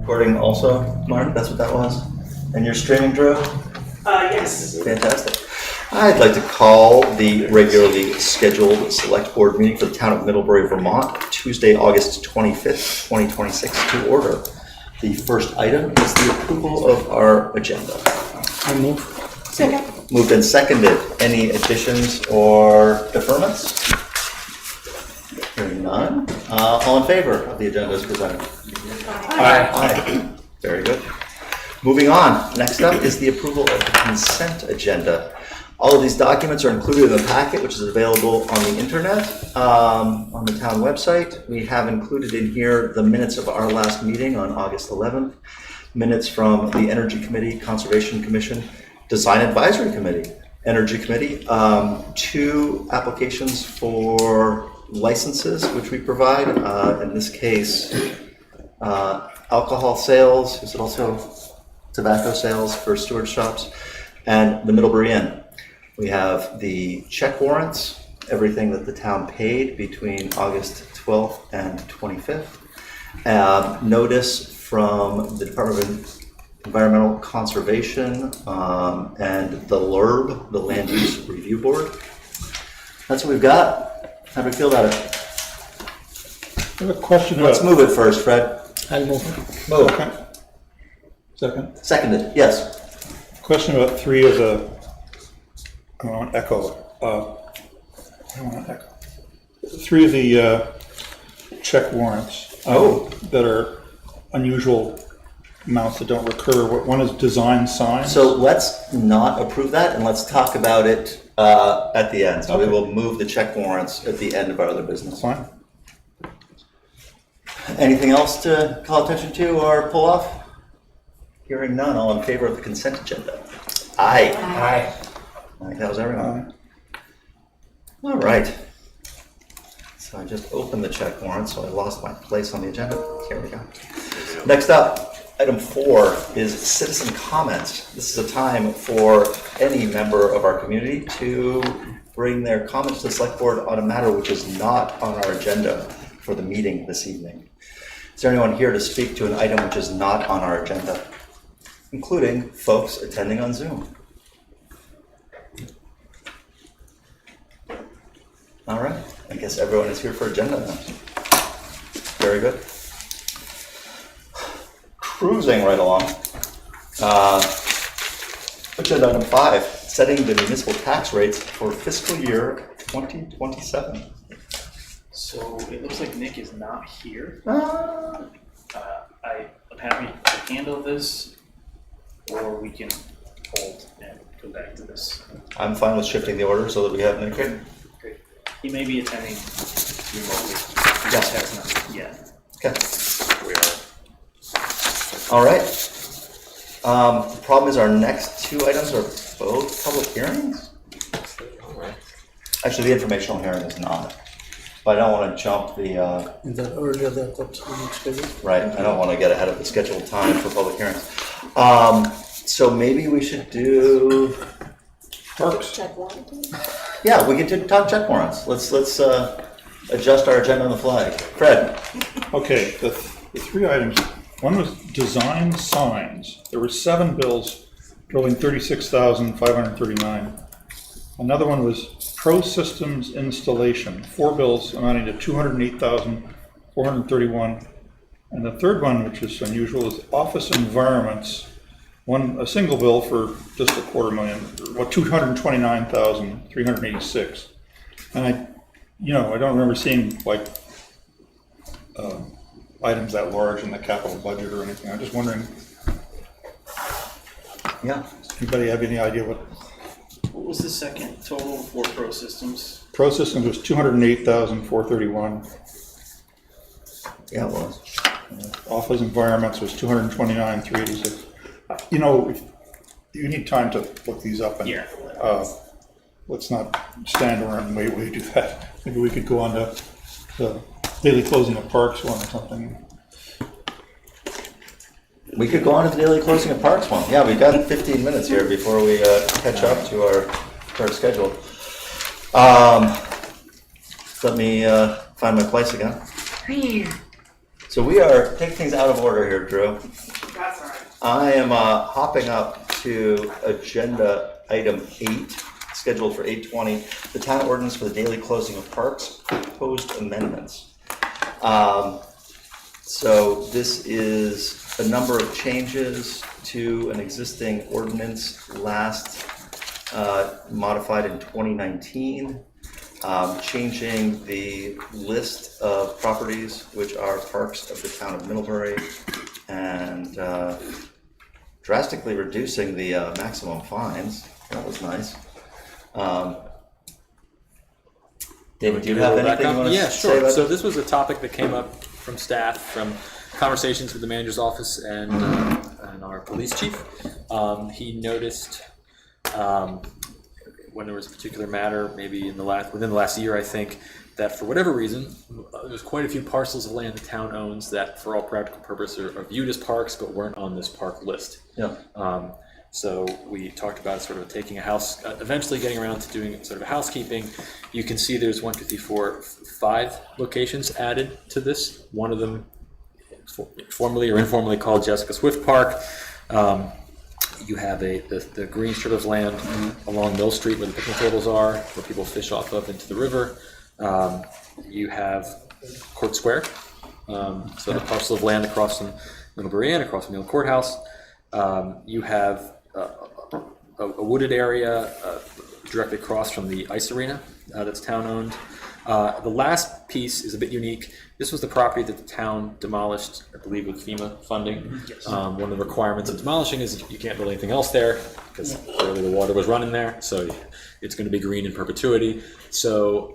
Recording also, Mark, that's what that was? And you're streaming, Drew? Yes. Fantastic. I'd like to call the regularly scheduled Select Board meeting for the town of Middlebury, Vermont, Tuesday, August 25th, 2026 to order. The first item is the approval of our agenda. I move. Second. Moved and seconded. Any additions or deferments? Hearing none. All in favor of the agenda as presented? Aye. Aye. Very good. Moving on. Next up is the approval of the consent agenda. All of these documents are included in the packet, which is available on the internet, on the town website. We have included in here the minutes of our last meeting on August 11th, minutes from the Energy Committee, Conservation Commission, Design Advisory Committee, Energy Committee, 2 applications for licenses, which we provide. In this case, alcohol sales, is it also tobacco sales for steward shops, and the Middlebury Inn. We have the check warrants, everything that the town paid between August 12th and 25th. Notice from the Department of Environmental Conservation and the LURB, the Land Use Review Board. That's what we've got. How do we feel about it? I have a question Let's about... move it first, Fred. I'll move. Move. Second. Seconded, yes. Question about 3 of the... I don't want echo. I don't want echo. 3 of the check warrants that are unusual amounts that don't recur. One is design signs. So let's not approve that and let's talk about it at the end. So Okay. we will move the check warrants at the end of our other business. Fine. Anything else to call attention to or pull off? Hearing none, all in favor of the consent agenda? Aye. Aye. I think that was everyone. All right. So I just opened the check warrant, so I lost my place on the agenda. Here we go. Next up, item 4 is citizen comments. This is a time for any member of our community to bring their comments to the select board on a matter which is not on our agenda for the meeting this evening. Is there anyone here to speak to an item which is not on our agenda, including folks attending on Zoom? All right, I guess everyone is here for agenda then. Very good. Cruising right along. Agenda item 5, setting the municipal tax rates for fiscal year 2027. So it looks like Nick is not here. Ah. I'm happy to handle this, or we can hold and go back to this. I'm fine with shifting the order so that we have Nick here. Great. He may be attending remotely. He Yes. just has not yet. Okay. All right. The problem is our next 2 items are both public hearings. Actually, the informational hearing is not. But I don't want to jump the, Is that earlier than what's scheduled? right, I don't want to get ahead of the scheduled time for public hearings. So maybe we should do, Parks. Check warrant. yeah, we can do talk check warrants. Let's adjust our agenda on the fly. Fred? Okay, the 3 items. One was design signs. There were 7 bills totaling $36,539. Another one was Pro Systems installation, 4 bills amounting to $208,431. And the third one, which is unusual, is office environments. A single bill for just $229,000, $229,386. And I don't remember seeing like items that large in the capital budget or anything. I'm just wondering, Yeah. anybody have any idea what? What was the second total for Pro Systems? Pro Systems was $208,431. Yeah, it was. Office environments was $229,386. You need time to look these up, and Yeah. let's not stand around and wait while you do that. Maybe we could go on to the daily closing of parks one or something. We could go on to the daily closing of Parks one. Yeah, we've got 15 minutes here before we catch up to our schedule. Let me find my place again. So we are taking things out of order here, Drew. That's all right. I am hopping up to agenda item 8, scheduled for 8:20, the town ordinance for the daily closing of parks, proposed amendments. So this is a number of changes to an existing ordinance last modified in 2019, changing the list of properties which are parks of the town of Middlebury, and drastically reducing the maximum fines. That was nice. David, do you have anything you want to Yeah, say sure. about So this? this was a topic that came up from staff, from conversations with the manager's office and our police chief. He noticed when there was a particular matter, maybe within the last year, I think, that for whatever reason, there's quite a few parcels of land the town owns that, for all practical purposes, are viewed as parks but weren't on this park list. Yeah. So we talked about sort of taking eventually getting around to doing sort of a housekeeping. You can see there's 1, 2, 3, 4, 5 locations added to this. One of them, formally or informally called Jessica Swift Park. You have the green strip of land along Mill Street where the picnic tables are, where people fish off of into the river. You have Court Square, so the parcel of land across from Middlebury and across from the old courthouse. You have a wooded area directly across from the ice arena that's town owned. The last piece is a bit unique. This was the property that the town demolished, I believe, with FEMA funding. Yes. One of the requirements of demolishing is you can't build anything else there because clearly the water was running there. So it's going to be green in perpetuity. So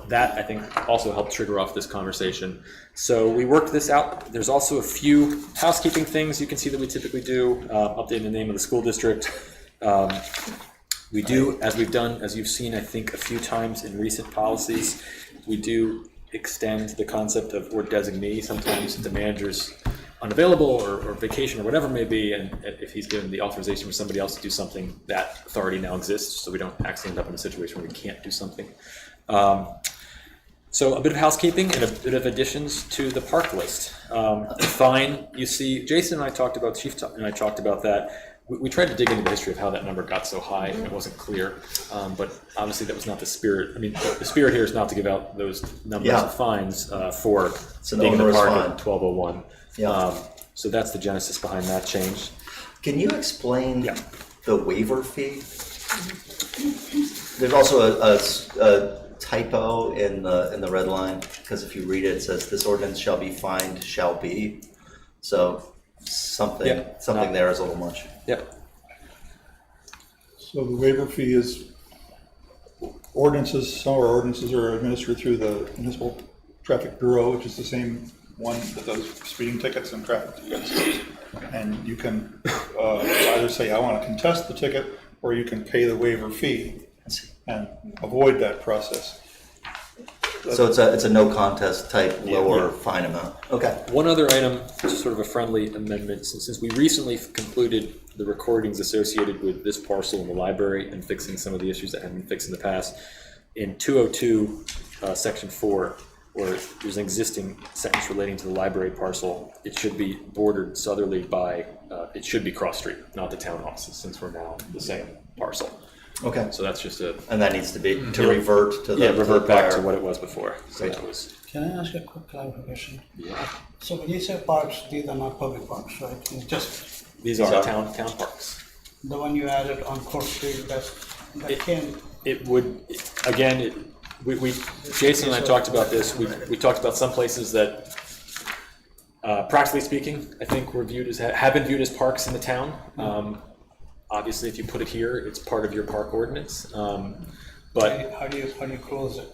that, I think, also helped trigger off this conversation. So we worked this out. There's also a few housekeeping things you can see that we typically do. Updating the name of the school district. We do, as you've seen, I think, a few times in recent policies, we do extend the concept of or designee. Sometimes the manager's unavailable or vacation or whatever it may be, and if he's given the authorization for somebody else to do something, that authority now exists, so we don't actually end up in a situation where we can't do something. So a bit of housekeeping and a bit of additions to the park list. Fine, you see, Jason and I talked about, Chief and I talked about that. We tried to dig into the history of how that number got so high, and it wasn't clear. But obviously that was not the spirit. I mean, the spirit here is not to give out those numbers of fines for being in the park at 1201. Yeah. So that's the genesis behind that change. Can you explain the waiver fee? There's also a typo in the red line, because if you read it, it says this ordinance shall be fined shall be. So something there is a little much. Yep. So the waiver fee is ordinances, some of our ordinances are administered through the Municipal Traffic Bureau, which is the same one that does speeding tickets and traffic tickets. And you can either say, I want to contest the ticket, or you can pay the waiver fee and avoid that process. So it's a no contest type lower fine amount. Okay. One other item, just sort of a friendly amendment, since we recently concluded the recordings associated with this parcel in the library and fixing some of the issues that hadn't been fixed in the past. In 202, section 4, where there's an existing sentence relating to the library parcel, it should be bordered southerly by, it should be cross street, not the town offices, since we're now the same parcel. Okay. So that's just And that needs to be revert to the revert back to prior. what it was before. So Great. that was. Can I ask a quick clarification? Yeah. So when you say parks, these are not public parks, right? It's just These are town parks. the one you added on Court Street, that can, It would, again, we Jason and I talked about this. We talked about some places that, practically speaking, I think have been viewed as parks in the town. Obviously, if you put it here, it's part of your park ordinance. But how do you close it?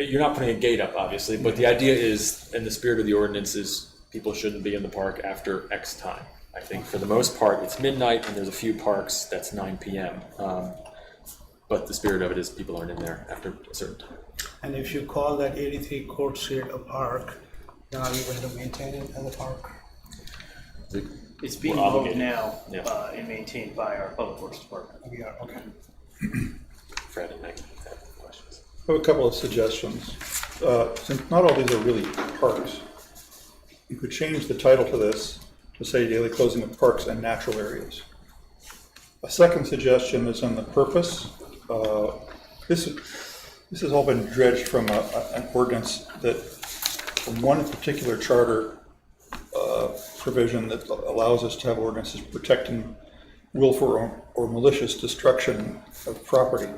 you're not putting a gate up, obviously. But the idea is, and the spirit of the ordinance is, people shouldn't be in the park after X time. I think for the most part, it's midnight, and there's a few parks that's 9 p.m. But the spirit of it is people aren't in there after a certain time. And if you call that 83 Court Street a park, then are you going to maintain it as a park? It's being We're owned obligated. now Yeah. and maintained by our public works department. We are, okay. Fred and Meg have questions. I have a couple of suggestions. Since not all these are really parks, you could change the title to this to say daily closing of parks and natural areas. A second suggestion is on the purpose. This has all been dredged from an ordinance that, from one particular charter provision that allows us to have ordinances protecting willful or malicious destruction of property.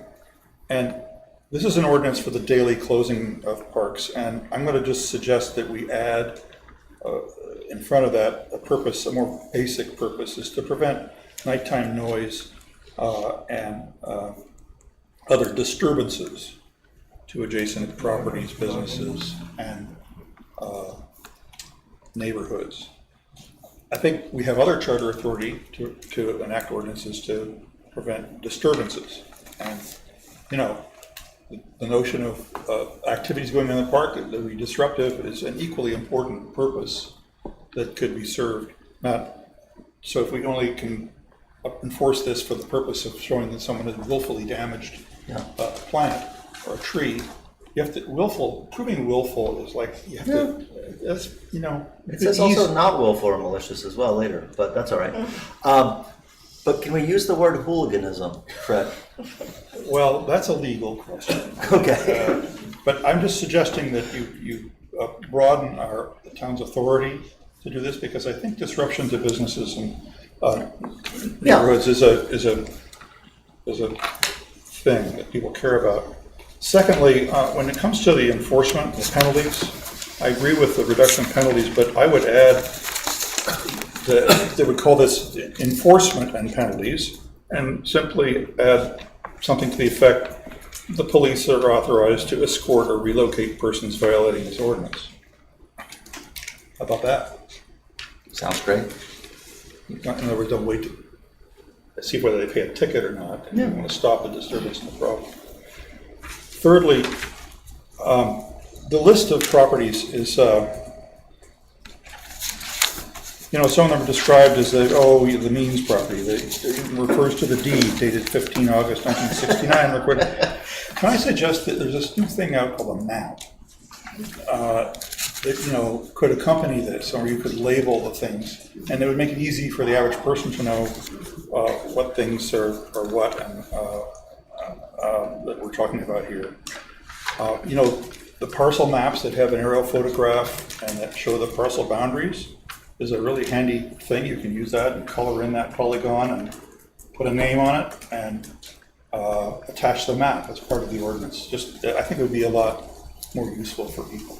And this is an ordinance for the daily closing of parks, and I'm going to just suggest that we add in front of that a purpose, a more basic purpose, is to prevent nighttime noise and other disturbances to adjacent properties, businesses, and neighborhoods. I think we have other charter authority to enact ordinances to prevent disturbances. And, you know, the notion of activities going on in the park that would be disruptive is an equally important purpose that could be served. So if we only can enforce this for the purpose of showing that someone has willfully damaged a plant or a tree, you have to, proving willful is like, you have to, that's, you know. It says also not willful or malicious as well later, but that's all right. But can we use the word hooliganism, Fred? Well, that's a legal question. Okay. But I'm just suggesting that you broaden the town's authority to do this, because I think disruption to businesses and neighborhoods is a thing that people care about. Secondly, when it comes to the enforcement, the penalties, I agree with the reduction of penalties, but I would add they would call this enforcement and penalties, and simply add something to the effect, the police are authorized to escort or relocate persons violating this ordinance. How about that? Sounds great. In other words, don't wait to see whether they pay a ticket or not, and you want to stop the disturbance in the problem. Thirdly, the list of properties is, some of them are described as the means property. It refers to the deed dated 15 August 1969. Recorded. Can I suggest that there's this new thing out called a map that could accompany this, or you could label the things, and it would make it easy for the average person to know what things are what and that we're talking about here. The parcel maps that have an aerial photograph and that show the parcel boundaries is a really handy thing. You can use that and color in that polygon and put a name on it and attach the map as part of the ordinance. I think it would be a lot more useful for people.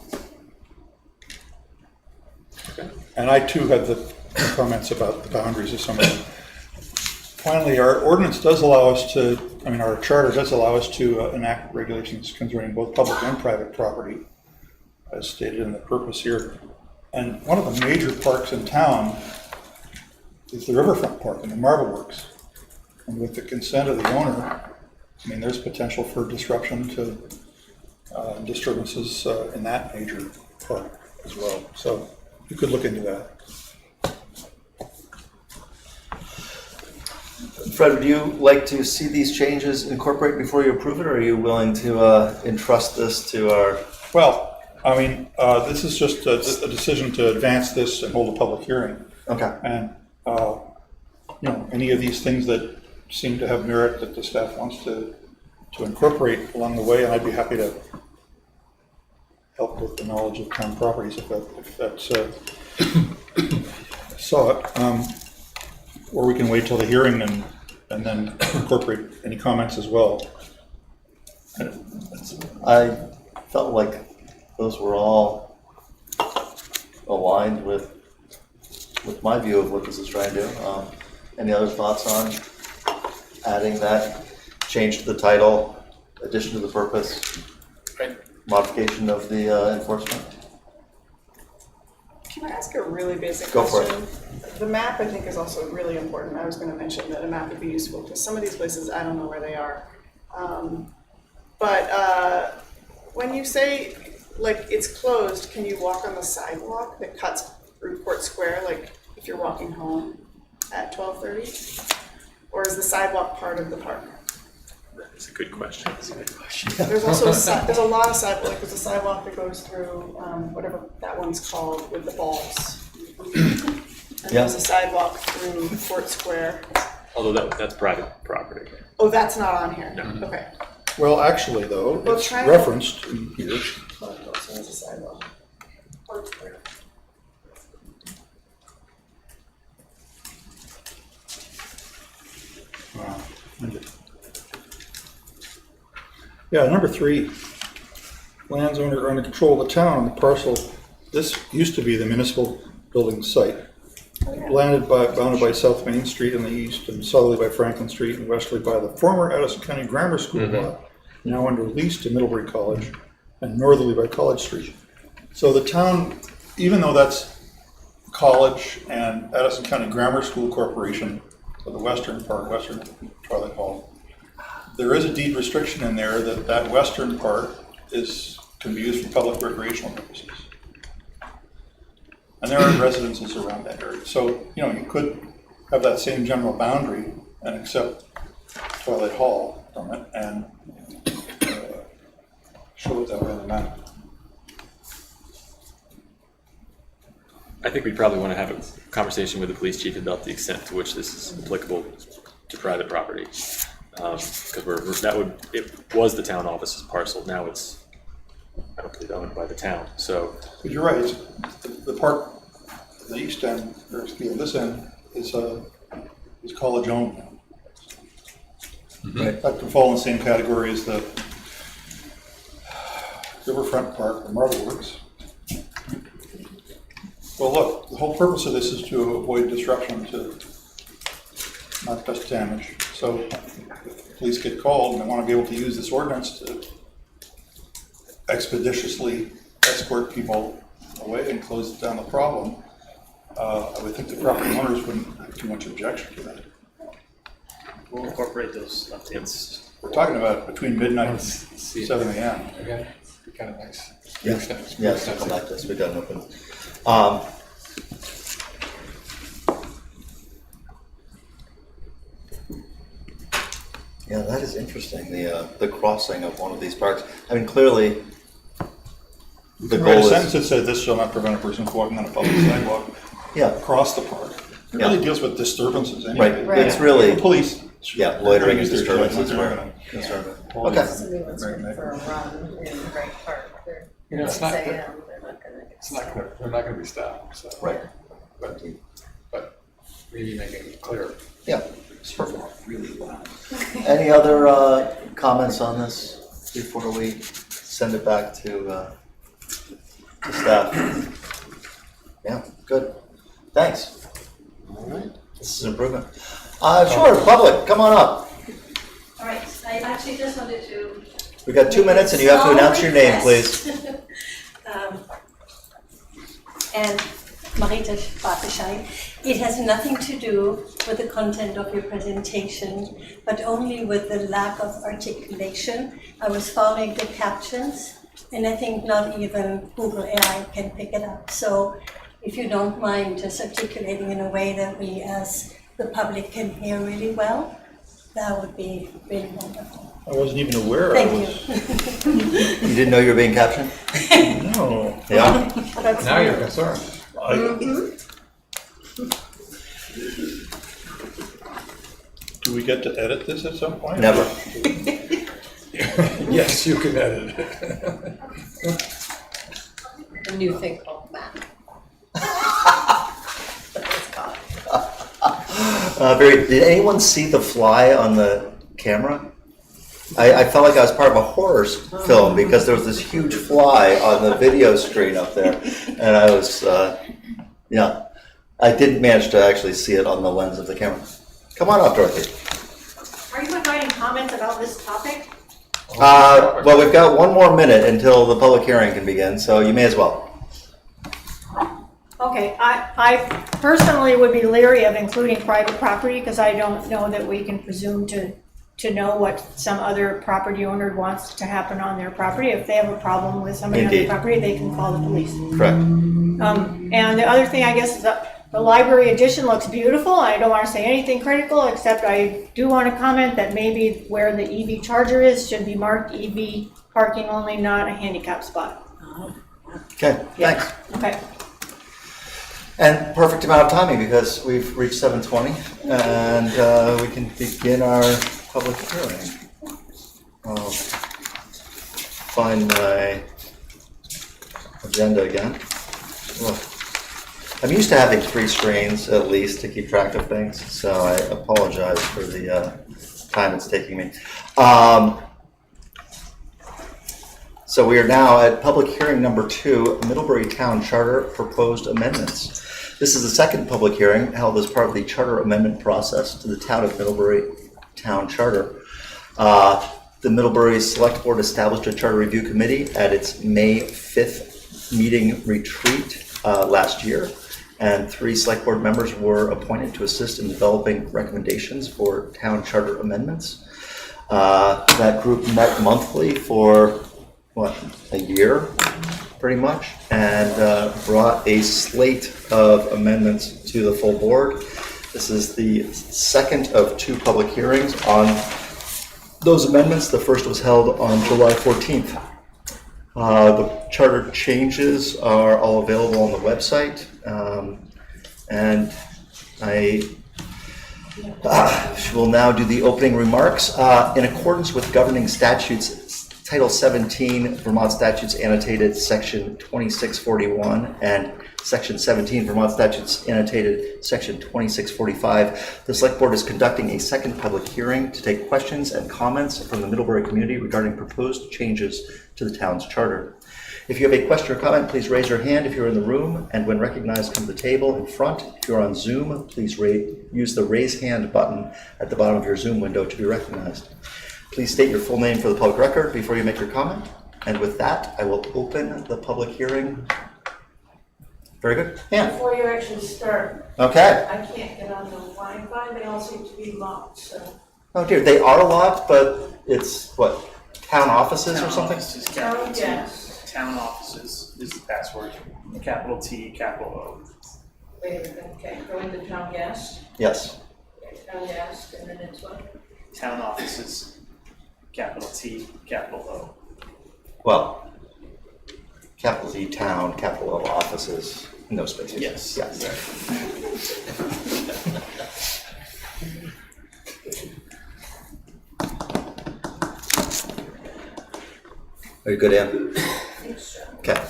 Okay. And I too had the comments about the boundaries of some of them. Finally, our ordinance does allow us to, our charter does allow us to enact regulations concerning both public and private property, as stated in the purpose here. And one of the major parks in town is the Riverfront Park in the Marble Works. And with the consent of the owner, there's potential for disruption to disturbances in that major park as well. So you could look into that. Fred, would you like to see these changes incorporated before you approve it, or are you willing to entrust this to our... Well, this is just a decision to advance this and hold a public hearing. Okay. And, any of these things that seem to have merit that the staff wants to incorporate along the way, and I'd be happy to help with the knowledge of town properties if that's saw it. Or we can wait till the hearing and then incorporate any comments as well. I felt like those were all aligned with my view of what this is trying to do. Any other thoughts on adding that change to the title, addition to the purpose, modification of the enforcement? Can I ask a really basic Go for question? The map, I think, is also really important. I was going to mention that a map would be useful because some of these places, I don't know where they are. But when you say, it's closed, can you walk on the sidewalk that cuts through Court Square, if you're walking home at 12:30? Or is the sidewalk part of the park? That's a good question. There's also there's a lot of sidewalk. Like there's a sidewalk that goes through whatever that one's called with the balls. And Yeah. there's a sidewalk through Fort Square. Although that's private property. Oh, that's not on here. No. Okay. Well, actually, though, Well, it's try to- referenced in here. So there's a sidewalk. Fort Square. Yeah, number 3, lands under control of the town on the parcel. This used to be the municipal building site. Bounded by South Main Street in the east and southerly by Franklin Street and westerly by the former Addison County Grammar School lot, now under lease to Middlebury College, and northerly by College Street. So the town, even though that's College and Addison County Grammar School Corporation, for the western part, western Twilight Hall, there is a deed restriction in there that western part can be used for public recreational purposes. And there are residences around that area. So, you could have that same general boundary and accept Twilight Hall from it and show it that way on the map. I think we'd probably want to have a conversation with the police chief about the extent to which this is applicable to private property. Because it was the town office's parcel, now it's, I don't believe, owned by the town, so. But you're right, the part, the east end, or excuse me, this end is college owned. Right. That can fall in the same category as the Riverfront Park, the Marble Works. Well, look, the whole purpose of this is to avoid disruption, to not cause damage. So if police get called and they want to be able to use this ordinance to expeditiously escort people away and close down the problem, I would think the property owners wouldn't have too much objection to that. We'll incorporate those updates. We're talking about between midnight and 7 a.m. Okay, be kind of nice. Yeah, something like this, we got an open. Yeah, that is interesting, the crossing of one of these parks. I mean, clearly, the Write a goal sentence is, that says this shall not prevent a person from walking on a public sidewalk yeah, across the park. It really deals with disturbances anyway. right, it's really, The police. yeah, loitering and use their disturbances judgment, were they're gonna- concerned. Well, Okay, Somebody wants to go for a run in the Great Park, they're You know, it's not, 6 they're a.m., they're not gonna get not gonna be stopped, so. right, But maybe making it clear. yeah, it's perfect. Really loud. Any other comments on this before we send it back to staff? Yeah, good. Thanks. All right. This is an improvement. Sure, public, come on up. All right, I actually just wanted to. We got 2 minutes and you have to announce your name, please. And Marita Barteschein. It has nothing to do with the content of your presentation, but only with the lack of articulation. I was following the captions, and I think not even Google AI can pick it up. So if you don't mind just articulating in a way that we as the public can hear really well, that would be really wonderful. I wasn't even aware. Thank you. You didn't know you were being captioned? No. Yeah? That's Now you're concerned. Do we get to edit this at some point? Never. Yes, you can edit it. a new thing called map. It's called. Did anyone see the fly on the camera? I felt like I was part of a horror film because there was this huge fly on the video screen up there. And I was, I didn't manage to actually see it on the lens of the camera. Come on up, Dorothy. Are you inviting comments about this topic? Well, we've got 1 more minute until the public hearing can begin, so you may as well. Okay, I personally would be leery of including private property because I don't know that we can presume to know what some other property owner wants to happen on their property. If they have a problem with somebody on Indeed. their property, they can call the police. Correct. And the other thing, I guess, is The library addition looks beautiful. I don't want to say anything critical, except I do want to comment that maybe where the EV charger is should be marked EV parking only, not a handicap spot. Okay, thanks. Okay. And perfect amount of timing because we've reached 7:20 and we can begin our public hearing. I'll find my agenda again. Ugh. I'm used to having 3 screens at least to keep track of things, so I apologize for the time it's taking me. So we are now at public hearing number 2, Middlebury Town Charter Proposed Amendments. This is the second public hearing held as part of the charter amendment process to the Town of Middlebury Town Charter. The Middlebury Selectboard established a charter review committee at its May 5th meeting retreat last year, and 3 select board members were appointed to assist in developing recommendations for town charter amendments. That group met monthly for a year, pretty much, and brought a slate of amendments to the full board. This is the second of 2 public hearings on those amendments. The first was held on July 14th. The charter changes are all available on the website, and I will now do the opening remarks. In accordance with governing statutes, Title 17, Vermont Statutes Annotated, Section 2641, and Section 17, Vermont Statutes Annotated, Section 2645, the Select Board is conducting a second public hearing to take questions and comments from the Middlebury community regarding proposed changes to the town's charter. If you have a question or comment, please raise your hand if you're in the room, and when recognized, come to the table in front. If you're on Zoom, please use the raise hand button at the bottom of your Zoom window to be recognized. Please state your full name for the public record before you make your comment. And with that, I will open the public hearing. Very good. Yeah. Before you actually start, Okay. I can't get on the Wi-Fi, they all seem to be locked, so. Oh dear, they are locked, but it's what, town offices or Town something? offices, capital T. Yes. Town offices is the password. Capital T, capital O. Wait a minute, okay, go into town guest, Yes. town guest, and then it's what? Town offices, capital T, capital O. Well, capital T town, capital O offices, no spaces. Yes. Yes. Are you good, Ann? Okay.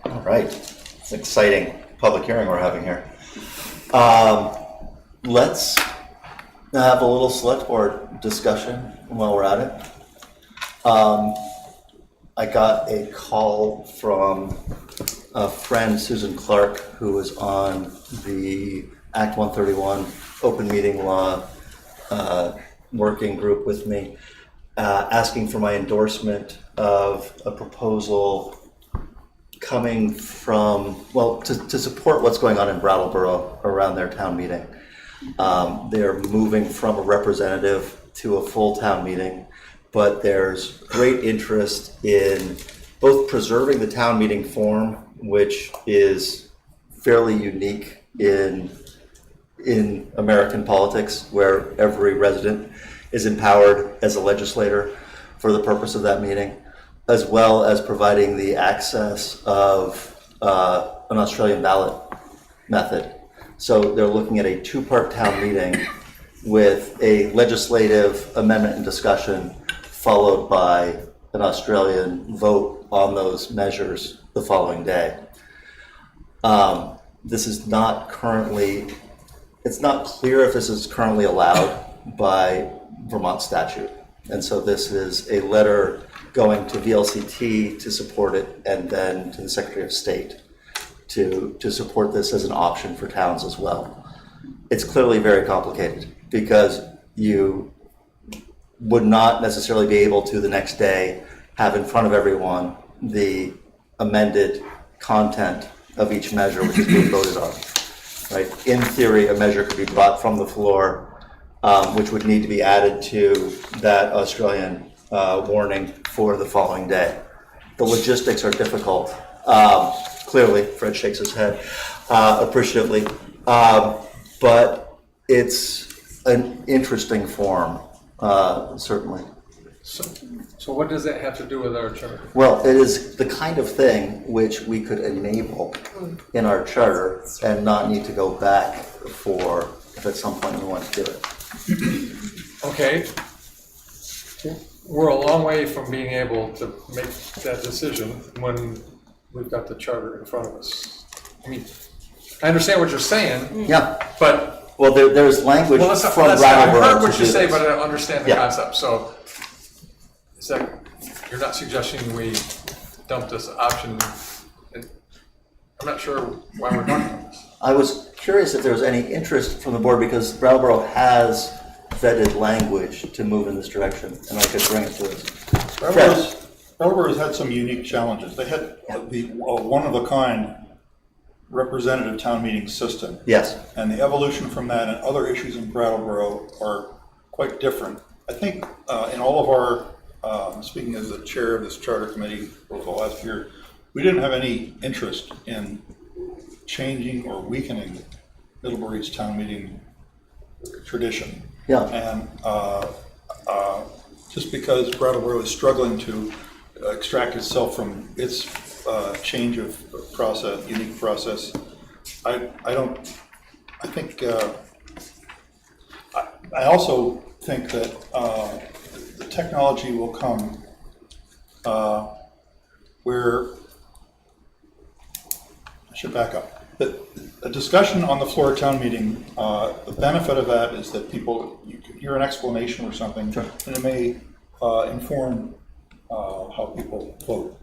All right. It's an exciting public hearing we're having here. Let's have a little select board discussion while we're at it. I got a call from a friend, Susan Clark, who was on the Act 131 open meeting law working group with me, asking for my endorsement of a proposal coming from, well, to support what's going on in Brattleboro around their town meeting. They're moving from a representative to a full town meeting, but there's great interest in both preserving the town meeting form, which is fairly unique in American politics, where every resident is empowered as a legislator for the purpose of that meeting, as well as providing the access of an Australian ballot method. So they're looking at a 2-part town meeting with a legislative amendment and discussion, followed by an Australian vote on those measures the following day. This is not currently, it's not clear if this is currently allowed by Vermont statute. And so this is a letter going to VLCT to support it, and then to the Secretary of State to support this as an option for towns as well. It's clearly very complicated because you would not necessarily be able to the next day have in front of everyone the amended content of each measure which is being voted on. Right? In theory, a measure could be brought from the floor, which would need to be added to that Australian warning for the following day. The logistics are difficult Clearly, Fred shakes his head appreciatively. But it's an interesting form, certainly. So what does that have to do with our charter? Well, it is the kind of thing which we could enable in our charter and not need to go back for if at some point we want to do it. Okay. We're a long way from being able to make that decision when we've got the charter in front of us. I mean, I understand what you're saying. Yeah. But well, there's language well, from I Brattleboro heard what to you do say, this. but I don't understand the Yeah. concept. So, is that you're not suggesting we dump this option? I'm not sure why we're talking about this. I was curious if there was any interest from the board because Brattleboro has vetted language to move in this direction, and I could bring it to us. Brattleboro's had some unique challenges. They had the one-of-a-kind representative town meeting system. Yes. And the evolution from that and other issues in Brattleboro are quite different. I think in all of our, speaking as the chair of this charter committee over the last year, we didn't have any interest in changing or weakening Middlebury's town meeting tradition. Yeah. And just because Brattleboro is struggling to extract itself from its change of process, unique process, I also think that the technology will come where, I should back up. A discussion on the floor of town meeting, the benefit of that is that you can hear an explanation or something, sure. And it may inform how people vote.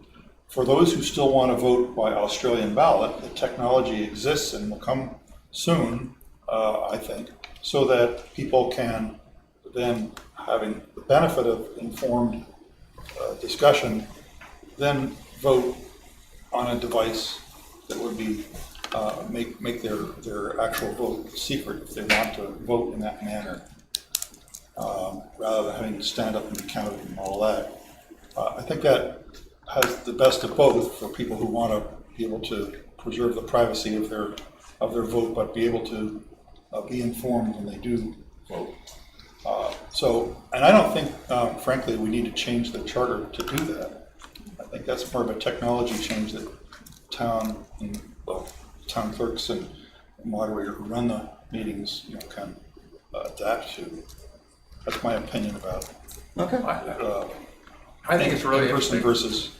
For those who still want to vote by Australian ballot, the technology exists and will come soon, I think, so that people can then, having the benefit of informed discussion, then vote on a device that would be make their actual vote secret if they want to vote in that manner, rather than having to stand up and be counted and all that. I think that has the best of both for people who want to be able to preserve the privacy of their vote, but be able to be informed when they do vote. And I don't think, frankly, we need to change the charter to do that. I think that's more of a technology change that town clerks and moderator who run the meetings, can adapt to. That's my opinion about it. Okay. I think it's really in-person interesting. versus.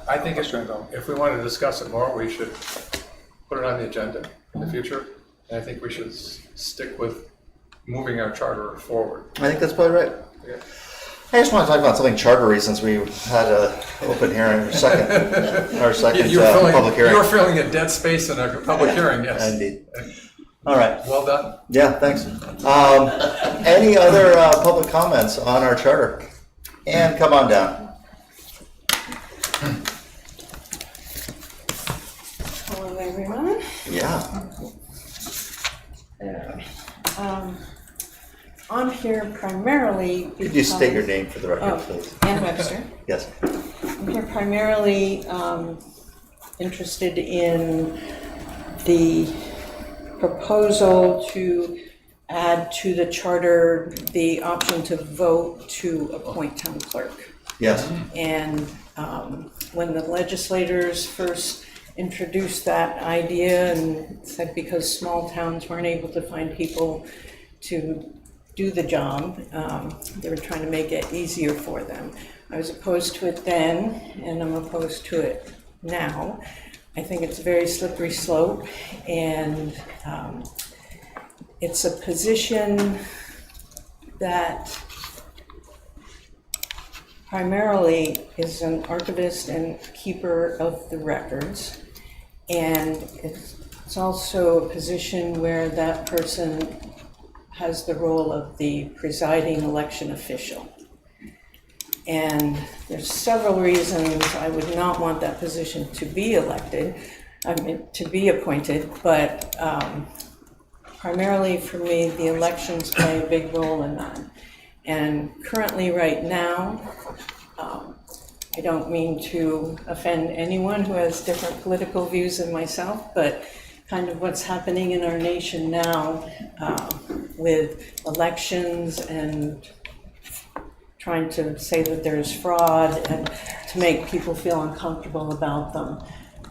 I think if we want to discuss it more, we should put it on the agenda in the future. And I think we should stick with moving our charter forward. I think that's probably right. Yeah. I just want to talk about something chartery since we had an open hearing, our second public hearing. You were filling a dead space in a public hearing, yes. Indeed. All right. Well done. Yeah, thanks. Any other public comments on our charter? And come on down. Hello, everyone. Yeah. I'm here primarily because... Could you state your name for the record, please? Ann Webster. Yes. I'm here primarily interested in the proposal to add to the charter the option to vote to appoint town clerk. Yes. And when the legislators first introduced that idea and said because small towns weren't able to find people to do the job, they were trying to make it easier for them. I was opposed to it then, and I'm opposed to it now. I think it's a very slippery slope, and it's a position that primarily is an archivist and keeper of the records, and it's also a position where that person has the role of the presiding election official. And there's several reasons I would not want that position to be to be appointed, but primarily for me, the elections play a big role in that. And currently right now, I don't mean to offend anyone who has different political views than myself, but kind of what's happening in our nation now with elections and trying to say that there's fraud and to make people feel uncomfortable about them.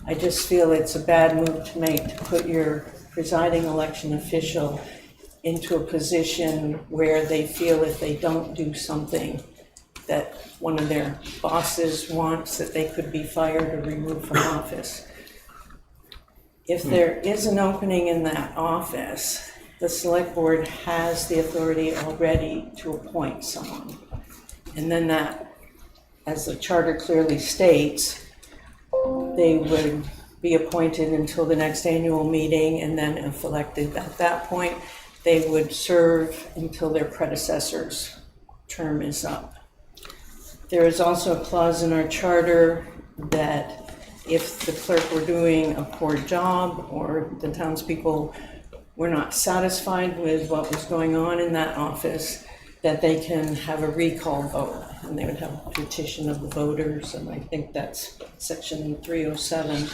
I just feel it's a bad move to make, to put your presiding election official into a position where they feel if they don't do something that one of their bosses wants, that they could be fired or removed from office. If there is an opening in that office, the select board has the authority already to appoint someone. And then that, as the charter clearly states, they would be appointed until the next annual meeting, and then if elected at that point, they would serve until their predecessor's term is up. There is also a clause in our charter that if the clerk were doing a poor job or the townspeople were not satisfied with what was going on in that office, that they can have a recall vote, and they would have a petition of the voters, and I think that's section 307.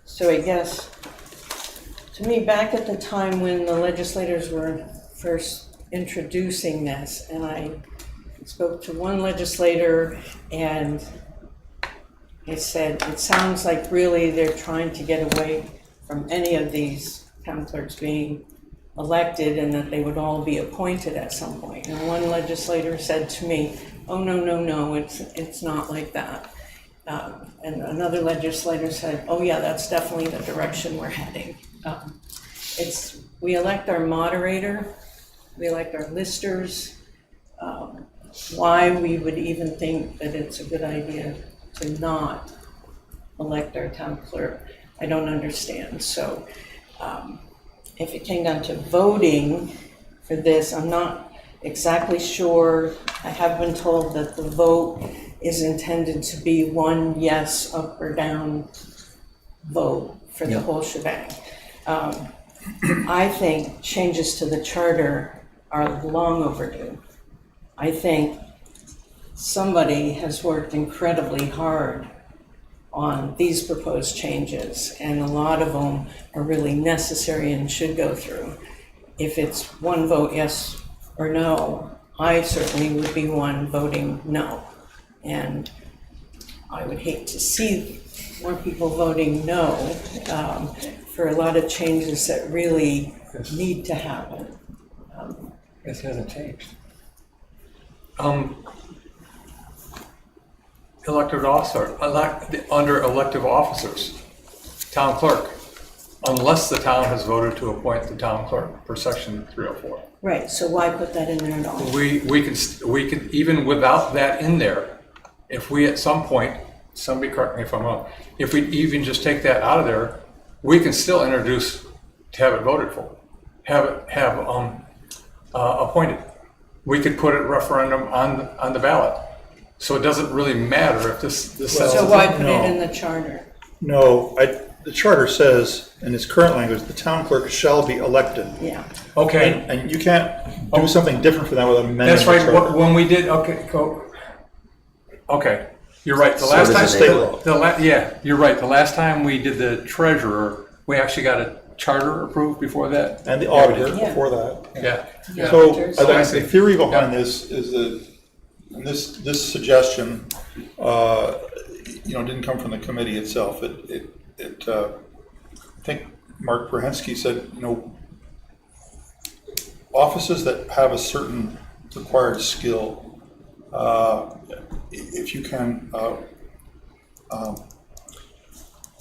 So I guess, to me, back at the time when the legislators were first introducing this, and I spoke to one legislator, and I said, it sounds like really they're trying to get away from any of these town clerks being elected and that they would all be appointed at some point. And one legislator said to me, oh, no, it's not like that. And another legislator said, oh yeah, that's definitely the direction we're heading. We elect our moderator, we elect our listers. Why we would even think that it's a good idea to not elect our town clerk, I don't understand. So if it came down to voting for this, I'm not exactly sure. I have been told that the vote is intended to be one yes, up or down vote for the whole shebang. I think changes to the charter are long overdue. I think somebody has worked incredibly hard on these proposed changes, and a lot of them are really necessary and should go through. If it's one vote yes or no, I certainly would be one voting no. And I would hate to see more people voting no for a lot of changes that really need to happen. This hasn't changed. Elected officer, under elective officers, town clerk, unless the town has voted to appoint the town clerk per section 304. Right, so why put that in there at all? We can, even without that in there, if we at some point, somebody correct me if I'm wrong, if we even just take that out of there, we can still introduce to have it voted for, have appointed. We could put a referendum on the ballot. So it doesn't really matter if this says. So why put it in the charter? No, the charter says, in its current language, the town clerk shall be elected. Yeah. Okay. And you can't do something different for that without amending That's the right. charter. When we did, okay, you're right. The last time, state law. Yeah, you're right. The last time we did the treasurer, we actually got a charter approved before that. And the auditor before that. Yeah. So I think the theory behind this is that, and this suggestion, didn't come from the committee itself. I think Mark Perhensky said, offices that have a certain required skill, if you can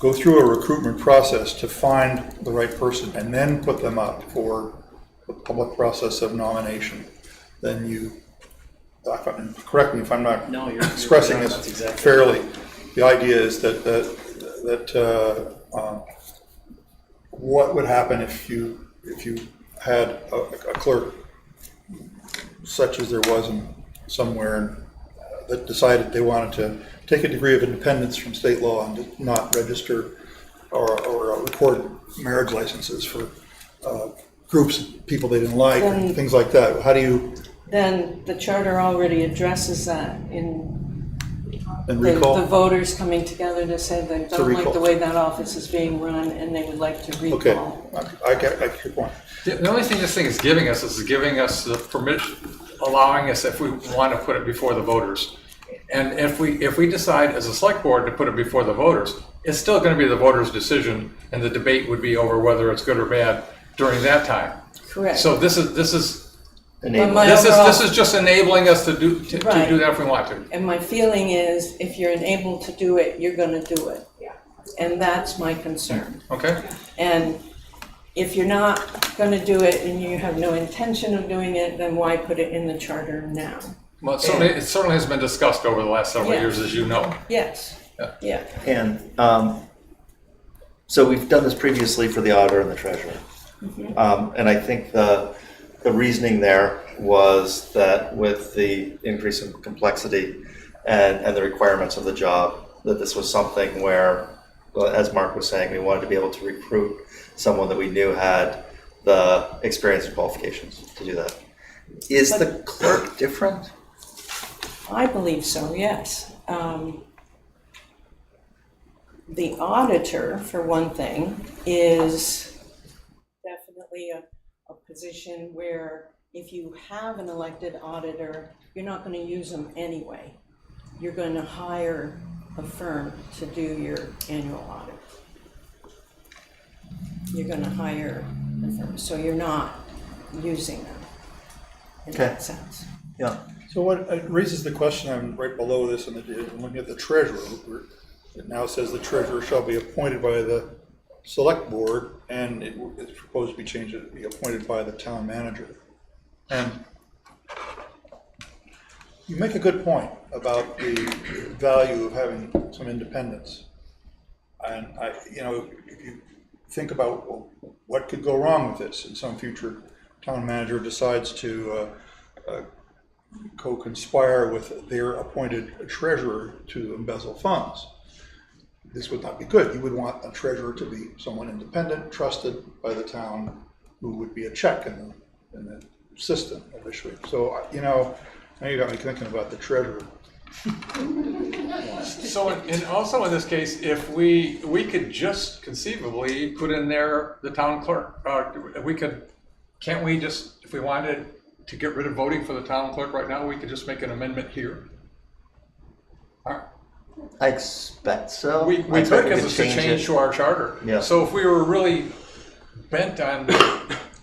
go through a recruitment process to find the right person and then put them up for the public process of nomination, then you, correct me if I'm not expressing this fairly. The idea is that what would happen if you had a clerk such as there was somewhere that decided they wanted to take a degree of independence from state law and not register or record marriage licenses for groups of people they didn't like and things like that. How do you then the charter already addresses that in And the recall? voters coming together to say they To don't like recall. the way that office is being run and they would like to Okay, recall. I get your point. The only thing this thing is giving us the permission, allowing us if we want to put it before the voters. And if we decide as a select board to put it before the voters, it's still going to be the voters' decision, and the debate would be over whether it's good or bad during that time. Correct. So this is Enable. my this overall- is just enabling us to do Right. that if we want to. And my feeling is, if you're enabled to do it, you're gonna do it. And that's my concern. Okay. And if you're not gonna do it and you have no intention of doing it, then why put it in the charter now? Well, it certainly has been discussed over the last several Yeah. years, as you know. Yes, yeah. And so we've done this previously for the auditor and the treasurer. And I think the reasoning there was that with the increase in complexity and the requirements of the job, that this was something where, well, as Mark was saying, we wanted to be able to recruit someone that we knew had the experience and qualifications to do that. Is the clerk different? I believe so, yes. The auditor, for one thing, is definitely a position where if you have an elected auditor, you're not going to use them anyway. You're going to hire a firm to do your annual audit. You're going to hire a firm, so you're not using them in Okay. that sense. Yeah. So what it raises the question, I'm right below this, and looking at the treasurer, it now says the treasurer shall be appointed by the select board, and it's proposed to be changed to be appointed by the town manager. And you make a good point about the value of having some independence. And if you think about, well, what could go wrong with this, and some future town manager decides to co-conspire with their appointed treasurer to embezzle funds. This would not be good. You would want a treasurer to be someone independent, trusted by the town, who would be a check in the system of issuing. So, now you got me thinking about the treasurer. So, and also in this case, if we could just conceivably put in there the town clerk, can't we just, if we wanted to get rid of voting for the town clerk right now, we could just make an amendment here? I expect so. We I could, thought because it's a change to our charter. Yeah. So if we were really bent on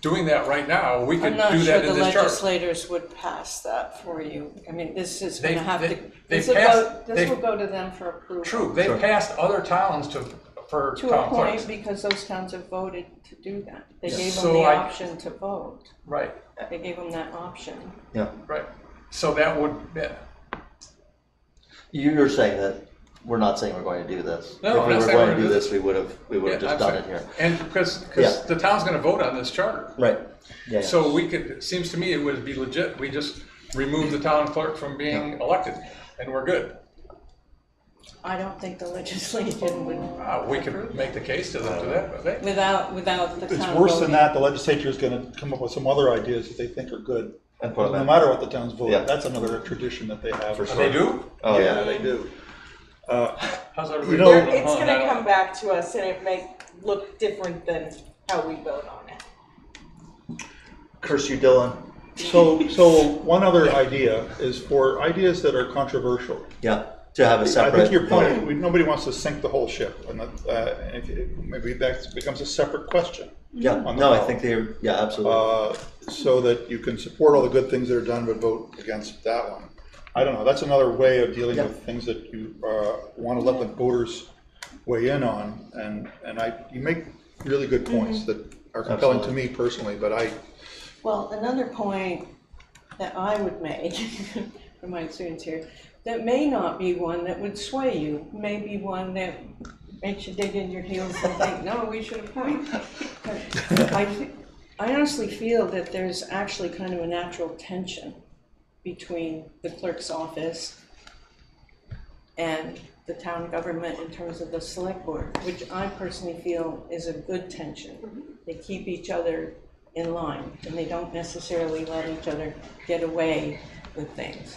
doing that right now, we could I'm not do sure that the in this charter. legislators would pass that for you. I mean, this is going to have to, This this will go to them for approval. True, they've passed other towns for To a town point, clerks. because those towns have voted to do that. They Yeah. gave them So the I- option to vote. Right, They gave them that option. Yeah. right. So that would, yeah. You're saying that we're not saying we're going to do this. No, If I'm we not were saying going we're to do gonna do this, we would have Yeah, just I'm done sorry. it here. And because Yeah. the town's gonna vote on this charter. Right. Yeah. So we could, it seems to me it would be legit, we just remove the town clerk from being elected, and we're good. I don't think the legislation would, We could make the case to them to that, but they, without the It's town worse than voting. that. The legislature is going to come up with some other ideas that they think are good. And put them No in. matter what the towns vote, Yeah. that's another tradition that they have. they do? Oh, Yeah, yeah. they do. How's everybody? You know- doing? It's Hold on, I gonna don't- come back to us and it may look different than how we vote on it. Curse you, Dylan. So one other idea is for ideas that are controversial. Yeah. To have a I separate. think your point, vote. nobody wants to sink the whole ship, and maybe that becomes a separate question. Yeah. on the No, I ballot. think they're. Yeah, absolutely. So that you can support all the good things that are done, but vote against that one. I don't know, that's another way of dealing Yeah. with things that you want to let the voters weigh in on, and you make really good points that are compelling to me personally, but Well, another point that I would make, from my experience here, that may not be one that would sway you, may be one that makes you dig in your heels and think, no, we should appoint. I honestly feel that there's actually kind of a natural tension between the clerk's office and the town government in terms of the select board, which I personally feel is a good tension. They keep each other in line, and they don't necessarily let each other get away with things.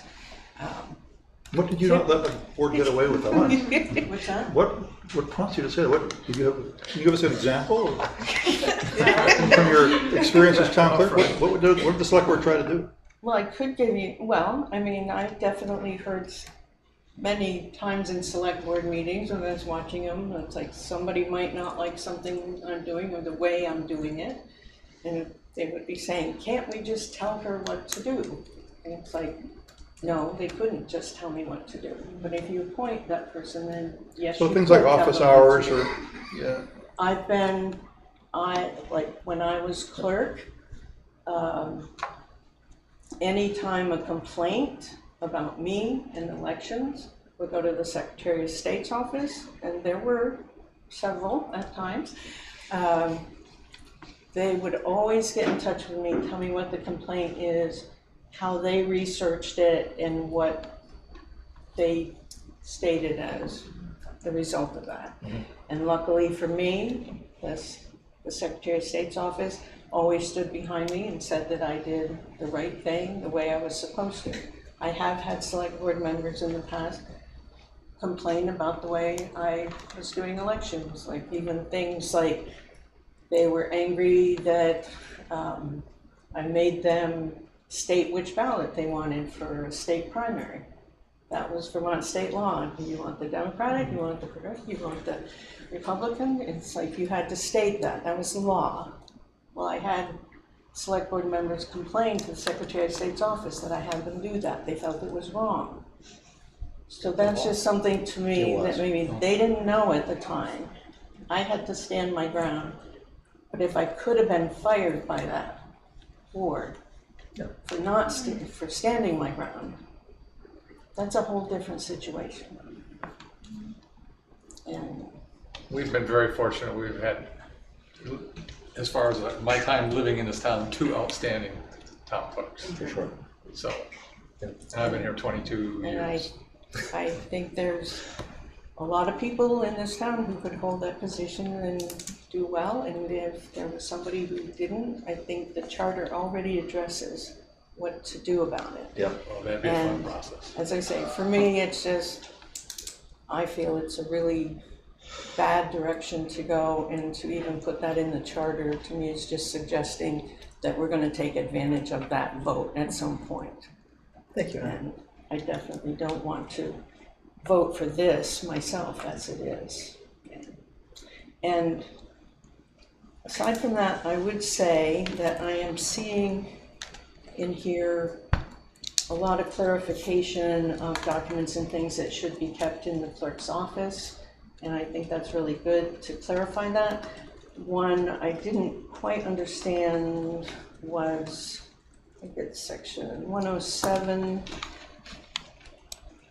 What did you not let the board get away with? What's that? What prompts you to say that? What, can you give us an example? From your experience as town clerk, what did the select board try to do? Well, I could give you, well, I mean, I've definitely heard many times in select board meetings when I was watching them, it's like somebody might not like something I'm doing or the way I'm doing it. And they would be saying, can't we just tell her what to do? And it's like, no, they couldn't just tell me what to do. But if you appoint that person, then yes, So you things could like tell office them what to hours do. or, yeah. Like when I was clerk, anytime a complaint about me and elections would go to the Secretary of State's office, and there were several at times, they would always get in touch with me, tell me what the complaint is, how they researched it, and what they stated as the result of that. Mm-hmm. And luckily for me, the Secretary of State's office always stood behind me and said that I did the right thing the way I was supposed to. I have had select board members in the past complain about the way I was doing elections, like even things like they were angry that I made them state which ballot they wanted for a state primary. That was Vermont state law. Do you want the Democratic? You want the Progressive? You want the Republican? It's like you had to state that. That was the law. Well, I had select board members complain to the Secretary of State's office that I had them do that. They felt it was wrong. So that's just something to me that maybe they didn't know at the time. I had to stand my ground. But if I could have been fired by that board for not for standing my ground, that's a whole different situation. And we've been very fortunate. We've had, as far as my time living in this town, 2 outstanding town clerks. For sure. So, and I've been here 22 and years. I think there's a lot of people in this town who could hold that position and do well, and if there was somebody who didn't, I think the charter already addresses what to do about it. Yeah. Well, that'd be a fun process. As I say, for me, it's just, I feel it's a really bad direction to go, and to even put that in the charter, to me, is just suggesting that we're gonna take advantage of that vote at some point. Thank you. And I definitely don't want to vote for this myself as it is. And aside from that, I would say that I am seeing in here a lot of clarification of documents and things that should be kept in the clerk's office. And I think that's really good to clarify that. One I didn't quite understand was, I think it's section 107.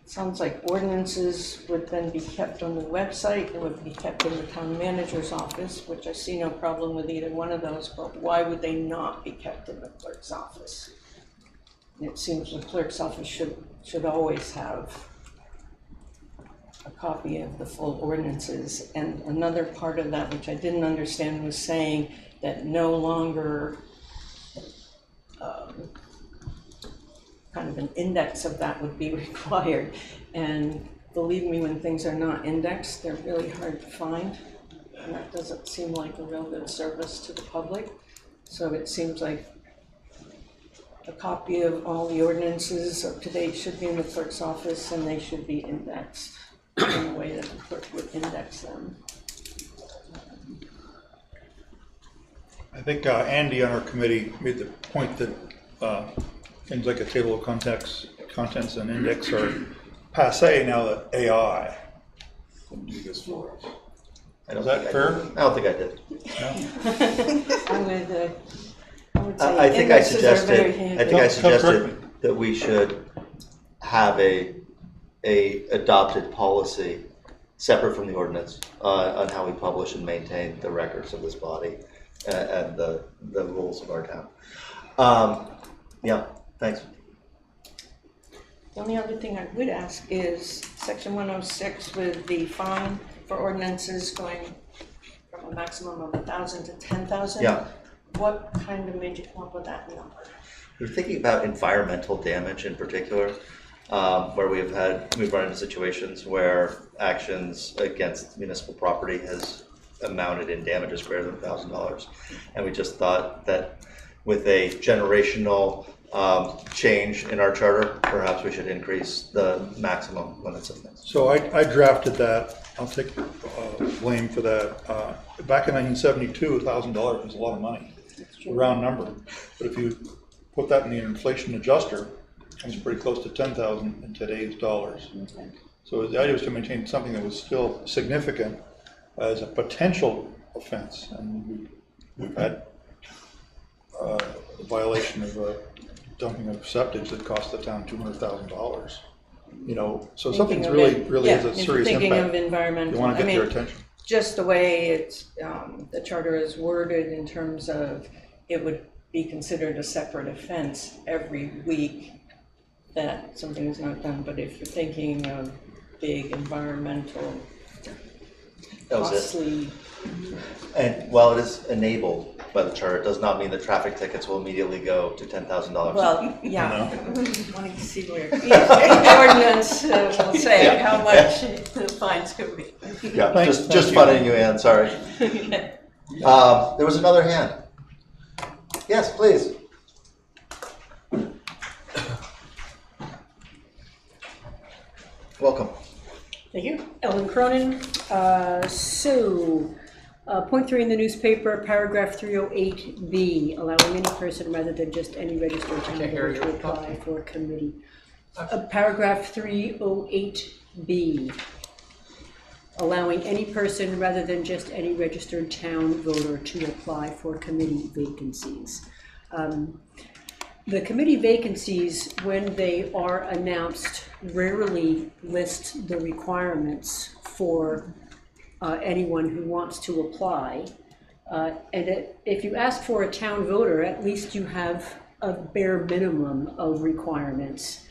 Sounds like ordinances would then be kept on the website, it would be kept in the town manager's office, which I see no problem with either one of those, but why would they not be kept in the clerk's office? And it seems the clerk's office should always have a copy of the full ordinances. And another part of that, which I didn't understand, was saying that no longer kind of an index of that would be required. And believe me, when things are not indexed, they're really hard to find. And that doesn't seem like a real good service to the public. So it seems like a copy of all the ordinances up to date should be in the clerk's office, and they should be indexed in the way that the clerk would index them. I think Andy on our committee made the point that things like a table of contents and index are passe now that AI can do this for us. Is that fair? I don't think I did. I would say I think I indexes are very handy. suggested that we should have a adopted policy separate from the ordinance on how we publish and maintain the records of this body and the rules of our town. Yeah, thanks. The only other thing I would ask is section 106 with the fine for ordinances going from a maximum of 1,000 to 10,000. Yeah. What kind of made you come up with that number? We're thinking about environmental damage in particular, where we've run into situations where actions against municipal property has amounted in damages greater than $1,000. And we just thought that with a generational change in our charter, perhaps we should increase the maximum limits of things. So I drafted that. I'll take blame for that. Back in 1972, $1,000 was a lot of money, a round number. But if you put that in the inflation adjuster, it comes pretty close to 10,000 in today's dollars. So the idea was to maintain something that was still significant as a potential offense. And we've had a violation of dumping of septage that cost the town $200,000. You know, so something's really has a serious thinking impact. of environmental, You want to get their attention. Just the way it's, the charter is worded in terms of it would be considered a separate offense every week that something is not done. But if you're thinking of big environmental, That was it. costly, And while it is enabled by the charter, it does not mean that traffic tickets will immediately go to $10,000. well, yeah. Wanting to see where the ordinance will say Yeah. how much the fines could be. Yeah, Thanks. just Thank you. funning you, Ann, sorry. There was another hand. Yes, please. Welcome. Thank you. Ellen Cronin. Point 3 in the newspaper, paragraph 308B, allowing any person rather than just any registered town voter to apply for a committee. Paragraph 308B, allowing any person rather than just any registered town voter to apply for committee vacancies. The committee vacancies, when they are announced, rarely list the requirements for anyone who wants to apply. If you ask for a town voter, at least you have a bare minimum of requirements.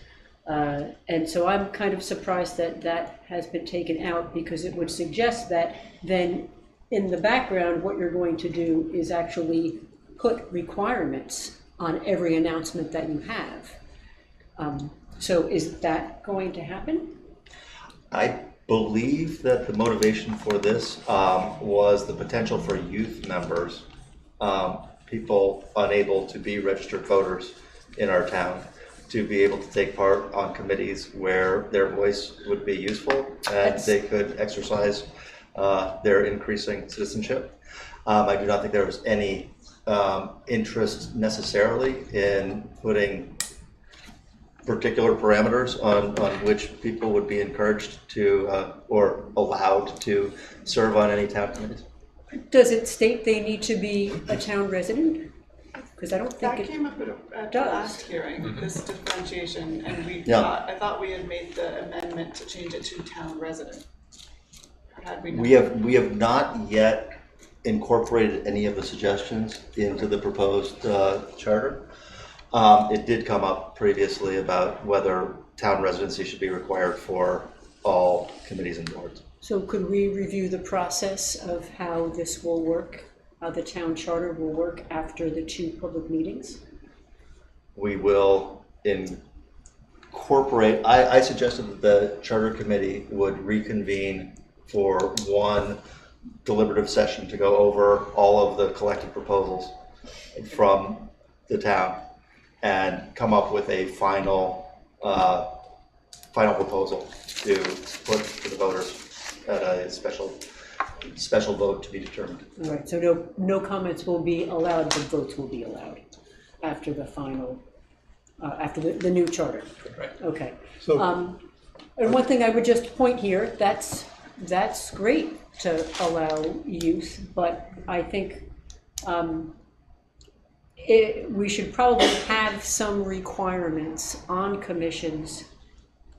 And so I'm kind of surprised that that has been taken out, because it would suggest that then in the background what you're going to do is actually put requirements on every announcement that you have. So is that going to happen? I believe that the motivation for this was the potential for youth members, people unable to be registered voters in our town, to be able to take part on committees where their voice would be useful and they could exercise their increasing citizenship. I do not think there was any interest necessarily in putting particular parameters on which people would be encouraged to or allowed to serve on any town committees. Does it state they need to be a town resident? Because I don't think That came up at the does. last hearing, this differentiation, and I thought we had made the amendment to change it to town resident. Or had we not? We have not yet incorporated any of the suggestions into the proposed charter. It did come up previously about whether town residency should be required for all committees and boards. So could we review the process of how this will work, how the town charter will work after the 2 public meetings? We will incorporate, I suggested that the charter committee would reconvene for one deliberative session to go over all of the collected proposals from the town and come up with a final proposal to put to the voters at a special vote to be determined. All right, so no comments will be allowed, but votes will be allowed after the final, after the new charter. Right. Okay. So- And one thing I would just point here, that's great to allow youth, but I think we should probably have some requirements on commissions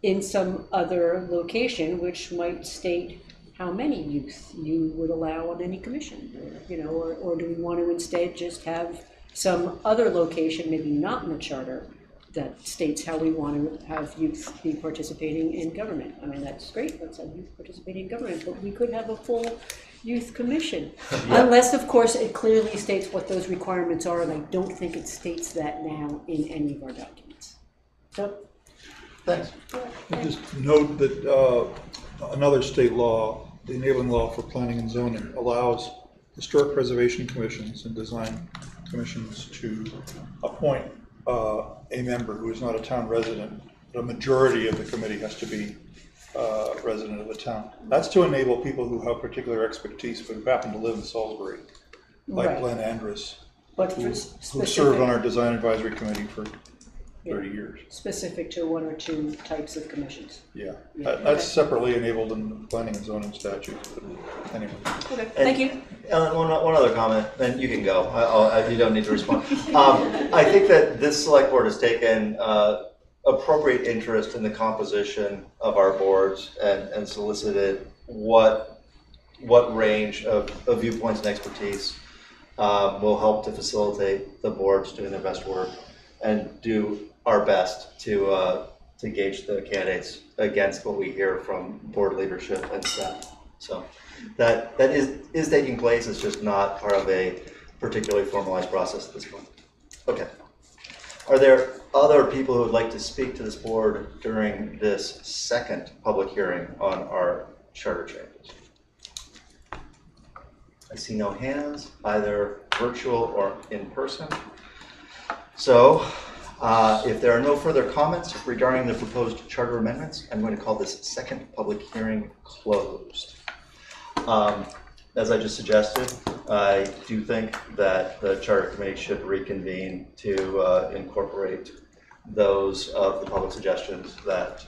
in some other location, which might state how many youth you would allow on any commission, or do we want to instead just have some other location, maybe not in the charter, that states how we want to have youth be participating in government. I mean, that's great, let's have youth participating in government, but we could have a full youth commission. Unless, of course, it clearly states what those requirements are, and I don't think it states that now in any of our documents. So, Thanks. Just note that another state law, the enabling law for planning and zoning, allows historic preservation commissions and design commissions to appoint a member who is not a town resident. The majority of the committee has to be a resident of the town. That's to enable people who have particular expertise, but who happen to live in Salisbury, like Right. Glenn Andrus, but who for served specific, on our design advisory committee for 30 years. specific to one or two types of commissions. Yeah, Yeah. that's separately enabled in the planning and zoning statute. But anyway, Okay, thank you. Ellen, one other comment, and you can go. You don't need to respond. I think that this select board has taken appropriate interest in the composition of our boards and solicited what range of viewpoints and expertise will help to facilitate the boards doing their best work and do our best to gauge the candidates against what we hear from board leadership and staff. So that is taking place. It's just not part of a particularly formalized process at this point. Okay. Are there other people who would like to speak to this board during this second public hearing on our charter changes? I see no hands, either virtual or in person. So if there are no further comments regarding the proposed charter amendments, I'm going to call this second public hearing closed. As I just suggested, I do think that the Charter Committee should reconvene to incorporate those of the public suggestions that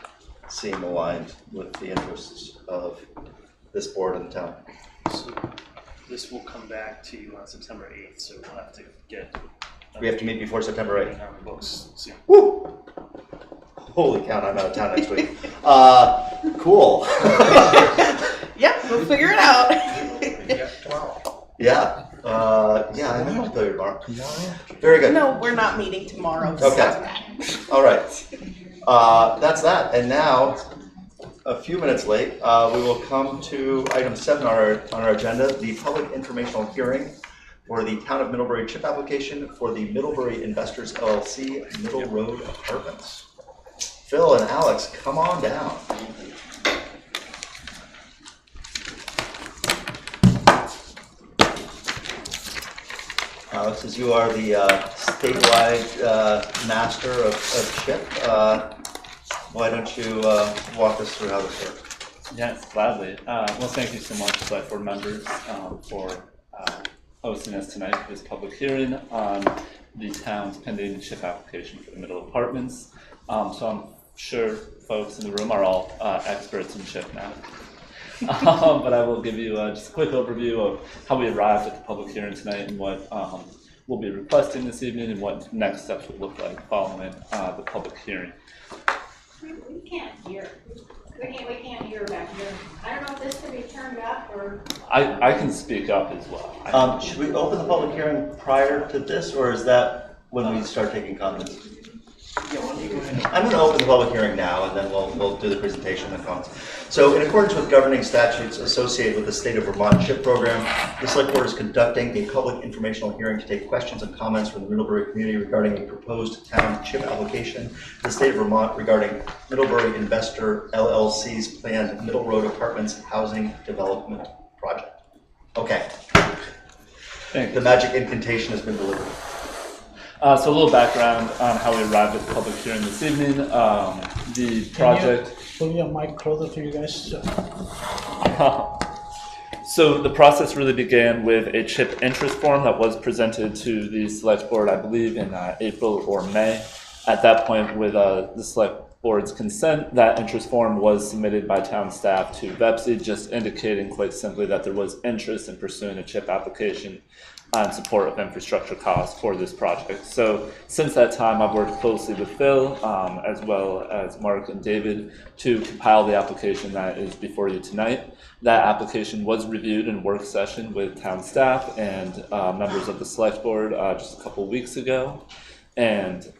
seem aligned with the interests of this board and the town. So this will come back to you on September 8th, so we'll have to get. We have to meet before September 8th. On the books soon. Woo! Holy cow, I'm out of town next week. Cool. Yep, we'll figure it out. Yeah, I meant to tell you tomorrow. Very good. No, we're not meeting tomorrow. Okay. All right. That's that. And now, a few minutes late, we will come to item 7 on our agenda, the public informational hearing for the Town of Middlebury chip application for the Middlebury Investors LLC Middle Road Apartments. Phil and Alex, come on down. Alex, as you are the statewide master of chip, why don't you walk us through how this works? Yes, gladly. Well, thank you so much, Select Board members, for hosting us tonight for this public hearing on the town's pending chip application for the Middle Apartments. So I'm sure folks in the room are all experts in chip now. But I will give you just a quick overview of how we arrived at the public hearing tonight and what we'll be requesting this evening and what next steps would look like following the public hearing. We can't hear. We can't hear back here. I don't know if this can be turned up or. I can speak up as well. Should we open the public hearing prior to this, or is that when we start taking comments? I'm going to open the public hearing now, and then we'll do the presentation and comments. So, in accordance with governing statutes associated with the State of Vermont CHIP program, the Select Board is conducting a public informational hearing to take questions and comments from the Middlebury community regarding a proposed town CHIP application to the State of Vermont regarding Middlebury Investor LLC's planned Middle Road Apartments housing development project. Okay. The magic incantation has been delivered. So a little background on how we arrived at the public hearing this evening. The project. Pull your mic closer to you guys. So the process really began with a CHIP interest form that was presented to the Select Board, I believe, in April or May. At that point, with the Select Board's consent, that interest form was submitted by town staff to VEPSI, just indicating quite simply that there was interest in pursuing a CHIP application in support of infrastructure costs for this project. So since that time, I've worked closely with Phil, as well as Mark and David, to compile the application that is before you tonight. That application was reviewed in work session with town staff and members of the Select Board just a couple weeks ago. And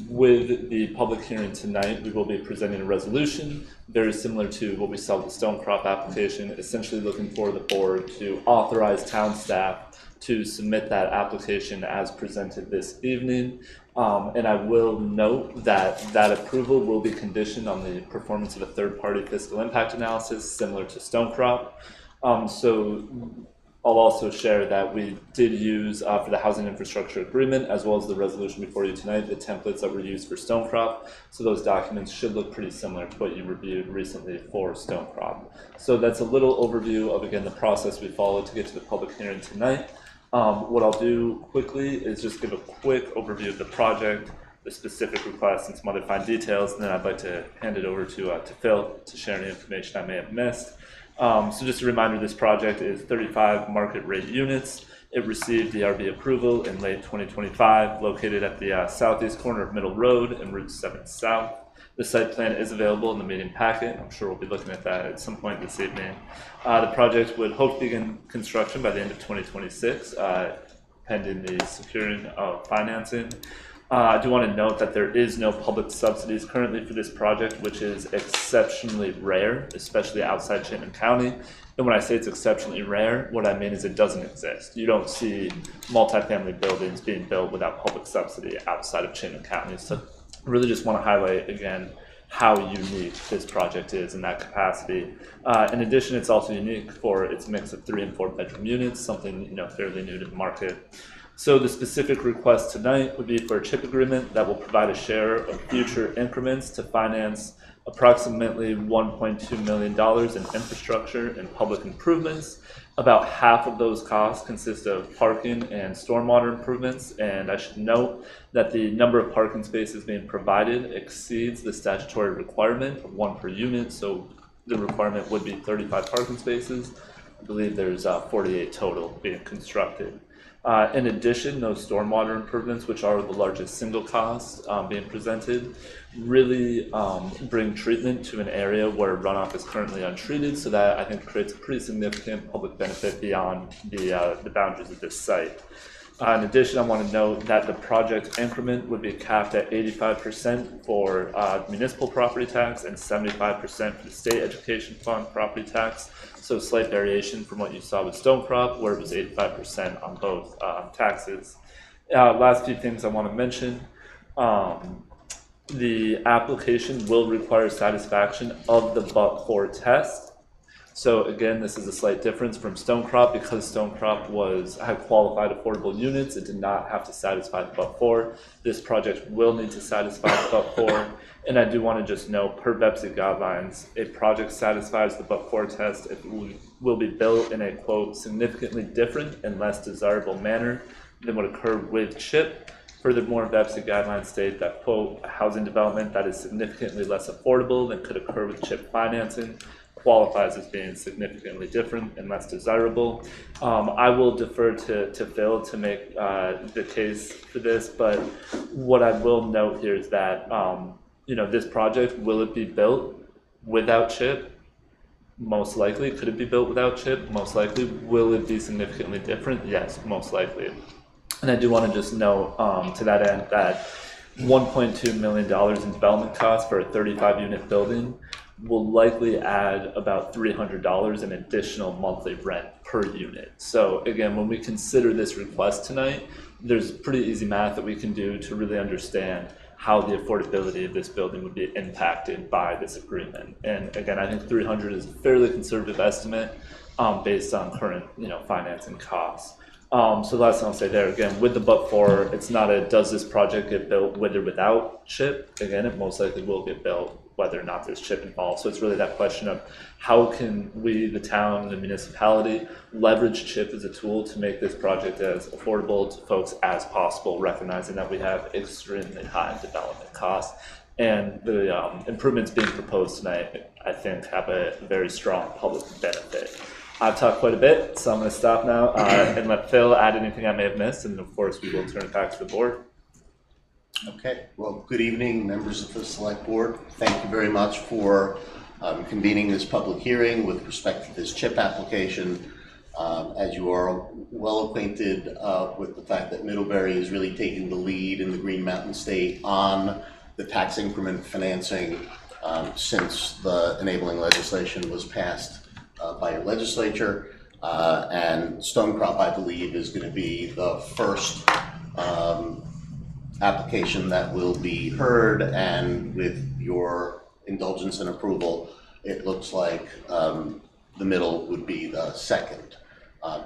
with the public hearing tonight, we will be presenting a resolution very similar to what we saw with the Stonecrop application, essentially looking for the board to authorize town staff to submit that application as presented this evening. And I will note that that approval will be conditioned on the performance of a third-party fiscal impact analysis similar to Stonecrop. So I'll also share that we did use for the housing infrastructure agreement, as well as the resolution before you tonight, the templates that were used for Stonecrop. So those documents should look pretty similar to what you reviewed recently for Stonecrop. So that's a little overview of, again, the process we followed to get to the public hearing tonight. What I'll do quickly is just give a quick overview of the project, the specific requests, and some other fine details, and then I'd like to hand it over to Phil to share any information I may have missed. So just a reminder, this project is 35 market rate units. It received DRB approval in late 2025, located at the southeast corner of Middle Road and Route 7 South. The site plan is available in the meeting packet. I'm sure we'll be looking at that at some point this evening. The project would hope to begin construction by the end of 2026, pending the securing of financing. I do want to note that there is no public subsidies currently for this project, which is exceptionally rare, especially outside Chittenden County. And when I say it's exceptionally rare, what I mean is it doesn't exist. You don't see multifamily buildings being built without public subsidy outside of Chittenden County. So I really just want to highlight again how unique this project is in that capacity. In addition, it's also unique for its mix of 3 and 4 bedroom units, something fairly new to the market. So the specific request tonight would be for a CHIP agreement that will provide a share of future increments to finance approximately $1.2 million in infrastructure and public improvements. About half of those costs consist of parking and stormwater improvements, and I should note that the number of parking spaces being provided exceeds the statutory requirement of 1 per unit, so the requirement would be 35 parking spaces. I believe there's 48 total being constructed. In addition, those stormwater improvements, which are the largest single cost being presented, really bring treatment to an area where runoff is currently untreated, so that I think creates a pretty significant public benefit beyond the boundaries of this site. In addition, I want to note that the project increment would be capped at 85% for municipal property tax and 75% for the state education fund property tax. So slight variation from what you saw with Stonecrop, where it was 85% on both taxes. Last few things I want to mention. The application will require satisfaction of the but-for test. So again, this is a slight difference from Stonecrop. Because Stonecrop had qualified affordable units, it did not have to satisfy the but-for. This project will need to satisfy the but-for. And I do want to just note, per VEPSI guidelines, a project satisfies the but-for test if it will be built in a, quote, significantly different and less desirable manner than would occur with CHIP. Furthermore, VEPSI guidelines state that, quote, housing development that is significantly less affordable than could occur with CHIP financing qualifies as being significantly different and less desirable. I will defer to Phil to make the case for this, but what I will note here is that this project, will it be built without CHIP? Most likely. Could it be built without CHIP? Most likely. Will it be significantly different? Yes, most likely. And I do want to just note to that end that $1.2 million in development costs for a 35-unit building will likely add about $300 in additional monthly rent per unit. So again, when we consider this request tonight, there's pretty easy math that we can do to really understand how the affordability of this building would be impacted by this agreement. And again, I think 300 is a fairly conservative estimate based on current financing costs. So the last thing I'll say there, again, with the but-for, it's not a does this project get built with or without CHIP. Again, it most likely will get built whether or not there's CHIP involved. So it's really that question of how can we, the town, the municipality, leverage CHIP as a tool to make this project as affordable to folks as possible, recognizing that we have extremely high development costs. And the improvements being proposed tonight, I think, have a very strong public benefit. I've talked quite a bit, so I'm going to stop now and let Phil add anything I may have missed, and of course we will turn it back to the board. Okay, well, good evening, members of the Select Board. Thank you very much for convening this public hearing with respect to this CHIP application. As you are well acquainted with the fact that Middlebury is really taking the lead in the Green Mountain State on the tax increment financing since the enabling legislation was passed by your legislature. And Stonecrop, I believe, is going to be the first application that will be heard, and with your indulgence and approval, it looks like the Middle would be the second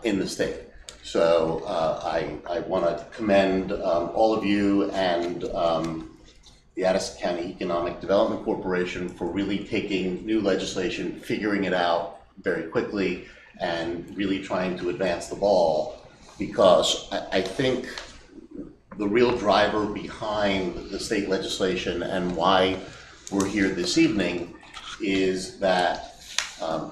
in the state. So I want to commend all of you and the Addison County Economic Development Corporation for really taking new legislation, figuring it out very quickly, and really trying to advance the ball, because I think the real driver behind the state legislation and why we're here this evening is that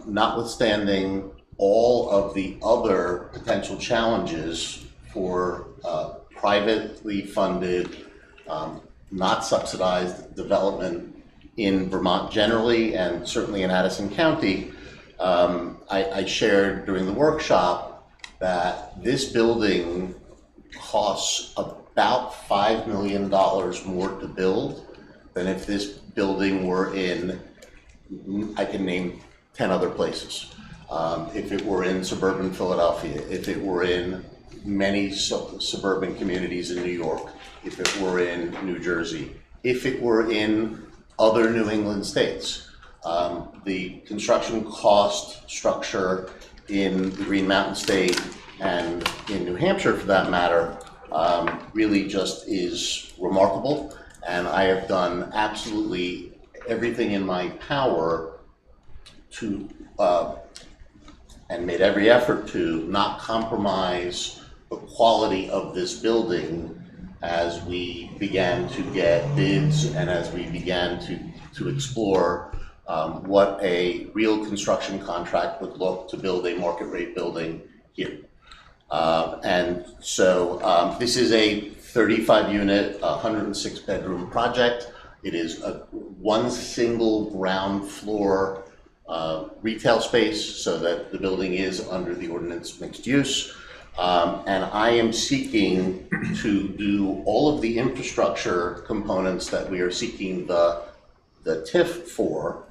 notwithstanding all of the other potential challenges for privately funded, not subsidized development in Vermont generally, and certainly in Addison County, I shared during the workshop that this building costs about $5 million more to build than if this building were in, I can name 10 other places. If it were in suburban Philadelphia, if it were in many suburban communities in New York, if it were in New Jersey, if it were in other New England states. The construction cost structure in the Green Mountain State and in New Hampshire, for that matter, really just is remarkable. And I have done absolutely everything in my power to, and made every effort to not compromise the quality of this building as we began to get bids and as we began to explore what a real construction contract would look to build a market rate building here. And so this is a 35 unit, 106 bedroom project. It is one single ground floor retail space, so that the building is under the ordinance mixed use. And I am seeking to do all of the infrastructure components that we are seeking the TIF for,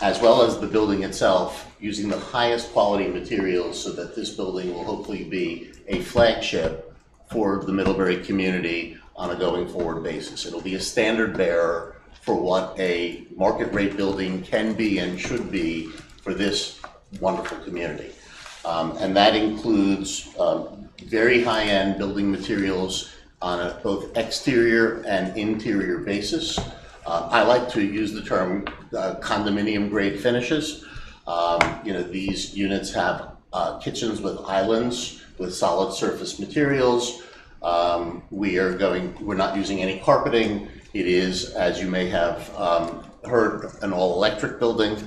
as well as the building itself, using the highest quality materials so that this building will hopefully be a flagship for the Middlebury community on a going forward basis. It'll be a standard bearer for what a market rate building can be and should be for this wonderful community. And that includes very high-end building materials on a both exterior and interior basis. I like to use the term condominium grade finishes. These units have kitchens with islands with solid surface materials. We're not using any carpeting. It is, as you may have heard, an all-electric building,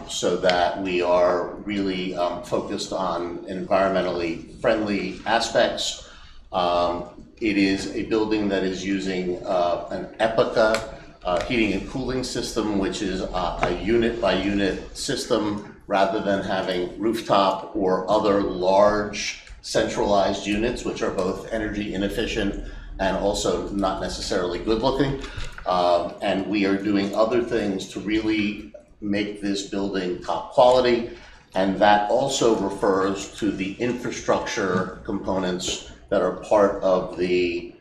so that we are really focused on environmentally friendly aspects. It is a building that is using an EPICA heating and cooling system, which is a unit-by-unit system rather than having rooftop or other large centralized units, which are both energy inefficient and also not necessarily good-looking. And we are doing other things to really make this building top quality, and that also refers to the infrastructure components that are part of the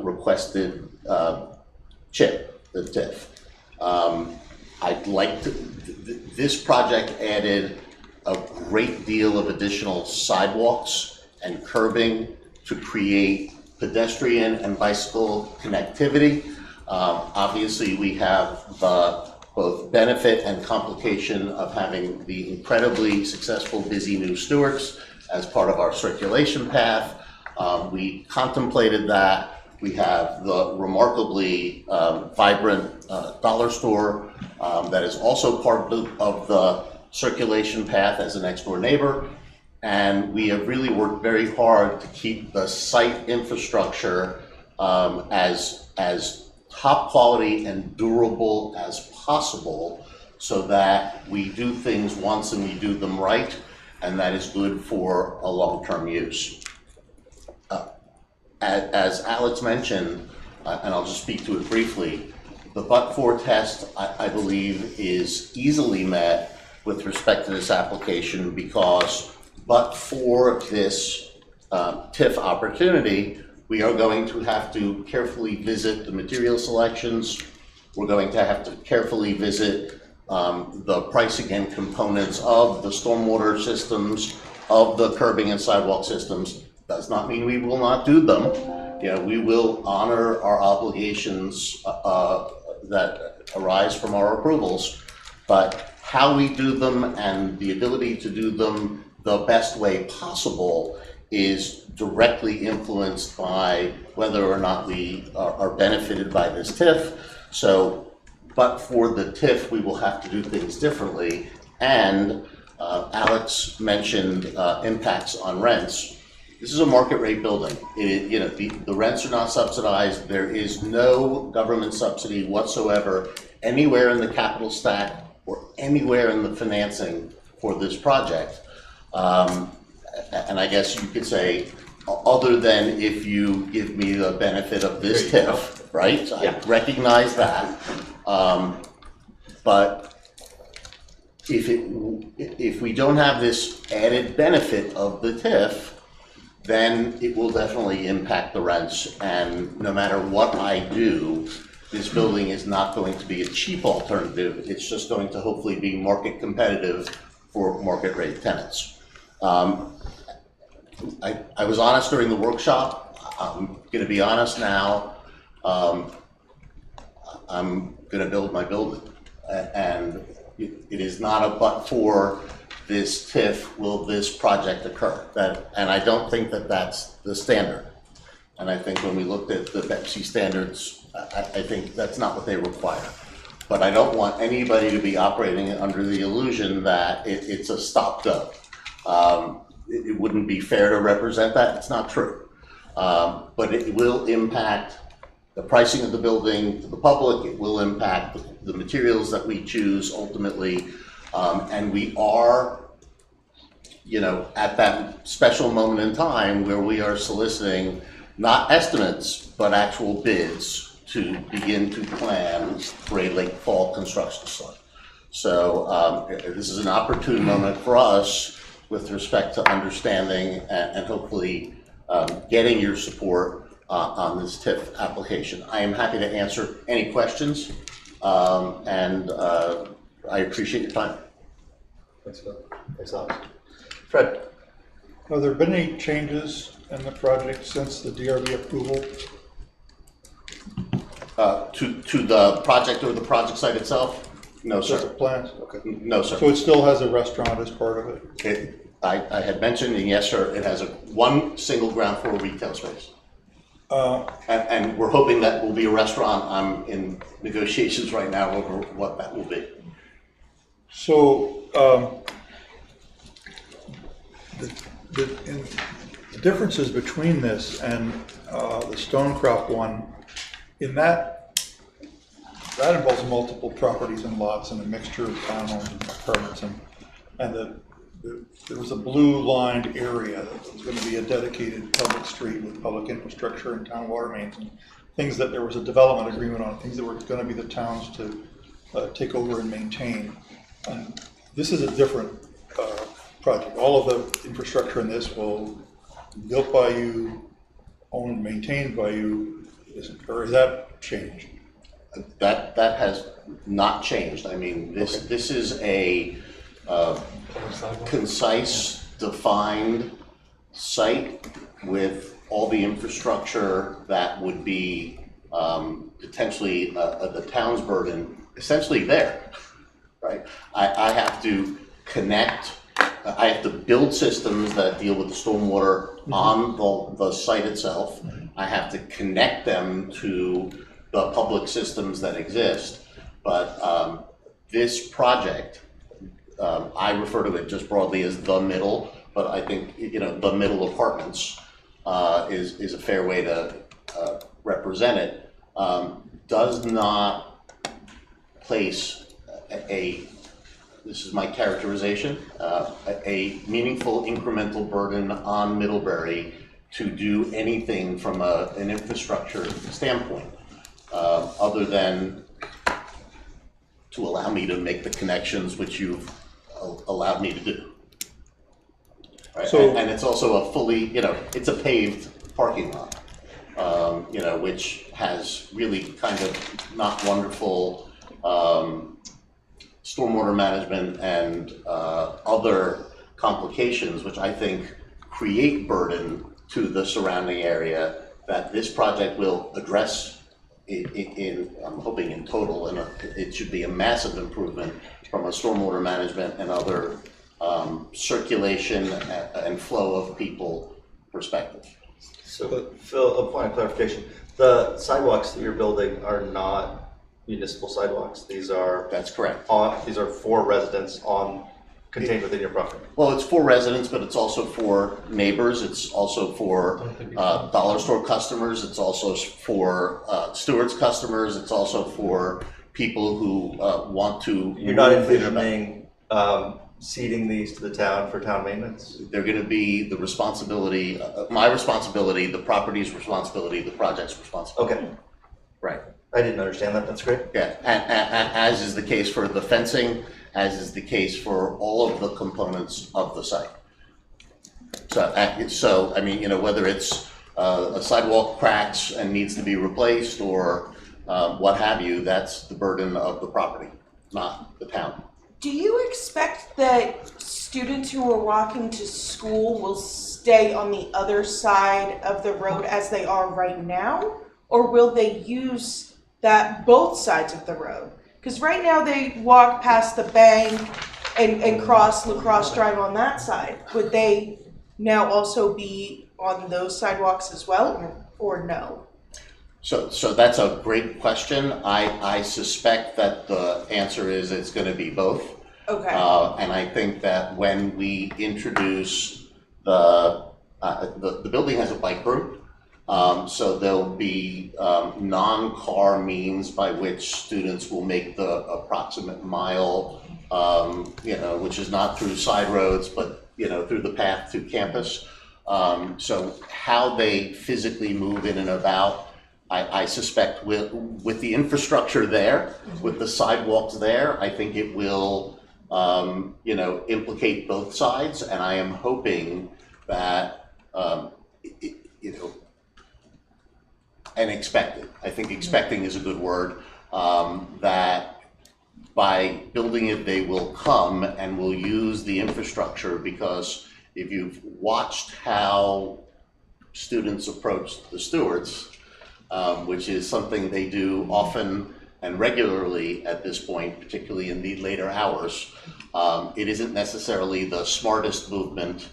requested CHIP, the TIF. I'd like to, this project added a great deal of additional sidewalks and curbing to create pedestrian and bicycle connectivity. Obviously, we have the both benefit and complication of having the incredibly successful busy new Stewarts as part of our circulation path. We contemplated that. We have the remarkably vibrant dollar store that is also part of the circulation path as a next door neighbor. And we have really worked very hard to keep the site infrastructure as top quality and durable as possible, so that we do things once and we do them right. and that is good for a long-term use. As Alex mentioned, and I'll just speak to it briefly, the but-for test, I believe, is easily met with respect to this application because but for this TIF opportunity, we are going to have to carefully visit the material selections. We're going to have to carefully visit the pricing and components of the stormwater systems, of the curbing and sidewalk systems. Does not mean we will not do them. You know, we will honor our obligations that arise from our approvals, but how we do them and the ability to do them the best way possible is directly influenced by whether or not we are benefited by this TIF. So, but for the TIF, we will have to do things differently. And Alex mentioned impacts on rents. This is a market rate building. You know, the rents are not subsidized. There is no government subsidy whatsoever anywhere in the capital stack or anywhere in the financing for this project. And I guess you could say, other than if you give me the benefit of this TIF, right? So I recognize that. But if we don't have this added benefit of the TIF, then it will definitely impact the rents. And no matter what I do, this building is not going to be a cheap alternative. It's just going to hopefully be market competitive for market rate tenants. I was honest during the workshop. I'm going to be honest now. I'm going to build my building. And it is not a but for this TIF will this project occur. And I don't think that that's the standard. And I think when we looked at the Pepsi standards, I think that's not what they require. But I don't want anybody to be operating under the illusion that it's a stop-go. It wouldn't be fair to represent that. It's not true. But it will impact the pricing of the building to the public. It will impact the materials that we choose ultimately. And we are, you know, at that special moment in time where we are soliciting not estimates, but actual bids to begin to plan for a late fall construction start. So this is an opportune moment for us with respect to understanding and hopefully getting your support on this TIF application. I am happy to answer any questions, and I appreciate your time. Thanks, Phil. Thanks, Alex. Fred? Have there been any changes in the project since the DRB approval? To the project or the project site itself? No, sir. Just the plans? Okay. No, sir. So it still has a restaurant as part of it? I had mentioned, and yes, sir, it has one single ground floor retail space. And we're hoping that will be a restaurant. I'm in negotiations right now over what that will be. So the differences between this and the Stonecroft one, in that involves multiple properties and lots and a mixture of townhomes and apartments, and there was a blue lined area that was going to be a dedicated public street with public infrastructure and town water mains and things that there was a development agreement on, things that were going to be the towns to take over and maintain. And this is a different project. All of the infrastructure in this will be built by you, owned and maintained by you, or is that changed? That has not changed. I mean, this is a concise, defined site with all the infrastructure that would be potentially the town's burden essentially there, right? I have to connect, I have to build systems that deal with the stormwater on the site itself. I have to connect them to the public systems that exist. But this project, I refer to it just broadly as the middle, but I think, you know, the middle apartments is a fair way to represent it, does not place a this is my characterization, a meaningful incremental burden on Middlebury to do anything from an infrastructure standpoint, other than to allow me to make the connections which you've allowed me to do. Right? So- and it's also a fully, it's a paved parking lot, which has really kind of not wonderful stormwater management and other complications, which I think create burden to the surrounding area that this project will address I'm hoping in total, and it should be a massive improvement from a stormwater management and other circulation and flow of people perspective. So, Phil, a point of clarification. The sidewalks that you're building are not municipal sidewalks. These are... That's correct. These are for residents contained within your property. Well, it's for residents, but it's also for neighbors. It's also for dollar store customers. It's also for Stewart's customers. It's also for people who want to... You're not envisioning ceding these to the town for town maintenance? They're going to be the responsibility, my responsibility, the property's responsibility, the project's responsibility. Okay. Right. I didn't understand that. That's great. Yeah, and as is the case for the fencing, as is the case for all of the components of the site. So I mean, whether it's a sidewalk cracks and needs to be replaced or what have you, that's the burden of the property, not the town. Do you expect that students who are walking to school will stay on the other side of the road as they are right now? Or will they use both sides of the road? Because right now they walk past the bank and cross LaCrosse Drive on that side. Would they now also be on those sidewalks as well, or no? So that's a great question. I suspect that the answer is it's going to be both. Okay. And I think that when we introduce the building has a bike route. So there'll be non-car means by which students will make the approximate mile, which is not through side roads, but through the path to campus. So how they physically move in and about, I suspect with the infrastructure there, with the sidewalks there, I think it will, implicate both sides, and I am hoping that, and expected. I think expecting is a good word, that by building it, they will come and will use the infrastructure, because if you've watched how students approach the Stewarts, which is something they do often and regularly at this point, particularly in the later hours, it isn't necessarily the smartest movement.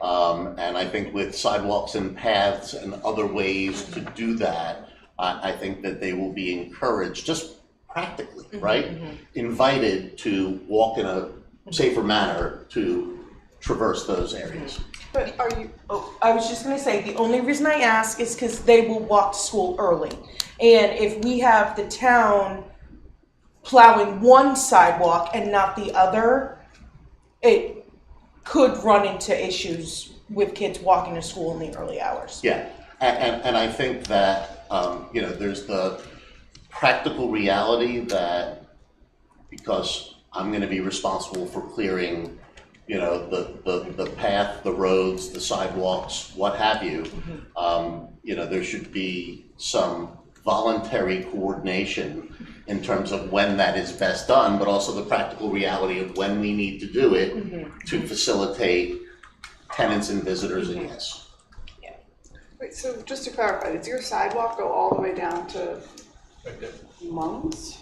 And I think with sidewalks and paths and other ways to do that, I think that they will be encouraged, just practically, right? Invited to walk in a safer manner to traverse those areas. But I was just going to say, the only reason I ask is because they will walk to school early. And if we have the town plowing one sidewalk and not the other, it could run into issues with kids walking to school in the early hours. Yeah, and I think that, there's the practical reality that because I'm going to be responsible for clearing, the path, the roads, the sidewalks, what have you, there should be some voluntary coordination in terms of when that is best done, but also the practical reality of when we need to do it to facilitate tenants and visitors and guests. Wait, so just to clarify, does your sidewalk go all the way down to Right there. Mums?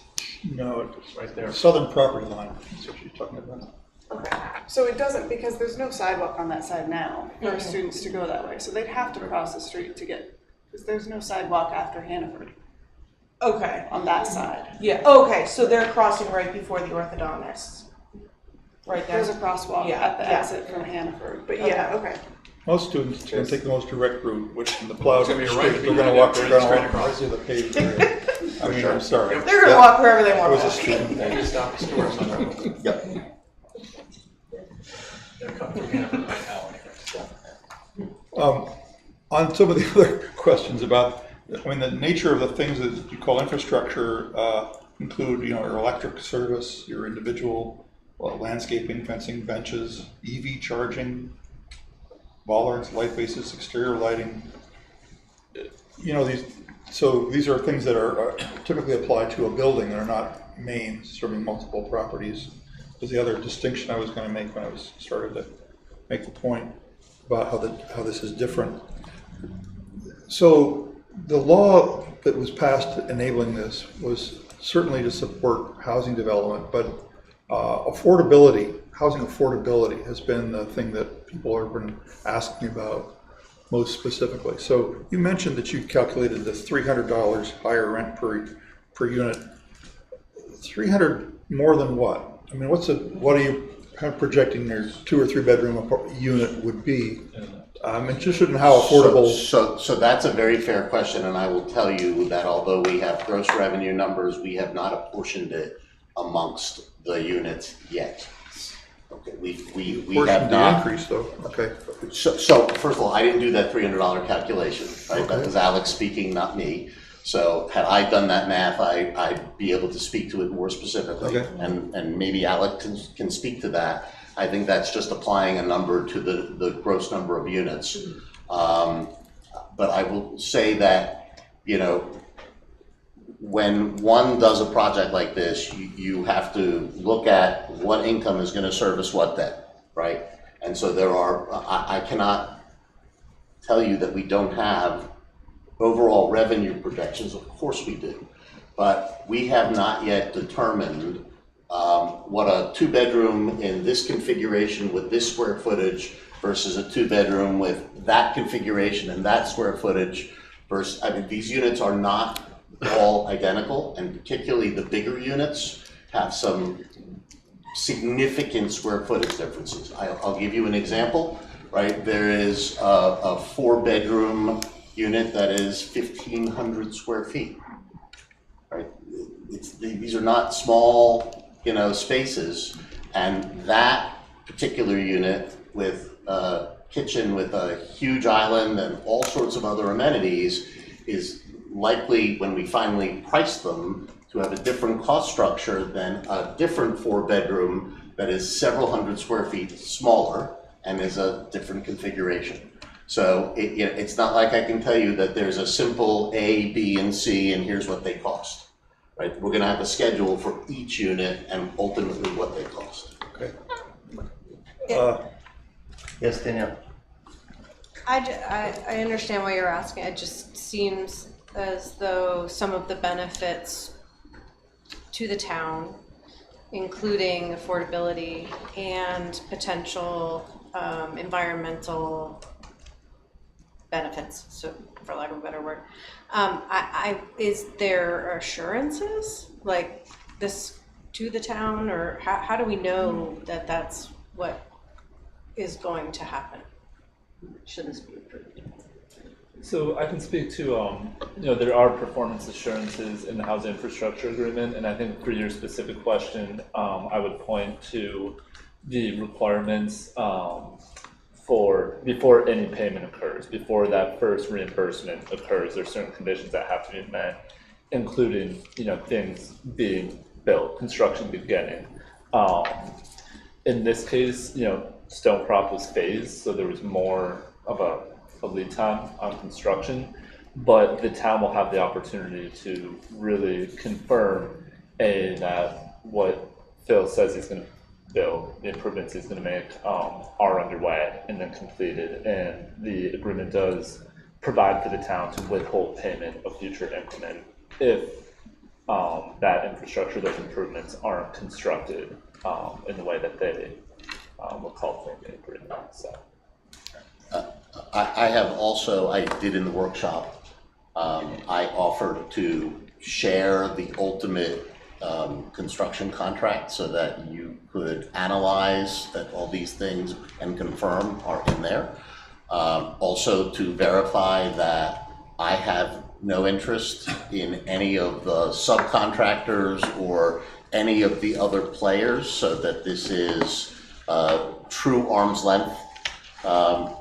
No, it's It's right there. southern property line, that's what you're talking about. Okay, so it doesn't, because there's no sidewalk on that side now for students to go that way, so they'd have to cross the street to get, because there's no sidewalk after Hannaford Okay. on that side. Yeah. Okay. So they're crossing right before the orthodontists. Right there. There's a crosswalk Yeah, at the yeah. exit from Hannaford, but yeah, okay. Most students are going to take the most direct route, which in the plowed It's gonna be street, right, they're you're going to gonna walk go around straight across. the paved area. I mean, I'm sorry. They're gonna walk wherever they I want. was a student. Maybe stop the stores on that. Yep. They're coming in right now. On some of the other questions about, I mean, the nature of the things that you call infrastructure include, you know, your electric service, your individual landscaping, fencing, benches, EV charging, bollards, light bases, exterior lighting. You know, these are things that are typically applied to a building. They're not mains serving multiple properties. Was the other distinction I was going to make when I was started to make the point about how this is different. So the law that was passed enabling this was certainly to support housing development, but affordability, housing affordability has been the thing that people have been asking about most specifically. So you mentioned that you calculated the $300 higher rent per unit. 300 more than what? I mean, what are you kind of projecting their 2 or 3 bedroom unit would be? I'm interested in how affordable. So that's a very fair question, and I will tell you that although we have gross revenue numbers, we have not apportioned it amongst the units yet. Okay, we have not. Increase though. Okay. So first of all, I didn't do that $300 calculation, right? Okay. That was Alex speaking, not me. So had I done that math, I'd be able to speak to it more specifically. Okay. And maybe Alex can speak to that. I think that's just applying a number to the gross number of units. But I will say that, you know, when one does a project like this, you have to look at what income is going to service what debt, right? And so there are, I cannot tell you that we don't have overall revenue projections. Of course we do. But we have not yet determined what a 2-bedroom in this configuration with this square footage versus a 2-bedroom with that configuration and that square footage versus, I mean, these units are not all identical, and particularly the bigger units have some significant square footage differences. I'll give you an example, right? There is a 4-bedroom unit that is 1,500 square feet, right? These are not small, you know, spaces, and that particular unit with a kitchen with a huge island and all sorts of other amenities is likely, when we finally price them, to have a different cost structure than a different 4-bedroom that is several hundred square feet smaller and is a different configuration. So it's not like I can tell you that there's a simple A, B, and C, and here's what they cost. Right? We're going to have a schedule for each unit and ultimately what they cost. Okay. Yes, Danielle. I understand what you're asking. It just seems as though some of the benefits to the town, including affordability and potential environmental benefits, so for lack of a better word, is there assurances like this to the town, or how do we know that that's what is going to happen? Should this be approved? So I can speak to, you know, there are performance assurances in the housing infrastructure agreement, and I think for your specific question, I would point to the requirements for before any payment occurs, before that first reimbursement occurs. There are certain conditions that have to be met, including, you know, things being built, construction beginning. In this case, you know, Stonecrop was phased, so there was more of a lead time on construction, but the town will have the opportunity to really confirm that what Phil says he's going to build, the improvements he's going to make are underway and then completed, and the agreement does provide for the town to withhold payment of future increment if that infrastructure, those improvements aren't constructed in the way that they were called for in the agreement. So. I have also, I did in the workshop, I offered to share the ultimate construction contract so that you could analyze that all these things and confirm are in there. Also to verify that I have no interest in any of the subcontractors or any of the other players, so that this is truly true arm's length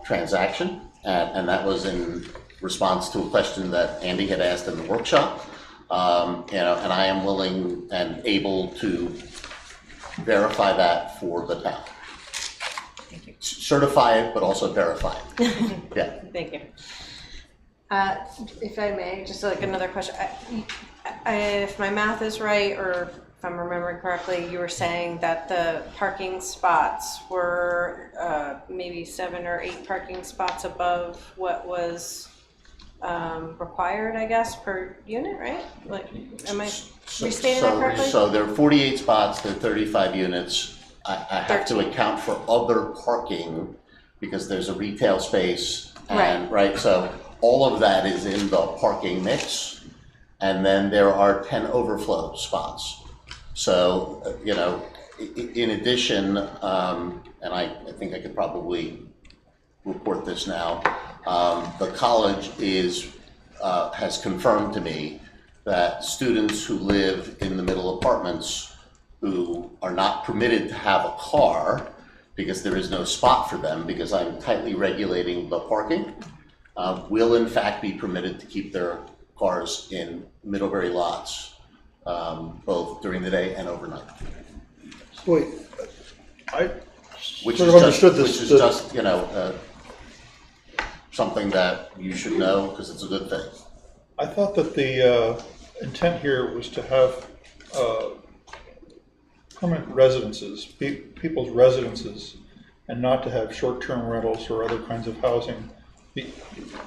transaction, and that was in response to a question that Andy had asked in the workshop. And I am willing and able to verify that for the town. Certify it, but also verify it. Yeah. Thank you. If I may, just like another question. If my math is right, or if I'm remembering correctly, you were saying that the parking spots were maybe 7 or 8 parking spots above what was required, I guess, per unit, right? Like, am I restating that correctly? So there are 48 spots, there are 35 units. I have to account for other parking because there's a retail space, and right. So all of that is in the parking mix, and then there are 10 overflow spots. So in addition, and I think I could probably report this now. The college has confirmed to me that students who live in the middle apartments who are not permitted to have a car because there is no spot for them because I'm tightly regulating the parking, will in fact be permitted to keep their cars in Middlebury lots, both during the day and overnight. So wait, I Which sort is of understood this. Which is just, something that you should know because it's a good thing. I thought that the intent here was to have permanent residences, people's residences, and not to have short-term rentals or other kinds of housing.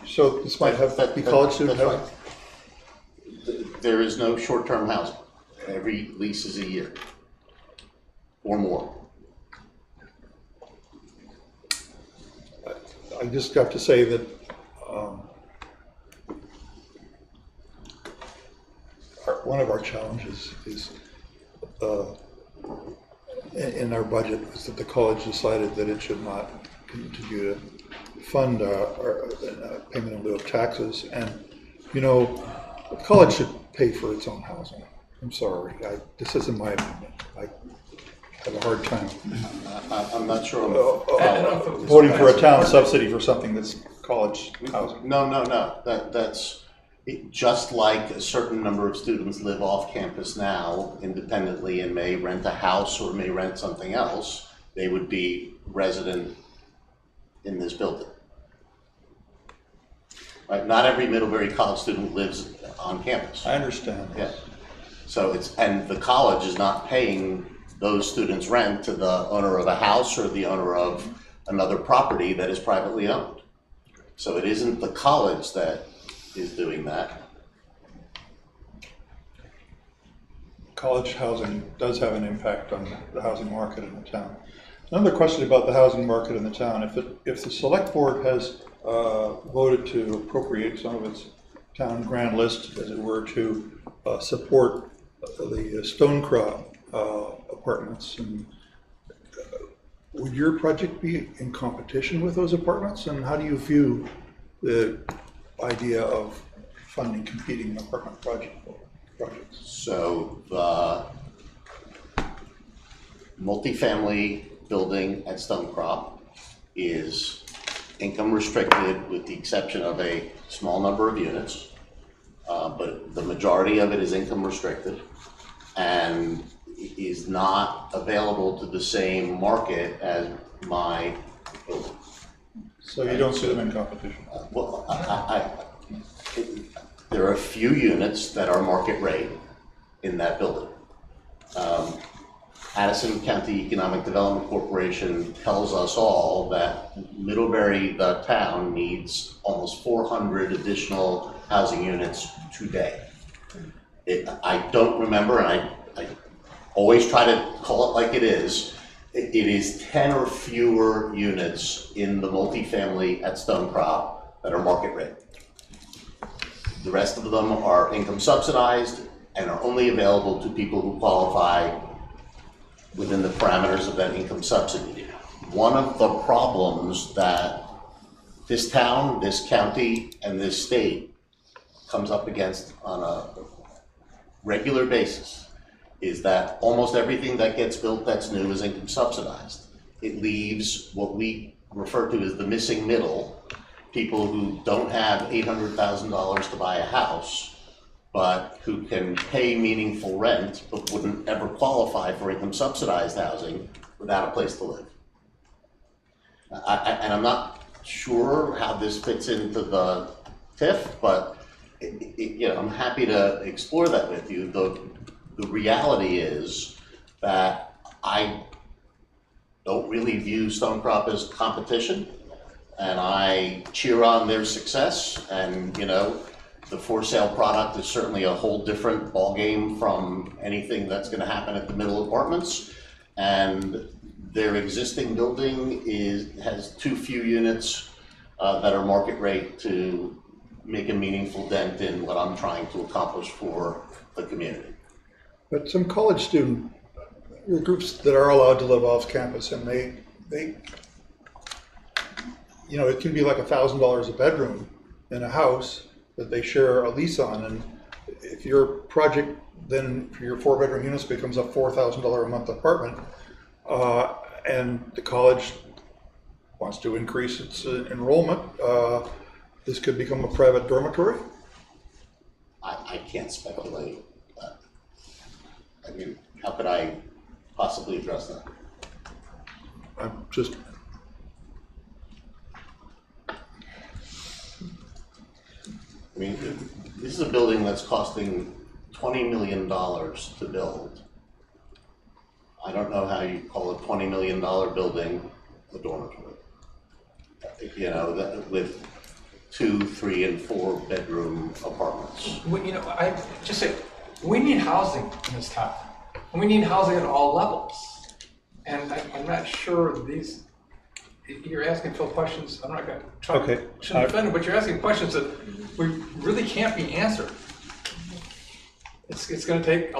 So this might have be college student housing? Right. There is no short-term housing. Every lease is a year or more. I just got to say that one of our challenges is in our budget is that the college decided that it should not continue to fund our payment in lieu of taxes. And, the college should pay for its own housing. I'm sorry. This isn't my opinion. I have a hard time I'm not sure. voting for a town subsidy for something that's college housing. No. That's just like a certain number of students live off campus now independently and may rent a house or may rent something else. They would be resident in this building. Right? Not every Middlebury College student lives on campus. I understand. Yeah. So and the college is not paying those students rent to the owner of a house or the owner of another property that is privately owned. So it isn't the college that is doing that. College housing does have an impact on the housing market in the town. Another question about the housing market in the town. If the select board has voted to appropriate some of its town grand list, as it were, to support the Stonecrop apartments, and would your project be in competition with those apartments? And how do you view the idea of funding competing apartment projects? So the multifamily building at Stonecrop is income restricted with the exception of a small number of units, but the majority of it is income restricted and is not available to the same market as my building. So you don't see them in competition? Well, there are a few units that are market rate in that building. Addison County Economic Development Corporation tells us all that Middlebury, the town, needs almost 400 additional housing units today. I don't remember, and I always try to call it like it is. It is 10 or fewer units in the multifamily at Stonecrop that are market rate. The rest of them are income subsidized and are only available to people who qualify within the parameters of that income subsidy. One of the problems that this town, this county, and this state comes up against on a regular basis is that almost everything that gets built that's new is income subsidized. it leaves what we refer to as the missing middle, people who don't have $800,000 to buy a house, but who can pay meaningful rent, but wouldn't ever qualify for income subsidized housing without a place to live. And I'm not sure how this fits into the TIF, but I'm happy to explore that with you. The reality is that I don't really view Stonecrop as competition, and I cheer on their success. And the for sale product is certainly a whole different ballgame from anything that's going to happen at the Middle Apartments. And their existing building has too few units that are market rate to make a meaningful dent in what I'm trying to accomplish for the community. But some college student groups that are allowed to live off campus, and they it can be like $1,000 a bedroom in a house that they share a lease on, and if your project then for your 4-bedroom units becomes a $4,000 a month apartment, and the college wants to increase its enrollment, this could become a private dormitory? I can't speculate. How could I possibly address that? I'm just... This is a building that's costing $20 million to build. I don't know how you call a $20 million building a dormitory. With 2, 3, and 4 bedroom apartments. I just say, we need housing in this town. And we need housing at all levels. And I'm not sure you're asking Phil questions, I'm not going to try to defend it, but you're asking questions that we really can't be answered. It's going to take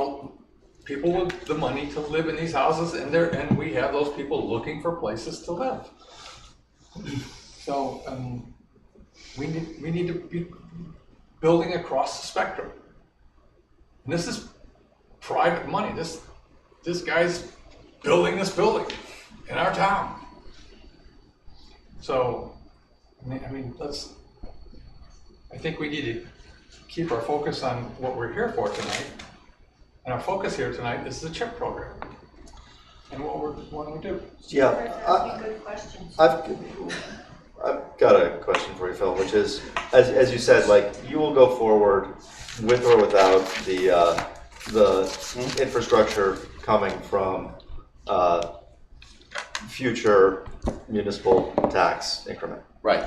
people with the money to live in these houses, and we have those people looking for places to live. So we need to be building across the spectrum. And this is private money. This guy's building this building in our town. So, I think we need to keep our focus on what we're here for tonight. And our focus here tonight is the CHIP program and what we're wanting to do. Yeah, Good questions. I've got a question for you, Phil, which is, as you said, like, you will go forward with or without the infrastructure coming from future municipal tax increment. Right.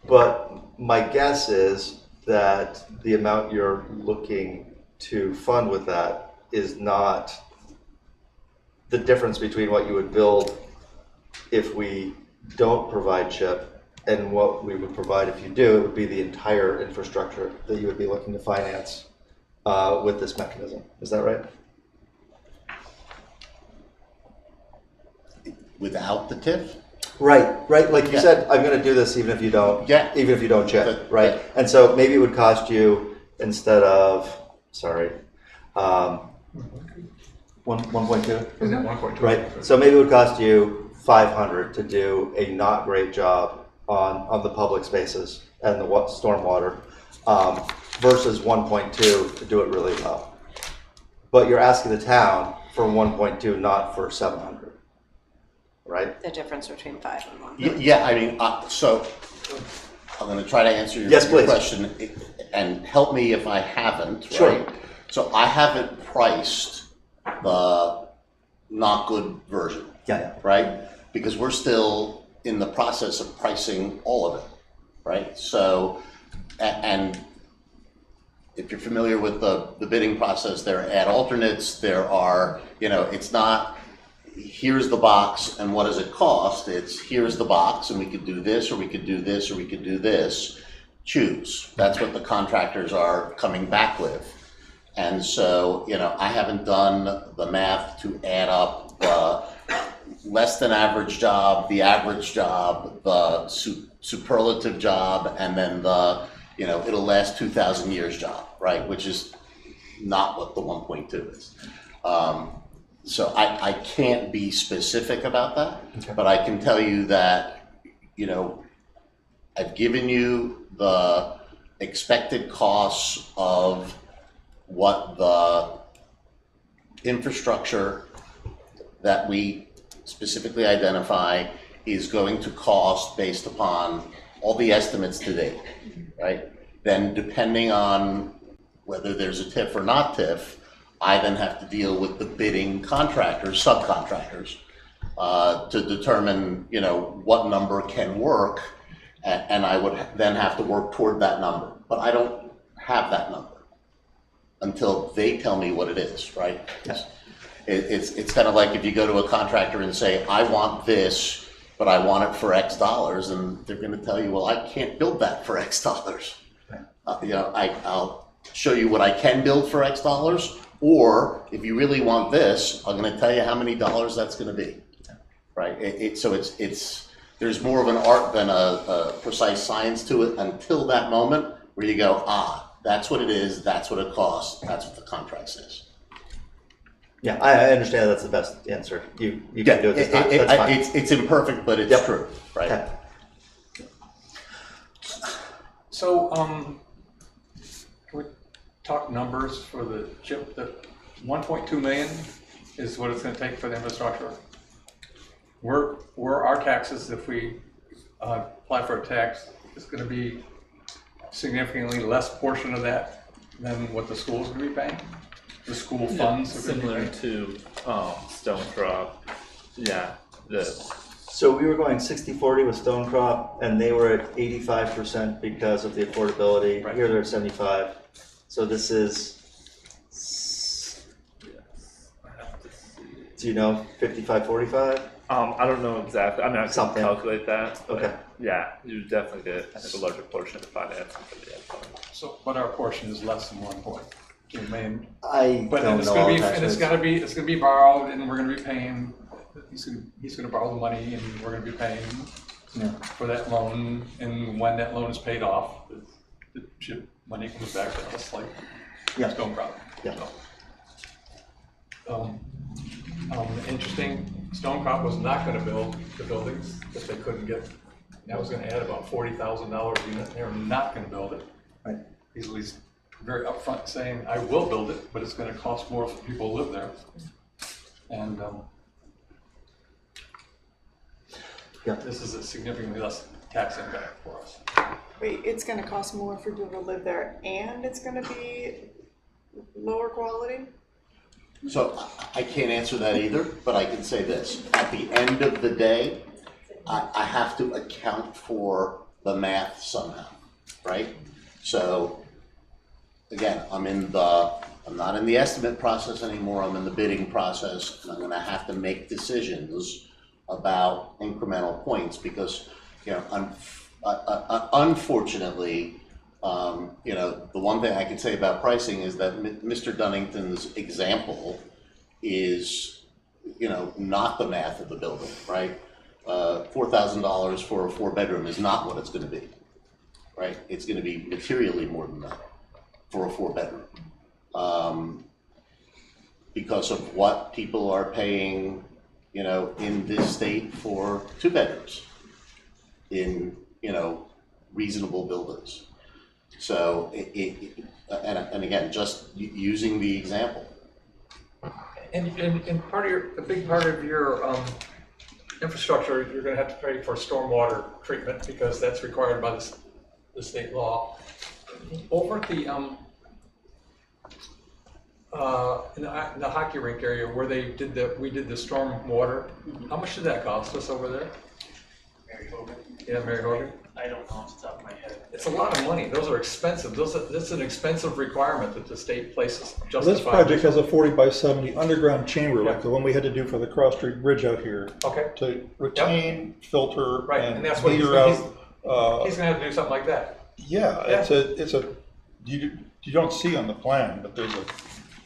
But my guess is that the amount you're looking to fund with that is not the difference between what you would build if we don't provide CHIP and what we would provide if you do. It would be the entire infrastructure that you would be looking to finance with this mechanism. Is that right? Without the TIF? Right. Like you said, I'm going to do this even if you don't. Yeah. Even if you don't CHIP, right? And so maybe it would cost you, instead of 1.2. 1.2. Right. So maybe it would cost you $500 to do a not great job on the public spaces and the stormwater, versus 1.2 to do it really well. But you're asking the town for 1.2, not for 700. Right? The difference between 5 and 1. Yeah, so I'm going to try to answer your question, and help me if I haven't. Sure. Right? So I haven't priced the not good version. Yeah. Right? Because we're still in the process of pricing all of it. Right? So, and if you're familiar with the bidding process, there are ad alternates. There are, it's not, here's the box and what does it cost? It's here's the box and we could do this, or we could do this, or we could do this. Choose. That's what the contractors are coming back with. And so, I haven't done the math to add up the less than average job, the average job, the superlative job, and then the, it'll last 2,000 years job, right? Which is not what the 1.2 is. So I can't be specific about that, but I can tell you that, you know, I've given you the expected costs of what the infrastructure that we specifically identify is going to cost based upon all the estimates to date, right? Then depending on whether there's a TIF or not TIF, I then have to deal with the bidding contractors, subcontractors, to determine, you know, what number can work, and I would then have to work toward that number. But I don't have that number until they tell me what it is, right? Yes. It's kind of like if you go to a contractor and say, I want this, but I want it for X dollars, and they're going to tell you, well, I can't build that for X dollars. You know, I'll show you what I can build for X dollars, or if you really want this, I'm going to tell you how many dollars that's going to be, right? So it's there's more of an art than a precise science to it until that moment where you go, that's what it is, that's what it costs, that's what the contract says. Yeah, I understand that's the best answer. You can do it this time. That's fine. It's imperfect, but it's true, right? Okay. So, can we talk numbers for the chip? The 1.2 million is what it's going to take for the infrastructure. Where our taxes, if we apply for a tax, is going to be significantly less portion of that than what the school's going to be paying. The school funds are similar to Stonecrop. Yeah. So we were going 60-40 with Stonecrop, and they were at 85% because of the affordability. Right. Here they're at 75. So this is, do you know, 55-45? I don't know exactly. I mean, I can calculate that. Okay. Yeah, you definitely get, I think, a larger portion of the financing for the end. So, but our portion is less than 1.2 million. But it's going to be borrowed, and we're going to be paying. He's going to borrow the money, and we're going to be paying for that loan. And when that loan is paid off, the chip money comes back to us, like Stonecrop. Yeah. So, interesting. Stonecrop was not going to build the buildings if they couldn't get. That was going to add about $40,000 a unit. They were not going to build it. Right. He's at least very upfront saying, I will build it, but it's going to cost more for people to live there. And this is a significantly less tax impact for us. Wait, it's gonna cost more for people to live there and it's gonna be lower quality? So I can't answer that either, but I can say this. At the end of the day, I have to account for the math somehow, right? So again, I'm not in the estimate process anymore, I'm in the bidding process, and I'm gonna have to make decisions about incremental points because, you know, unfortunately, you know, the one thing I can say about pricing is that Mr. Dunnington's example is, you know, not the math of the building, right? $4,000 for a 4-bedroom is not what it's going to be, right? It's going to be materially more than that for a 4-bedroom, because of what people are paying, you know, in this state for 2-bedrooms in, you know, reasonable buildings. So and again, just using the example. And a big part of your infrastructure, you're going to have to pay for stormwater treatment because that's required by the state law. Over at the in the hockey rink area where we did the stormwater, how much did that cost us over there? Mary Hogan. Yeah, Mary Hogan. I don't know off the top of my head. It's a lot of money. Those are expensive. That's an expensive requirement that the state places. This project has a 40-by-70 underground chamber, like the one we had to do for the Cross Street Bridge out here. Okay. To retain, filter, and that's what he's out. He's going to have to do something like that. Yeah, it's a you don't see on the plan, but there's a.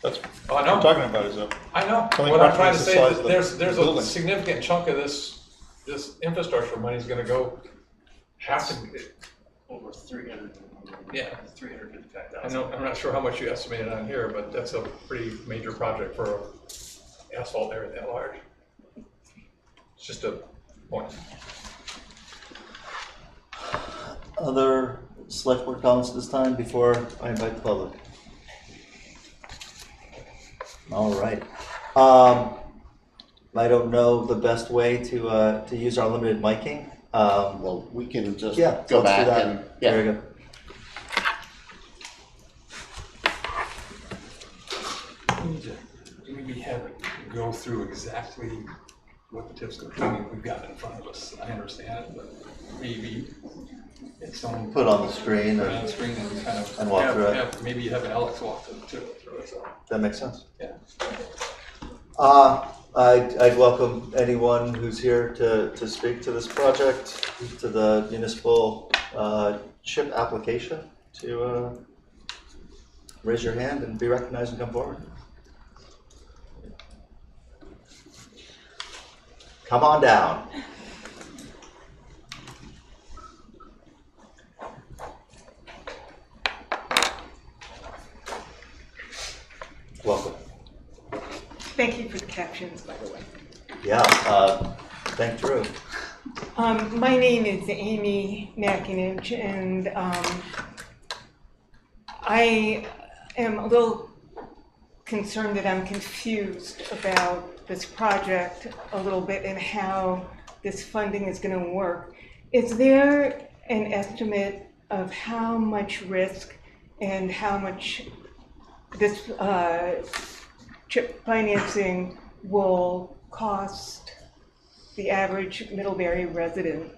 That's what I'm talking about is a. I know. What I'm trying to say is there's a significant chunk of this infrastructure money is going to have to be over 300. Yeah, 355,000. I know. I'm not sure how much you estimated on here, but that's a pretty major project for asphalt area that large. It's just a point. Other select board comments this time before I invite the public? All right. I don't know the best way to use our limited miking. Well, we can just Yeah, go let's do back that. and, There yeah. you go. Maybe have it go through exactly what the tip's going to be. I mean, we've got it in front of us. I understand it, but maybe it's someone. Put on the screen Put it and- on the screen and kind of. and walk through it. Maybe have Alex walk through it, so, That makes sense. yeah. I'd welcome anyone who's here to speak to this project, to the municipal chip application, to raise your hand and be recognized and come forward. Come on down. Welcome. Thank you for the captions, by the way. Yeah, thank Drew. My name is Amy McInich, and I am a little concerned that I'm confused about this project a little bit and how this funding is going to work. Is there an estimate of how much risk and how much this chip financing will cost the average Middlebury resident?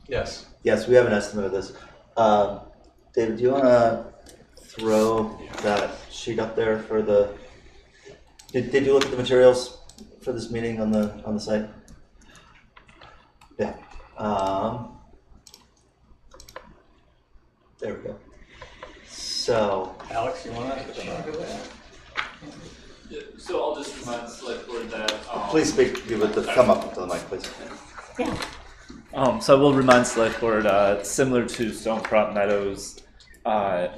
Yes. Yes, we have an estimate of this. David, do you want to throw that sheet up there for the? Did you look at the materials for this meeting on the site? Yeah. There we go. So. Alex, you want to share that? Yeah, so I'll just remind the select board that. Please speak. You would come up to the mic, please. Yeah. So I will remind select board, similar to Stonecrop Meadows,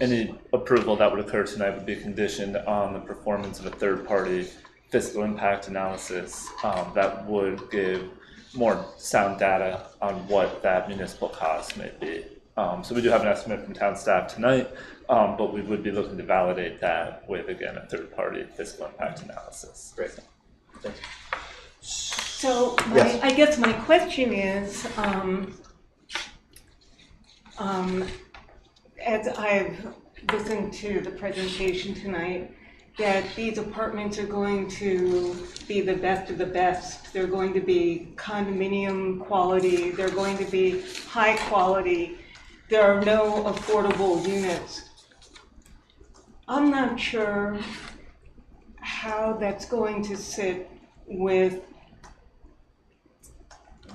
any approval that would occur tonight would be conditioned on the performance of a third-party fiscal impact analysis that would give more sound data on what that municipal cost may be. So we do have an estimate from town staff tonight, but we would be looking to validate that with, again, a third-party fiscal impact analysis. Great. Thanks. So Yes. I guess my question is, as I've listened to the presentation tonight, that these apartments are going to be the best of the best. They're going to be condominium quality. They're going to be high quality. There are no affordable units. I'm not sure how that's going to sit with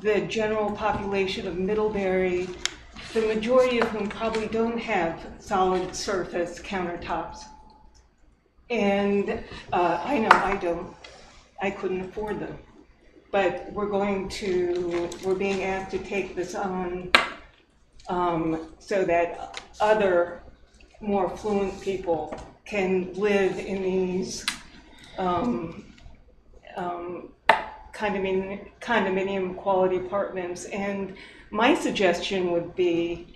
the general population of Middlebury, the majority of whom probably don't have solid surface countertops. And I know I don't. I couldn't afford them. But we're being asked to take this on so that other more affluent people can live in these condominium quality apartments. And my suggestion would be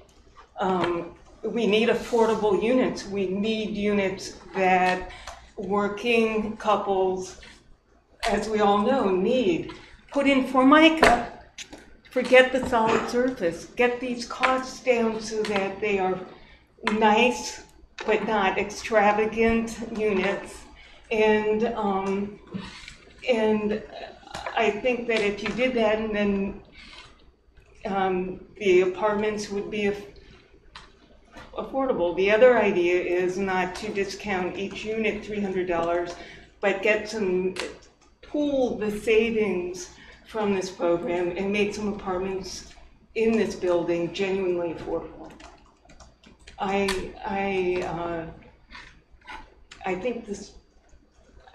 we need affordable units. We need units that working couples, as we all know, need. Put in Formica. Forget the solid surface. Get these costs down so that they are nice but not extravagant units. And I think that if you did that, and then the apartments would be affordable. The other idea is not to discount each unit $300, but pool the savings from this program and make some apartments in this building genuinely affordable. I think this,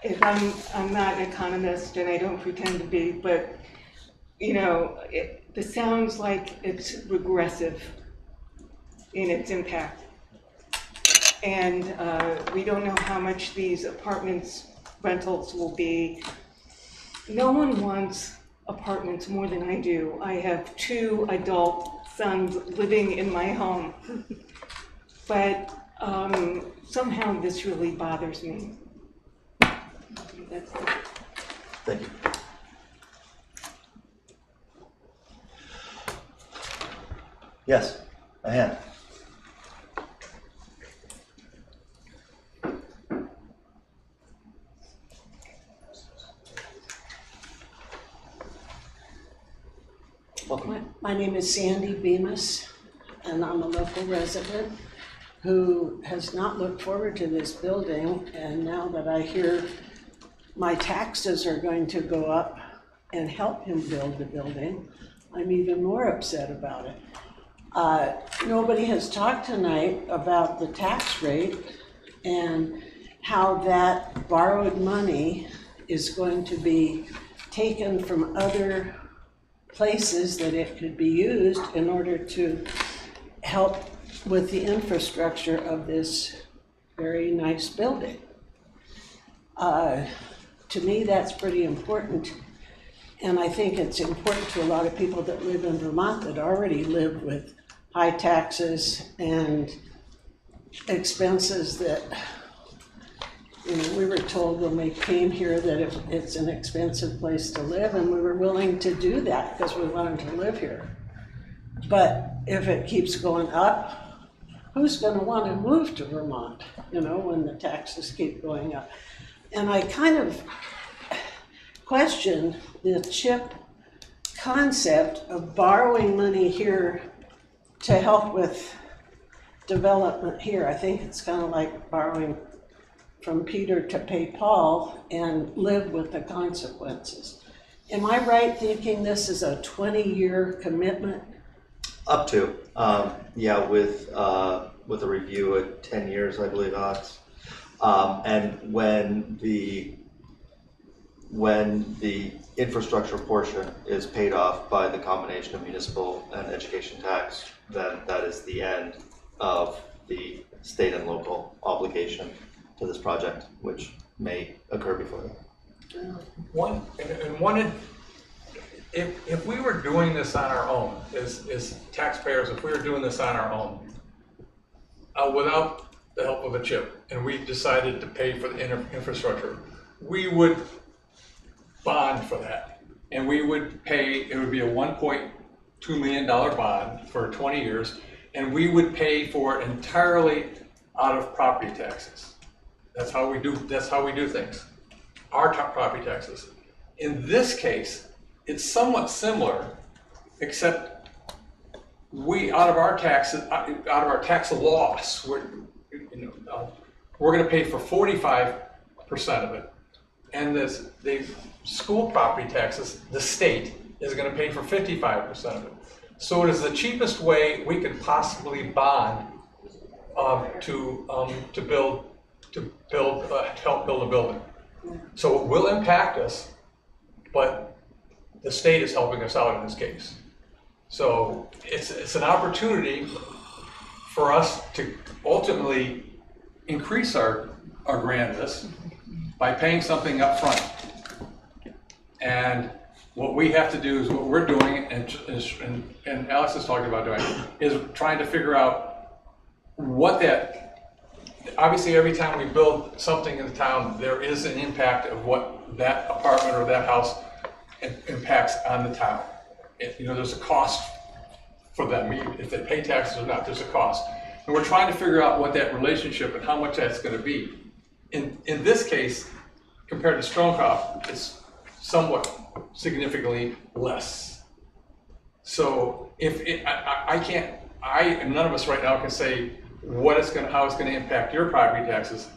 if I'm not an economist and I don't pretend to be, but this sounds like it's regressive in its impact. And we don't know how much these apartments, rentals will be, no one wants apartments more than I do. I have 2 adult sons living in my home. But somehow this really bothers me. That's it. Thank you. Yes, a hand. My name is Sandy Bemis, and I'm a local resident who has not looked forward to this building, and now that I hear my taxes are going to go up and help him build the building, I'm even more upset about it. Nobody has talked tonight about the tax rate and how that borrowed money is going to be taken from other places that it could be used in order to help with the infrastructure of this very nice building. To me, that's pretty important. And I think it's important to a lot of people that live in Vermont that already live with high taxes and expenses that, you know, we were told when we came here that it's an expensive place to live, and we were willing to do that because we wanted to live here. But if it keeps going up, who's going to want to move to Vermont, you know, when the taxes keep going up? And I kind of question the CHIP concept of borrowing money here to help with development here. I think it's kind of like borrowing from Peter to pay Paul and live with the consequences. Am I right thinking this is a 20-year commitment? Up to, yeah, with a review at 10 years, I believe, Alex. And when the infrastructure portion is paid off by the combination of municipal and education tax, then that is the end of the state and local obligation to this project, which may occur before that. If we were doing this on our own, as taxpayers, if we were doing this on our own, without the help of a CHIP, and we decided to pay for the infrastructure, we would bond for that. And we would pay, it would be a $1.2 million bond for 20 years, and we would pay for it entirely out of property taxes. That's how we do things. Our top property taxes. In this case, it's somewhat similar, except we, out of our tax loss, we're going to pay for 45% of it, and the school property taxes, the state is going to pay for 55% of it. So it is the cheapest way we could possibly bond to help build a building. So it will impact us, but the state is helping us out in this case. So it's an opportunity for us to ultimately increase our grand list by paying something up front. And what we have to do is what we're doing, and Alex is talking about doing, is trying to figure out what that. Obviously, every time we build something in the town, there is an impact of what that apartment or that house impacts on the town. There's a cost for them, if they pay taxes or not, there's a cost. And we're trying to figure out what that relationship and how much that's going to be. In this case, compared to Stonecroft, it's somewhat significantly less. So none of us right now can say how it's going to impact your property taxes,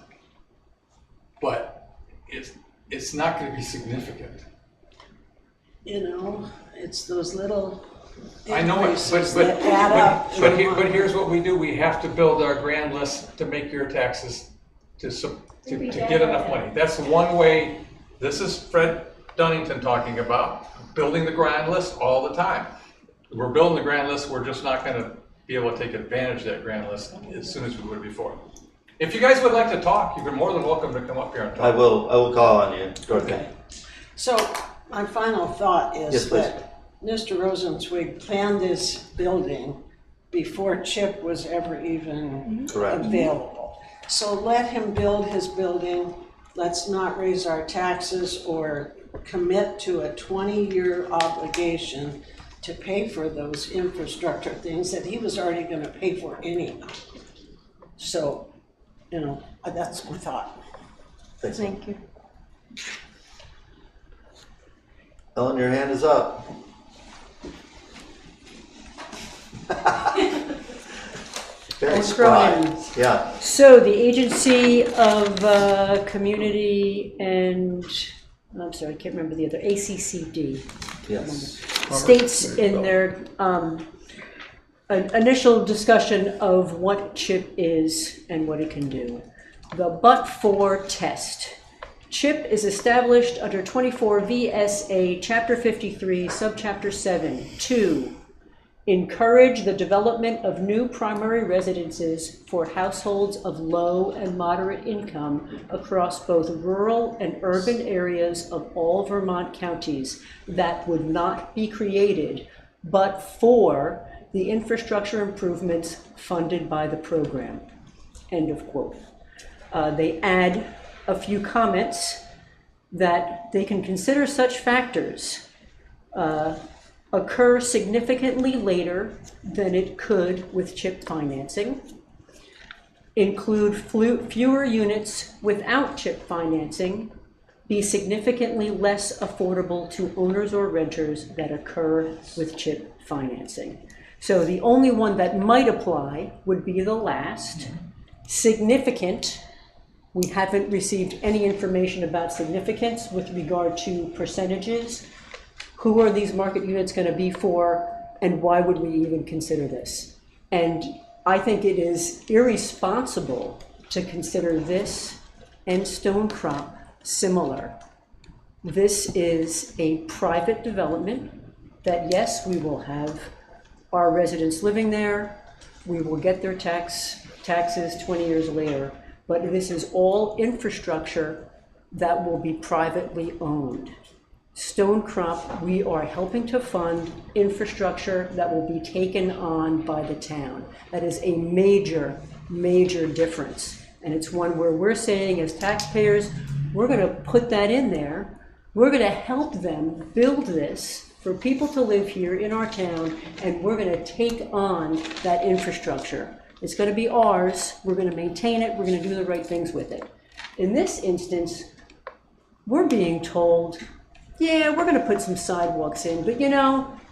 but it's not going to be significant. It's those little I know it, but here's what we do. We have to build our grand list to make your taxes to get enough money. That's one way. This is Fred Dunnington talking about building the grand list all the time. We're building the grand list. We're just not going to be able to take advantage of that grand list as soon as we would before. If you guys would like to talk, you've been more than welcome to come up here and talk. I will call on you, Dorothy. Okay. So my final thought Yes, is please. that Mr. Rosenzweig planned this building before CHIP was ever even Correct. available. So let him build his building. Let's not raise our taxes or commit to a 20-year obligation to pay for those infrastructure things that he was already going to pay for anyhow. So, that's my thought. Thank you. Ellen, your hand is up. Very was thrown in. spry. Yeah. So the Agency of Community and, I'm sorry, I can't remember the other, ACCD. Yes. States in their initial discussion of what CHIP is and what it can do. The but-for test. CHIP is established under 24 VSA Chapter 53, Subchapter 7, to encourage the development of new primary residences for households of low and moderate income across both rural and urban areas of all Vermont counties that would not be created but for the infrastructure improvements funded by the program. End of quote. They add a few comments that they can consider such factors occur significantly later than it could with CHIP financing, include fewer units without CHIP financing, be significantly less affordable to owners or renters that occur with CHIP financing. So the only one that might apply would be the last. Significant, we haven't received any information about significance with regard to percentages. Who are these market units going to be for, and why would we even consider this? And I think it is irresponsible to consider this and Stonecrop similar. This is a private development that, yes, we will have our residents living there, we will get their taxes 20 years later, but this is all infrastructure that will be privately owned. Stonecrop, we are helping to fund infrastructure that will be taken on by the town. That is a major, major difference. And it's one where we're saying as taxpayers, we're going to put that in there. We're going to help them build this for people to live here in our town, and we're going to take on that infrastructure. It's going to be ours. We're going to maintain it. We're going to do the right things with it. In this instance, we're being told, yeah, we're going to put some sidewalks in, but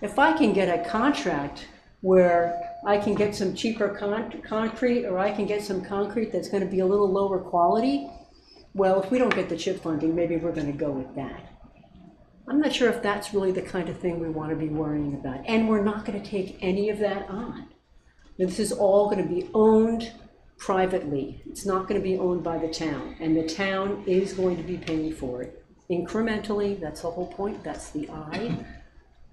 if I can get a contract where I can get some cheaper concrete, or I can get some concrete that's going to be a little lower quality, well, if we don't get the CHIP funding, maybe we're going to go with that. I'm not sure if that's really the kind of thing we want to be worrying about, and we're not going to take any of that on. This is all going to be owned privately. It's not going to be owned by the town, and the town is going to be paying for it. Incrementally, that's the whole point, that's the I.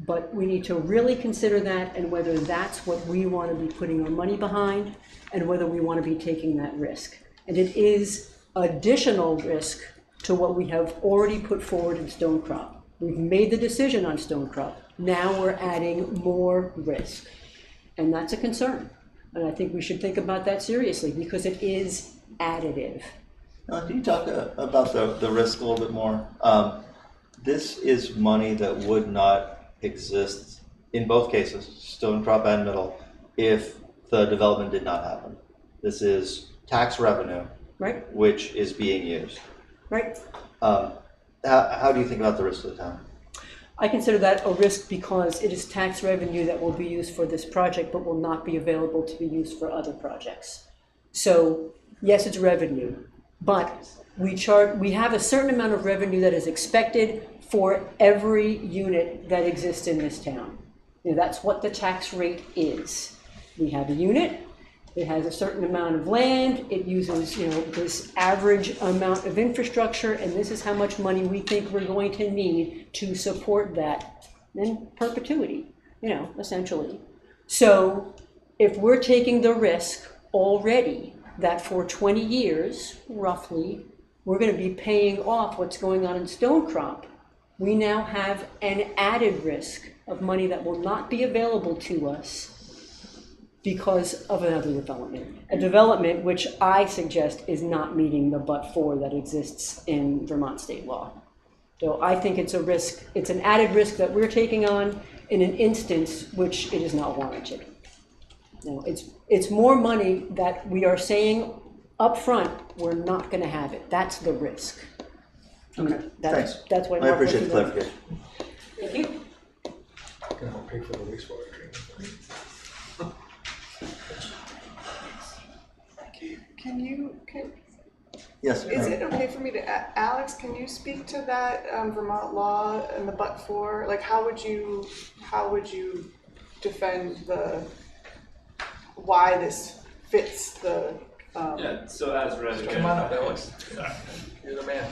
But we need to really consider that, and whether that's what we want to be putting our money behind, and whether we want to be taking that risk. And it is additional risk to what we have already put forward in Stonecrop. We've made the decision on Stonecrop. Now we're adding more risk. And that's a concern. And I think we should think about that seriously, because it is additive. Now, can you talk about the risk a little bit more? This is money that would not exist in both cases, Stonecrop and Middle, if the development did not happen. This is tax revenue, right, which is being used. Right. How do you think about the risk to the town? I consider that a risk because it is tax revenue that will be used for this project, but will not be available to be used for other projects. So yes, it's revenue, but we have a certain amount of revenue that is expected for every unit that exists in this town. That's what the tax rate is. We have a unit, it has a certain amount of land, it uses this average amount of infrastructure, and this is how much money we think we're going to need to support that in perpetuity, essentially. So if we're taking the risk already that for 20 years, roughly, we're going to be paying off what's going on in Stonecrop. We now have an added risk of money that will not be available to us because of another development. A development which I suggest is not meeting the but-for that exists in Vermont state law. So I think it's a risk, it's an added risk that we're taking on in an instance which it is not warranted. No, it's more money that we are saying up front, we're not gonna have it. That's the risk. Okay, thanks. That's what I appreciate the clarification. Thank you. Gonna help pay for the wastewater treatment. Yes. Is it okay for me to, Alex, can you speak to that Vermont law and the but-for? Like, how would you defend why this fits the? Yeah, so as read again. Come on up, Alex. You're the man.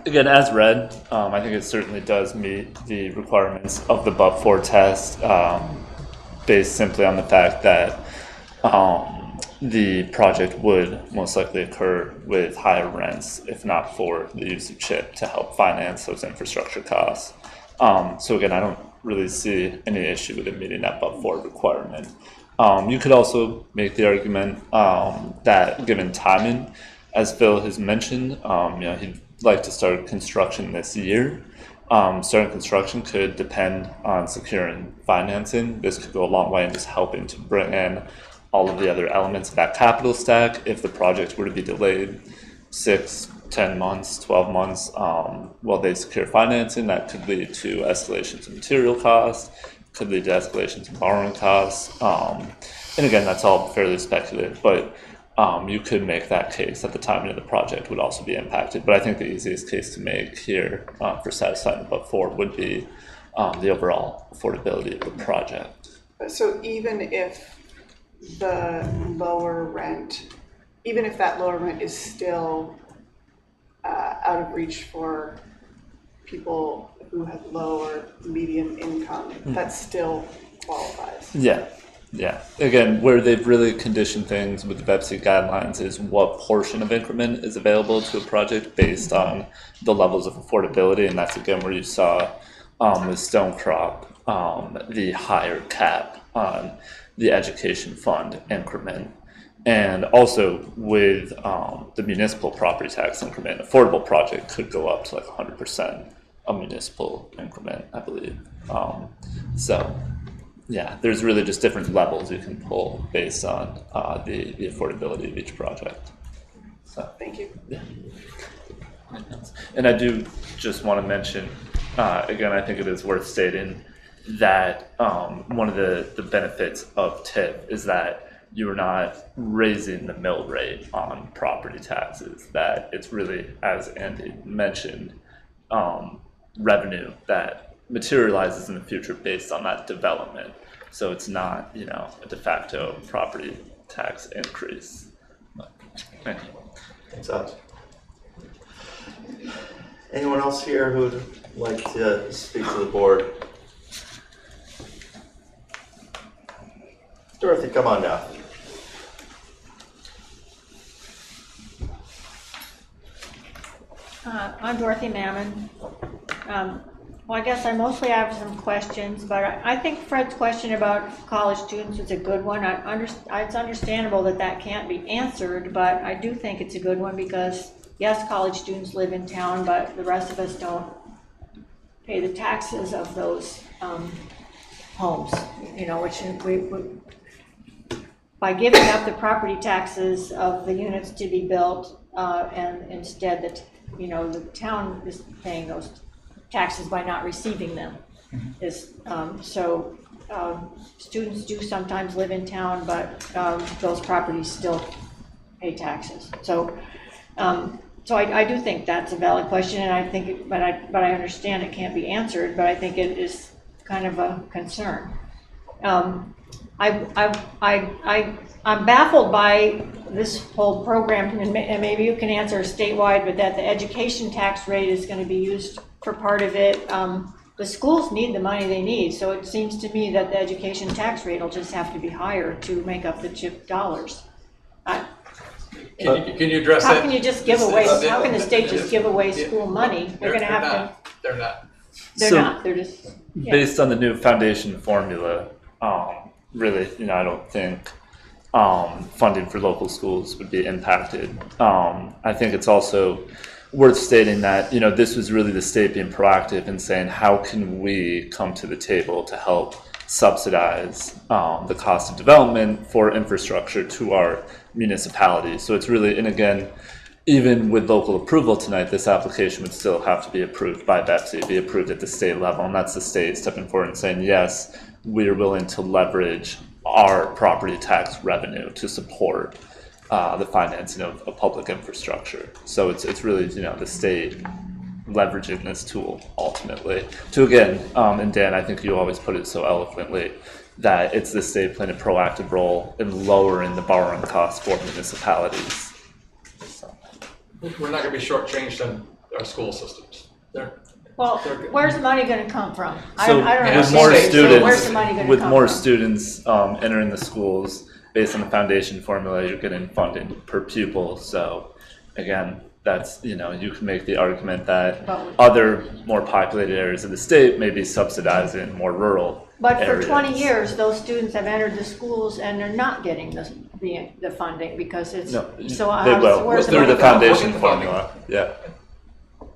Again, as read, I think it certainly does meet the requirements of the but-for test, based simply on the fact that the project would most likely occur with higher rents, if not for the use of CHIP to help finance those infrastructure costs. So again, I don't really see any issue with it meeting that but-for requirement. You could also make the argument that given timing, as Phil has mentioned, he'd like to start construction this year. Starting construction could depend on securing financing. This could go a long way in just helping to bring in all of the other elements of that capital stack. If the project were to be delayed 6, 10 months, 12 months, while they secure financing, that could lead to escalations in material costs, could lead to escalations in borrowing costs. And again, that's all fairly speculative, but you could make that case that the timing of the project would also be impacted. But I think the easiest case to make here for satisfying the but-for would be the overall affordability of the project. So even if the lower rent, even if that lower rent is still out of reach for people who have low or medium income, that still qualifies. Yeah. Again, where they've really conditioned things with the BEPC guidelines is what portion of increment is available to a project based on the levels of affordability, and that's again where you saw with Stonecrop the higher cap on the education fund increment. And also with the municipal property tax increment, affordable project could go up to like 100% of municipal increment, I believe. So yeah, there's really just different levels you can pull based on the affordability of each project. So thank you. Yeah. And I do just want to mention, again, I think it is worth stating that one of the benefits of TIP is that you're not raising the mill rate on property taxes, that it's really, as Andy mentioned, revenue that materializes in the future based on that development. So it's not, a de facto property tax increase. Thank you. Thanks, Alex. Anyone else here who would like to speak to the board? Dorothy, come on down. I'm Dorothy Mammon. Well, I guess I mostly have some questions, but I think Fred's question about college students is a good one. It's understandable that can't be answered, but I do think it's a good one because, yes, college students live in town, but the rest of us don't pay the taxes of those homes, which we by giving up the property taxes of the units to be built, and instead the town is paying those taxes by not receiving them. Students do sometimes live in town, but those properties still pay taxes. So I do think that's a valid question, and I think, but I understand it can't be answered, but I think it is kind of a concern. I'm baffled by this whole program, and maybe you can answer statewide, but that the education tax rate is going to be used for part of it. The the schools need the money they need, so it seems to me that the education tax rate will just have to be higher to make up the CHIP dollars. Can you address How that? can you just give away, how can the state just give away school money? They're gonna have to, They're not. they're just, yeah. Based on the new foundation formula, really, I don't think funding for local schools would be impacted. I think it's also worth stating that, this was really the state being proactive and saying, how can we come to the table to help subsidize the cost of development for infrastructure to our municipalities. So it's really, and again, even with local approval tonight, this application would still have to be approved by BEPC, be approved at the state level, and that's the state stepping forward and saying, yes, we are willing to leverage our property tax revenue to support the financing of public infrastructure. So it's really, the state leveraging this tool ultimately to, again, and Dan, I think you always put it so eloquently, that it's the state playing a proactive role in lowering the borrowing costs for municipalities. So. We're not going to be shortchanged on our school systems. Well, where's the money gonna come from? So I don't with understand. more So students, where's the money gonna with come more from? students entering the schools based on the foundation formula, you're getting funding per pupil. So again, that's, you can make the argument that other more populated areas of the state may be subsidizing more rural But for areas. 20 years, those students have entered the schools and they're not getting the funding because it's, No, so they will, where's the through money the coming from? foundation formula, yeah.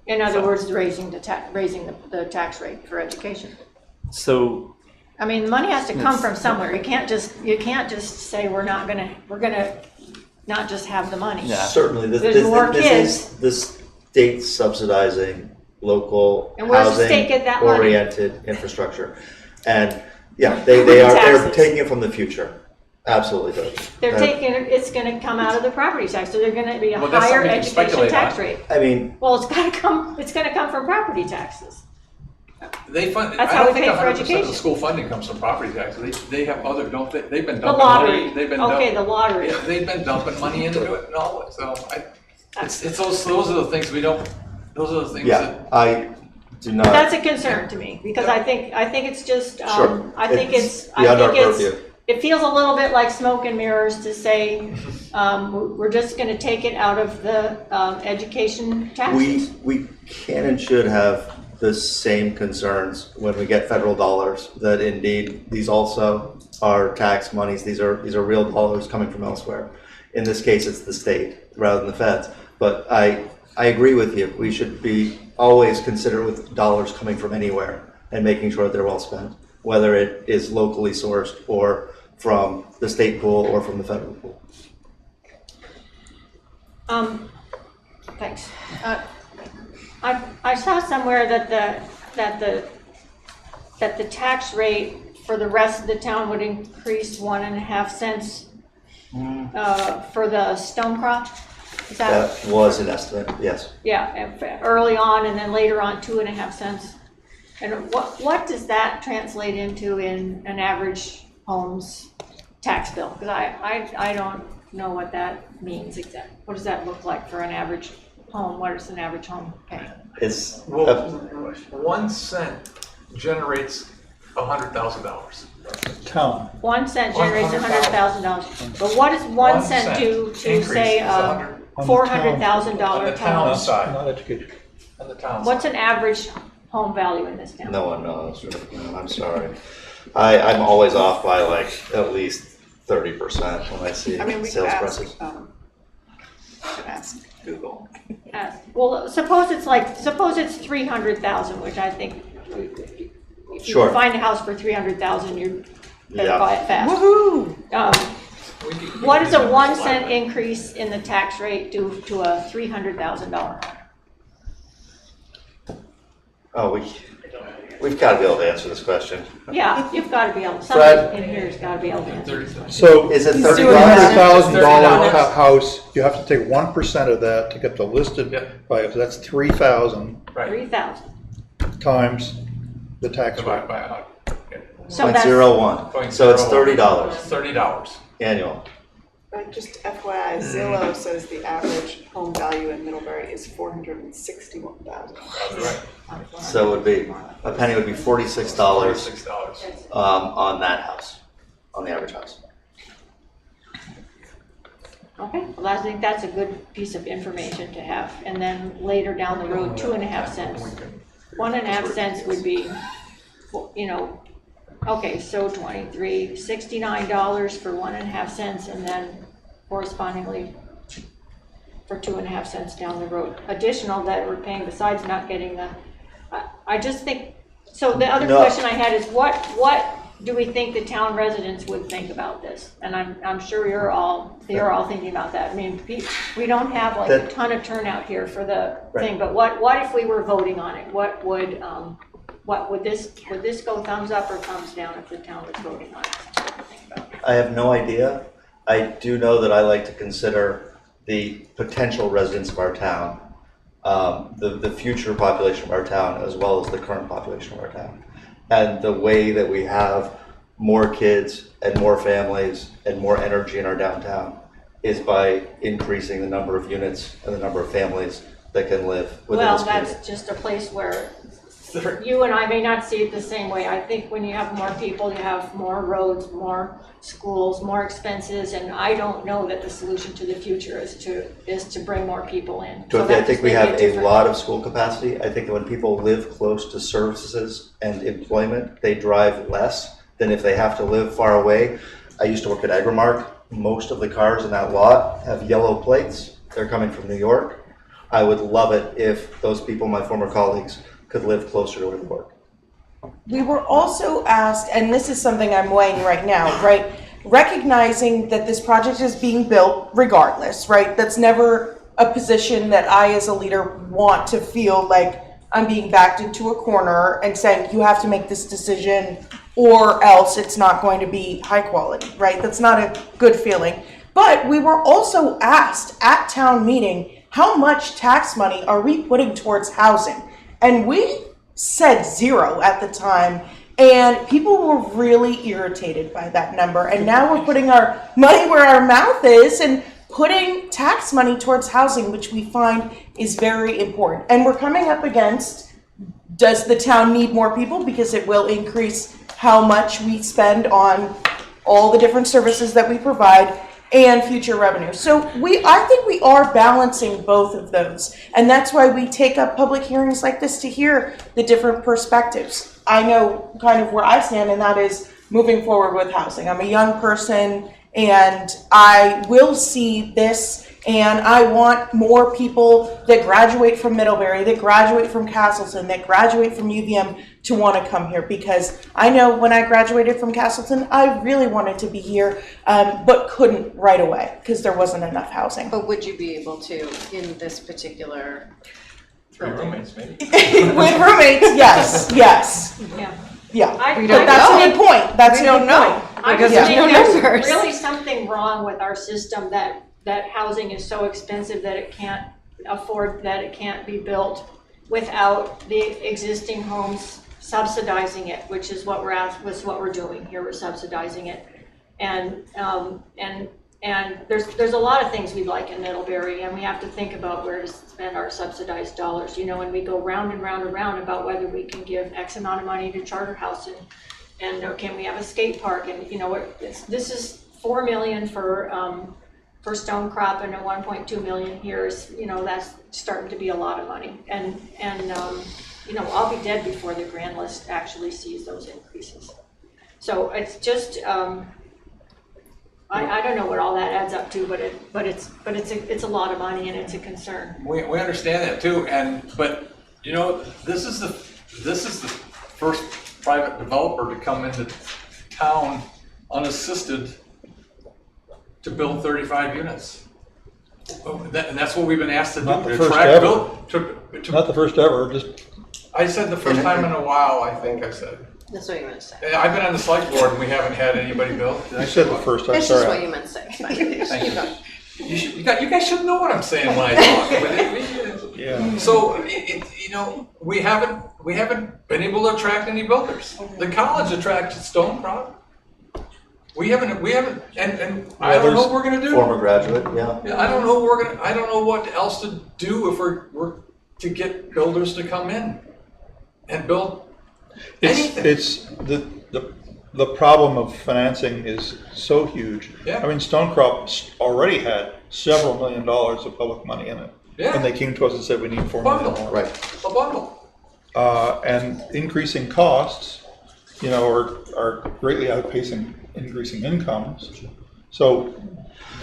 In other words, raising the tax rate for education. So I mean, the money has to come from somewhere. You can't just say we're gonna not just have the money. Yeah, certainly. There's more kids. Is the state subsidizing local And where does the state get that money? housing-oriented infrastructure. And yeah, they're taking it from the future. Absolutely. They're taking it, it's gonna come out of the property tax, so they're gonna be a Well, that's higher something you can education speculate tax on. rate. I mean, Well, it's gonna come from property taxes. They fund. That's I how don't we think pay for 100% of the education. school funding comes from property taxes. They have other, don't they? They've been The dumping lottery. money. They've been Okay, the lottery. Yeah, they've been dumping money into it and all. So it's those are the things we don't. Those are the things yeah, that. I do not. That's a concern to me, because I think it's just, Sure. I think beyond our purview. it feels a little bit like smoke and mirrors to say, we're just gonna take it out of the, education taxes. We can and should have the same concerns when we get federal dollars, that indeed these also are tax monies. These are real dollars coming from elsewhere. In this case, it's the state rather than the feds. But I agree with you. We should be always considerate with dollars coming from anywhere and making sure that they're well spent, whether it is locally sourced or from the state pool or from the federal pool. Thanks. I saw somewhere that the tax rate for the rest of the town would increase 1.5 cents for the stone crop. Is That was an estimate, yes. Yeah, early on and then later on 2.5 cents. And what does that translate into in an average home's tax bill? Because I don't know what that means exactly. What does that look like for an average home? What does an average home pay? It's 1 cent generates $100,000. Town. 1 cent generates $100,000. But what does 1 cent do to say a $400,000 on the town side. Not education. On the town What's side. an average home value in this town? No one knows. I'm sorry. I'm always off by like at least 30% when I see I mean, we could sales ask, prices. ask Google. Well, suppose it's 300,000, which I think if you Sure. can find a house for 300,000, you better Yeah. buy it fast. Woohoo! What does a 1 cent increase in the tax rate do to a $300,000 home? Oh, we've got to be able to answer this question. Yeah, you've got to be able, Fred? somebody in here's got to be able to answer. So Is it a $30? $100,000 house, you have to take 1% of that to get the listed value. So that's 3,000 Right. 3,000. times the tax rate. By 100. So that's, 0.01. So it's $30 $30. annual. Just FYI, Zillow says the average home value in Middlebury is $461,000. So it would be, a penny would be $46 on that house, on the average house. Okay, well, I think that's a good piece of information to have. And then later down the road, 2.5 cents. 1.5 cents would be, you know, okay, so $69 for 1.5 cents, and then correspondingly for 2.5 cents down the road. Additional that we're paying besides not getting the, I just think, so the other question I had is what do we think the town residents would think about this? And I'm sure you're all thinking about that. I mean, we don't have like a ton of turnout here for the thing, but what if we were voting on it? What would this go thumbs up or thumbs down if the town was voting on it? I have no idea. I do know that I like to consider the potential residents of our town, the future population of our town, as well as the current population of our town. And the way that we have more kids and more families and more energy in our downtown is by increasing the number of units and the number of families that can live within this community. Well, that's just a place where you and I may not see it the same way. I think when you have more people, you have more roads, more schools, more expenses, and I don't know that the solution to the future is to bring more people in. Dorothy, I think we have a lot of school capacity. I think that when people live close to services and employment, they drive less than if they have to live far away. I used to work at Agrimark. Most of the cars in that lot have yellow plates. They're coming from New York. I would love it if those people, my former colleagues, could live closer to where they work. We were also asked, and this is something I'm weighing right now, right? Recognizing that this project is being built regardless, right? That's never a position that I as a leader want to feel like I'm being backed into a corner and saying you have to make this decision or else it's not going to be high quality, right? That's not a good feeling. But we were also asked at town meeting, how much tax money are we putting towards housing? And we said 0 at the time, and people were really irritated by that number. And now we're putting our money where our mouth is and putting tax money towards housing, which we find is very important. And we're coming up against, does the town need more people? Because it will increase how much we spend on all the different services that we provide and future revenue. So I think we are balancing both of those. And that's why we take up public hearings like this to hear the different perspectives. I know kind of where I stand, and that is moving forward with housing. I'm a young person and I will see this, and I want more people that graduate from Middlebury, that graduate from Castleton, that graduate from UVM to want to come here, because I know when I graduated from Castleton, I really wanted to be here, but couldn't right away because there wasn't enough housing. But would you be able to in this particular? Three roommates, maybe. With roommates, yes. Yeah, that's a good point. That's a good point. I just think there's really something wrong with our system that housing is so expensive that it can't be built without the existing homes subsidizing it, which is what we're doing here. We're subsidizing it, and there's a lot of things we like in Middlebury, and we have to think about where to spend our subsidized dollars. You know, and we go round and round and round about whether we can give X amount of money to Charter House and can we have a skate park, and you know this is $4 million for Stone Crop and a 1.2 million here is, you know, that's starting to be a lot of money, and you know, I'll be dead before the grand list actually sees those increases. So it's just I don't know what all that adds up to, but it's a lot of money, and it's a concern. We understand that too, but you know, this is the first private developer to come into town unassisted to build 35 units. And that's what we've been asked to do. Not the first ever. Not the first ever. I said the first time in a while. I think I said. That's what you meant to say. I've been on the Selectboard and we haven't had anybody build. You said the first time. This is what you meant to say. You guys should know what I'm saying when I talk. Yeah. So you know, we haven't been able to attract any builders. The college attracted Stone Crop. We haven't, and I don't know what we're gonna do. Former graduate, yeah. Yeah, I don't know I don't know what else to do if we're to get builders to come in and build anything. It's the problem of financing is so huge. Yeah. I mean, Stonecrop already had several $1 million of public money in it. Yeah. And they came to us and said, we need $4 million more. Right. A bundle. And increasing costs, are greatly outpacing increasing incomes. So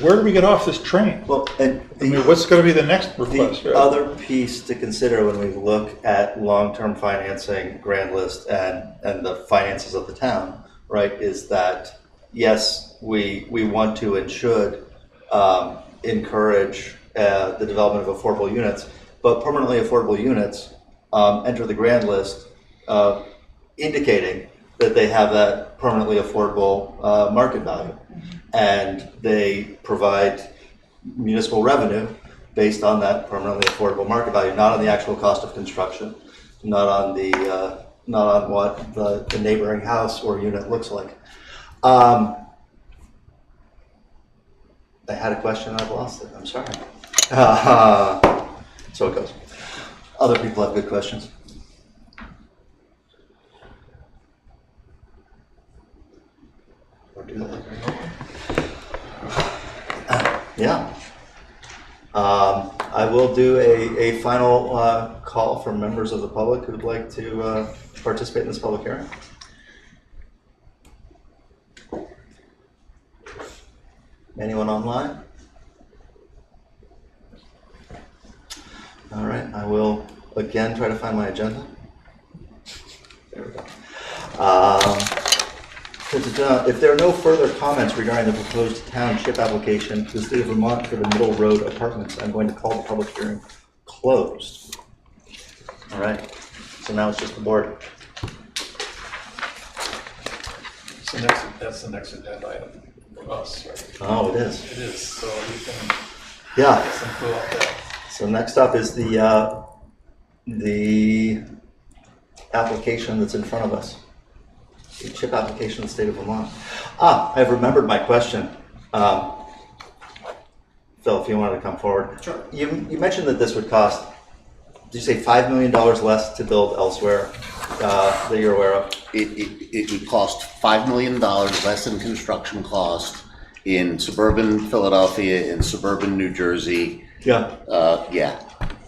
where do we get off this train? Well, and what's going to be the next request? The other piece to consider when we look at long-term financing, grand list, and the finances of the town, right, is that, yes, we want to and should encourage the development of affordable units, but permanently affordable units enter the grand list indicating that they have that permanently affordable market value. And they provide municipal revenue based on that permanently affordable market value, not on the actual cost of construction, not on what the neighboring house or unit looks like. I had a question and I've lost it. I'm sorry. So it goes. Other people have good questions. Or do they? Yeah. I will do a final call from members of the public who'd like to participate in this public hearing. Anyone online? All right, I will again try to find my agenda. There we go. If there are no further comments regarding the proposed township application to the state of Vermont for the Middle Road Apartments, I'm going to call the public hearing closed. All right, so now it's just the board. So that's the next agenda item for us, right? Oh, it is. It is, so you can Yeah. get some clue up there. So next up is the application that's in front of us. The chip application in the state of Vermont. I've remembered my question. Phil, if you wanted to come forward. Sure. You mentioned that this would cost, did you say $5 million less to build elsewhere that you're aware of? It would cost $5 million less in construction cost in suburban Philadelphia, in suburban New Jersey. Yeah. Yeah.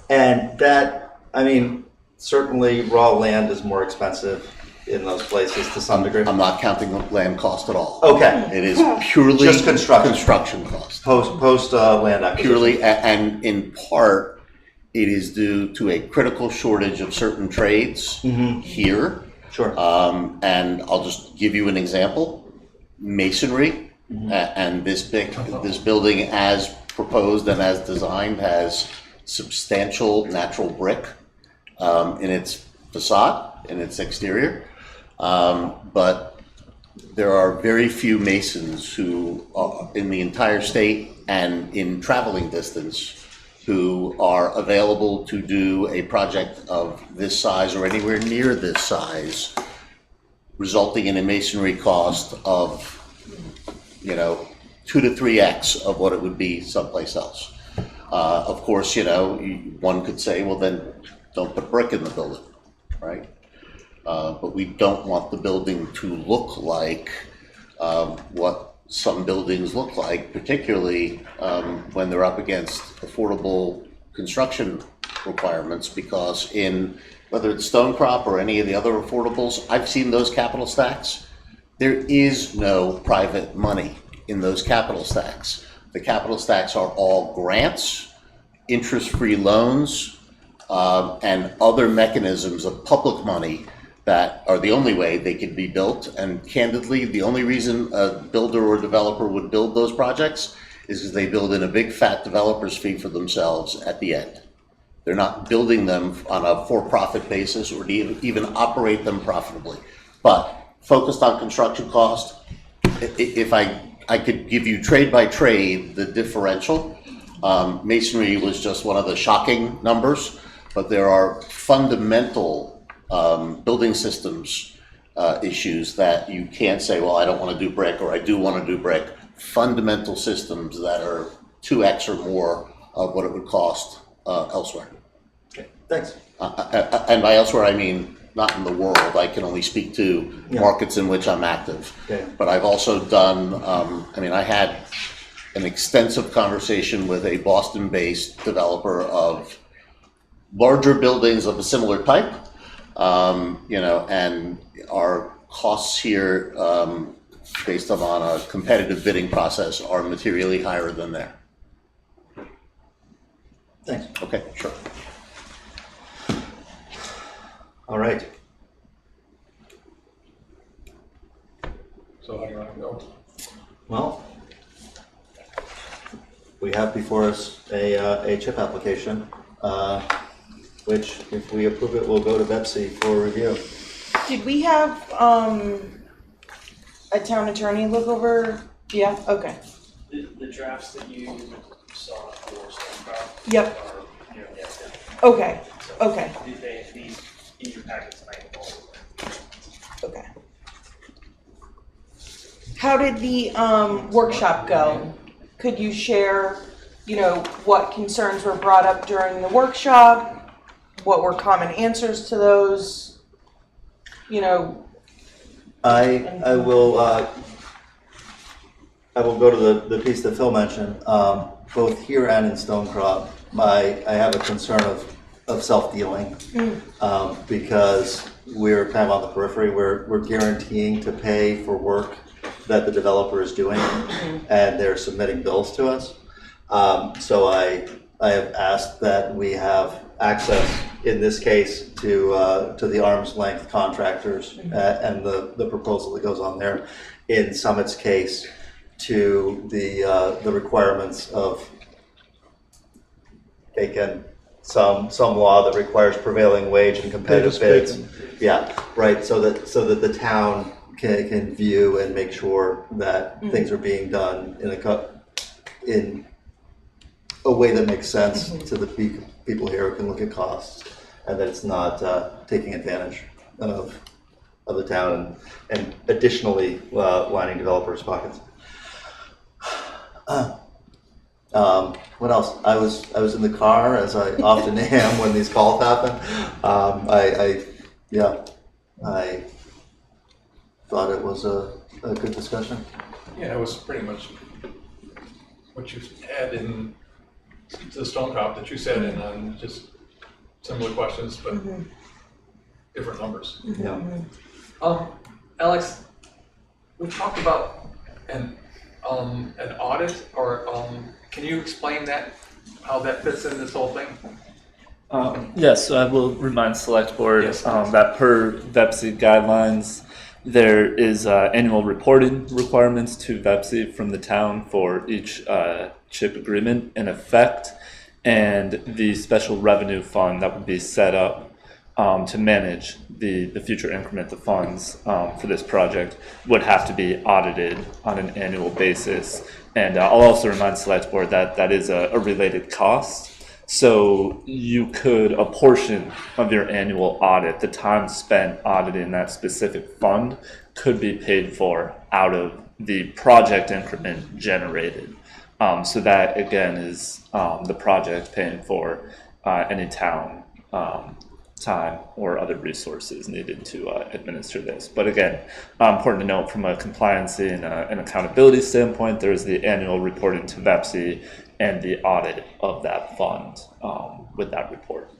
And that, I mean, certainly raw land is more expensive in those places to some degree. I'm not counting land cost at all. Okay. It is purely just construction cost. Post land acquisition. Purely, and in part, it is due to a critical shortage of certain trades here. Sure. And I'll just give you an example. Masonry, and this building as proposed and as designed has substantial natural brick in its facade, in its exterior. But there are very few masons who are in the entire state and in traveling distance who are available to do a project of this size or anywhere near this size, resulting in a masonry cost of, 2 to 3x of what it would be someplace else. Of course, one could say, well, then don't put brick in the building, right? But we don't want the building to look like what some buildings look like, particularly when they're up against affordable construction requirements, because in whether it's Stonecrop or any of the other affordables, I've seen those capital stacks. There is no private money in those capital stacks. The capital stacks are all grants, interest-free loans, and other mechanisms of public money that are the only way they can be built. And candidly, the only reason a builder or developer would build those projects is because they build in a big fat developer's fee for themselves at the end. They're not building them on a for-profit basis or to even operate them profitably. But focused on construction cost, if I could give you trade by trade the differential, masonry was just one of the shocking numbers, but there are fundamental building systems issues that you can't say, well, I don't want to do brick, or I do want to do brick. Fundamental systems that are 2x or more of what it would cost elsewhere. Okay, thanks. And by elsewhere, I mean not in the world. I can only speak to markets in which I'm active. Okay. But I've also done, I had an extensive conversation with a Boston-based developer of larger buildings of a similar type, and our costs here, based on a competitive bidding process, are materially higher than there. Thanks. Okay, sure. All right. So how do you want to go? Well, we have before us a chip application, which, if we approve it, will go to Betsy for review. Did we have a town attorney look over? Yeah, okay. The drafts that you saw for Stonecroft. Yep. Are nearly identical. Okay, okay. These in your packet tonight. Okay. How did the workshop go? Could you share, what concerns were brought up during the workshop? What were common answers to those? I will go to the piece that Phil mentioned. Both here and in Stonecroft, I have a concern of self-dealing because we're kind of on the periphery. We're guaranteeing to pay for work that the developer is doing, and they're submitting bills to us. So I have asked that we have access, in this case, to the arm's length contractors and the proposal that goes on there. In Summit's case, to the requirements of taken some law that requires prevailing wage and competitive bids. Yeah, right. So that the town can view and make sure that things are being done in a way that makes sense to the people here who can look at costs, and that it's not taking advantage of the town and additionally lining developers' pockets. What else? I was in the car, as I often am when these calls happen. I thought it was a good discussion. Yeah, it was pretty much what you had in the Stonecroft that you said, and just similar questions, but different numbers. Yeah. Alex, we talked about an audit, or can you explain that, how that fits in this whole thing? Yes, so I will remind Selectboard that per VEPSI guidelines, there is annual reporting requirements to VEPSI from the town for each CHIP agreement in effect, and the special revenue fund that would be set up to manage the future increment of funds for this project would have to be audited on an annual basis. And I'll also remind Selectboard that that is a related cost. So you could, a portion of your annual audit, the time spent auditing that specific fund, could be paid for out of the project increment generated. So that, again, is the project paying for any town time or other resources needed to administer this. But again, important to note from a compliancy and an accountability standpoint, there's the annual reporting to VEPSI and the audit of that fund with that report.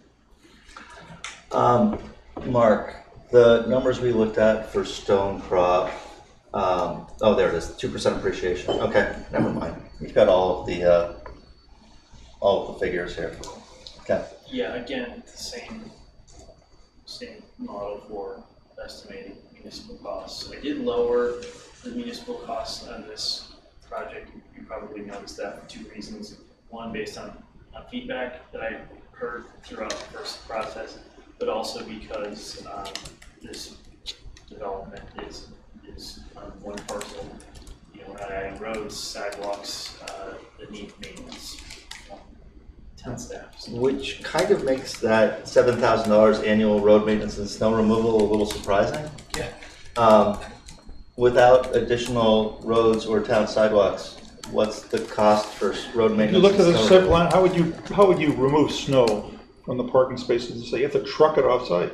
Mark, the numbers we looked at for Stonecroft, oh, there it is, 2% appreciation. Okay, never mind. We've got all of the figures here. Okay. Yeah, again, the same model for estimating municipal costs. So I did lower the municipal costs on this project. You probably noticed that for two reasons. One, based on feedback that I heard throughout the first process, but also because this development is on one parcel. We're not adding roads, sidewalks, that need maintenance. Town staff. Which kind of makes that $7,000 annual road maintenance and snow removal a little surprising. Yeah. Without additional roads or town sidewalks, what's the cost for road If maintenance? you look at the and snow site removal? plan, how would you remove snow from the parking spaces and say you have to truck it off-site?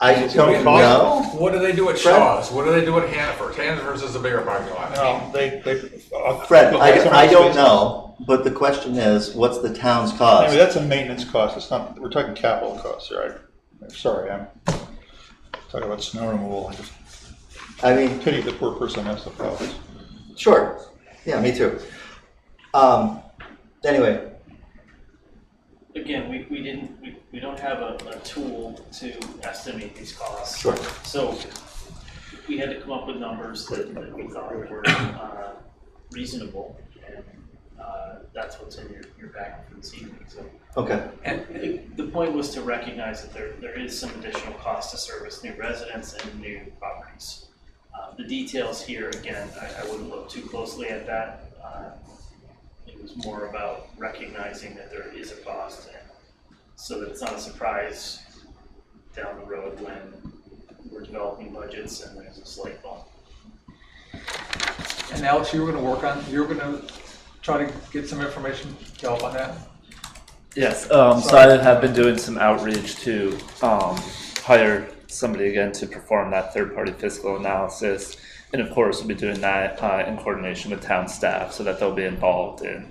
I It's don't gonna cost- know. What do they do at Fred? Shaw's? What do they do at Hannaford's? Hannaford's is a bigger parking lot. No, Fred, I don't spaces. know, but the question is, what's the town's cost? Anyway, that's a maintenance cost, it's not, we're talking capital costs, right? Sorry, I'm talking about snow removal, I mean, pity the poor person has to plow this. sure. Yeah, me too. Anyway, Again, we don't have a tool to estimate these costs. Sure. So we had to come up with numbers that we thought were reasonable, and that's what's in your packet for this evening. So, okay. and the point was to recognize that there is some additional cost to service new residents and new properties. The details here, again, I wouldn't look too closely at that. It was more about recognizing that there is a cost, and so that it's not a surprise down the road when we're developing budgets and there's a slight bump. And Alex, you were gonna try to get some information to help on that? Yes, so I have been doing some outreach to hire somebody again to perform that third-party fiscal analysis. And of course, we'll be doing that in coordination with town staff so that they'll be involved in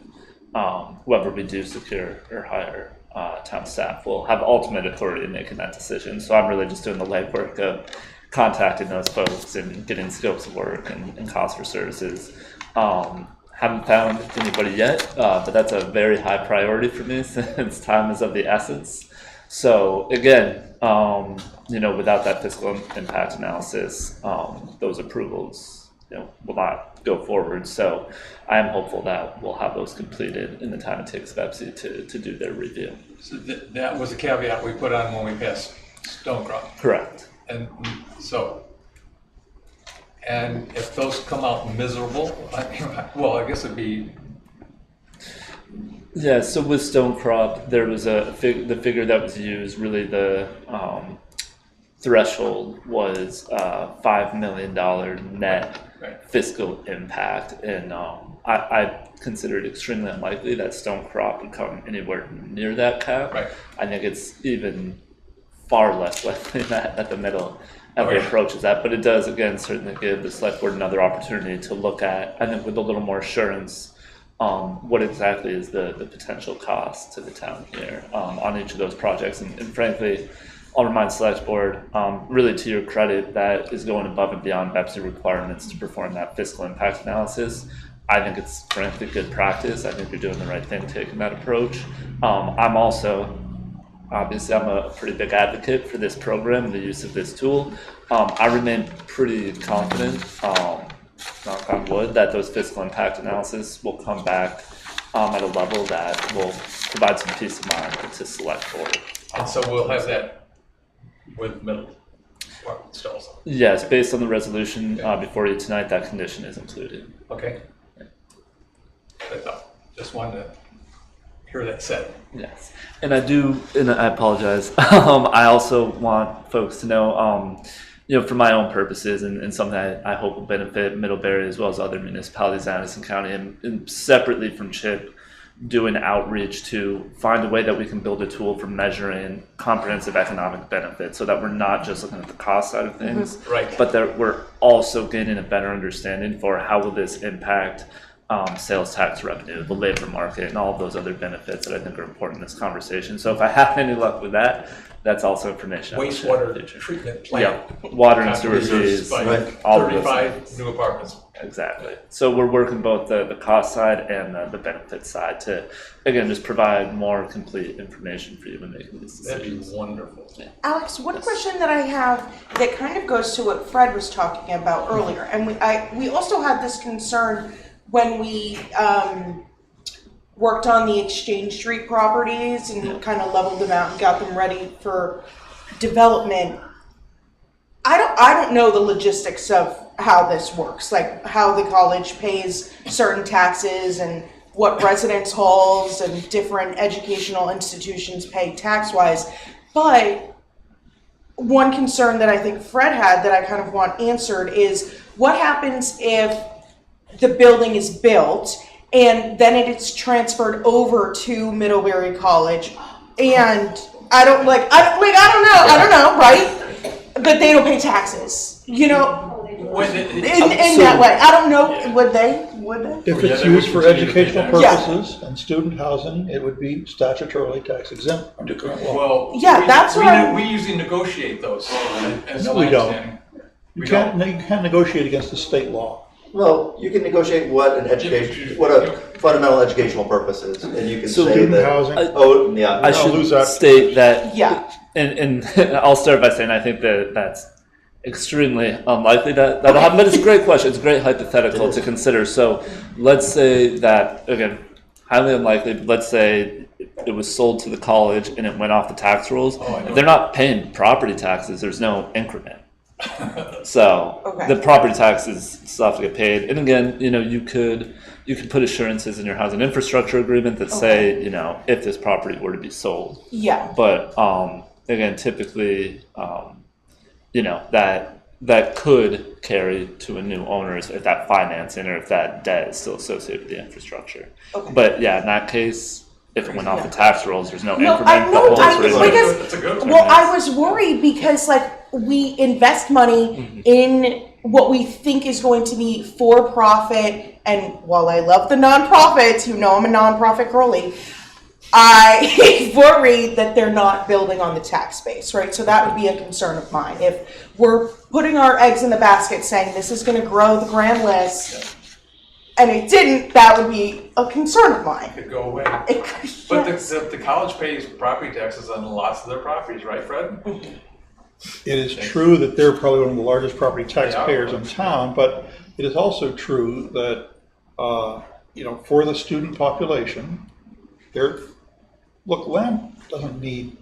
whether we do secure or hire town staff will have ultimate authority in making that decision. So I'm really just doing the legwork of contacting those folks and getting scopes of work and cost for services. Haven't found anybody yet, but that's a very high priority for me since time is of the essence. So again, without that fiscal impact analysis, those approvals, will not go forward. So I am hopeful that we'll have those completed in the time it takes Pepsi to do their review. So that was a caveat we put on when we passed Stonecroft. Correct. And so, and if those come out miserable, I guess it'd be. Yeah, so with Stonecroft, there was the figure that was used, really the threshold was $5 million net fiscal impact. And I consider it extremely unlikely that Stonecroft would come anywhere near that cap. Right. I think it's even far less likely that at the middle ever Okay. approaches that. But it does, again, certainly give the select board another opportunity to look at, I think with a little more assurance, what exactly is the potential cost to the town here on each of those projects. And frankly, I'll remind Select Board, really to your credit, that is going above and beyond BEPC requirements to perform that fiscal impact analysis. I think it's frankly good practice. I think you're doing the right thing taking that approach. I'm also, obviously, I'm a pretty big advocate for this program, the use of this tool. I remain pretty confident, knock on wood, that those fiscal impact analysis will come back at a level that will provide some peace of mind to Select Board. And so we'll have that with Middlebury also. Yes, based on the resolution before you tonight, that condition is included. Okay. Just wanted to hear that said. Yes, and I apologize. I also want folks to know, for my own purposes and something I hope will benefit Middlebury as well as other municipalities in Addison County, and separately from CHIP, doing outreach to find a way that we can build a tool for measuring comprehensive economic benefits so that we're not just looking at the cost side of things, Right. but that we're also gaining a better understanding for how will this impact sales tax revenue, the labor market, and all of those other benefits that I think are important in this conversation. So if I have any luck with that, that's also information I will share in the Wastewater future. treatment plant. Yeah, water and sewer contributors fees, by all of those 35 things. new apartments. Exactly. So we're working both the cost side and the benefit side to, again, just provide more complete information for you when making these decisions. That'd be wonderful. Yeah. Alex, one question that I have that kind of goes to what Fred was talking about earlier, and we also had this concern when we worked on the Exchange Street properties and kind of leveled them out and got them ready for development. I don't know the logistics of how this works, like how the college pays certain taxes and what residence halls and different educational institutions pay tax-wise, but one concern that I think Fred had that I kind of want answered is what happens if the building is built and then it is transferred over to Middlebury College, and I don't know, right? But they don't pay taxes, in that way. I don't know, would they? If it's used for educational purposes and student housing, it would be statutorily tax exempt under current law. Well, Yeah, that's what we usually negotiate those, as No, my we don't. understanding. You can't negotiate against the state law. Well, you can negotiate what a fundamental educational purpose is, and you can So say student that. housing. I should state that, and I'll start by saying I think that that's extremely unlikely that'll happen, but it's a great question. It's a great hypothetical to consider. So let's say that, again, highly unlikely, but let's say it was sold to the college and it went off the tax rolls. If they're not paying property taxes, there's no increment. So the property taxes still have to get paid. And again, you could put assurances in your housing infrastructure agreement that say, if this property were to be sold. Yeah. But again, typically, that could carry to a new owner if that financing or if that debt is still associated with the infrastructure. Okay. But yeah, in that case, if it went off the tax rolls, there's no increment. I was worried because we invest money in what we think is going to be for profit, and while I love the nonprofits, I'm a nonprofit girly, I worry that they're not building on the tax base, right? So that would be a concern of mine. If we're putting our eggs in the basket saying this is going to grow the grand list, and it didn't, that would be a concern of mine. It could go away. Yes. But the college pays property taxes on lots of their properties, right, Fred? It is true that they're probably one of the largest property taxpayers in town, but it is also true that, for the student population, land doesn't need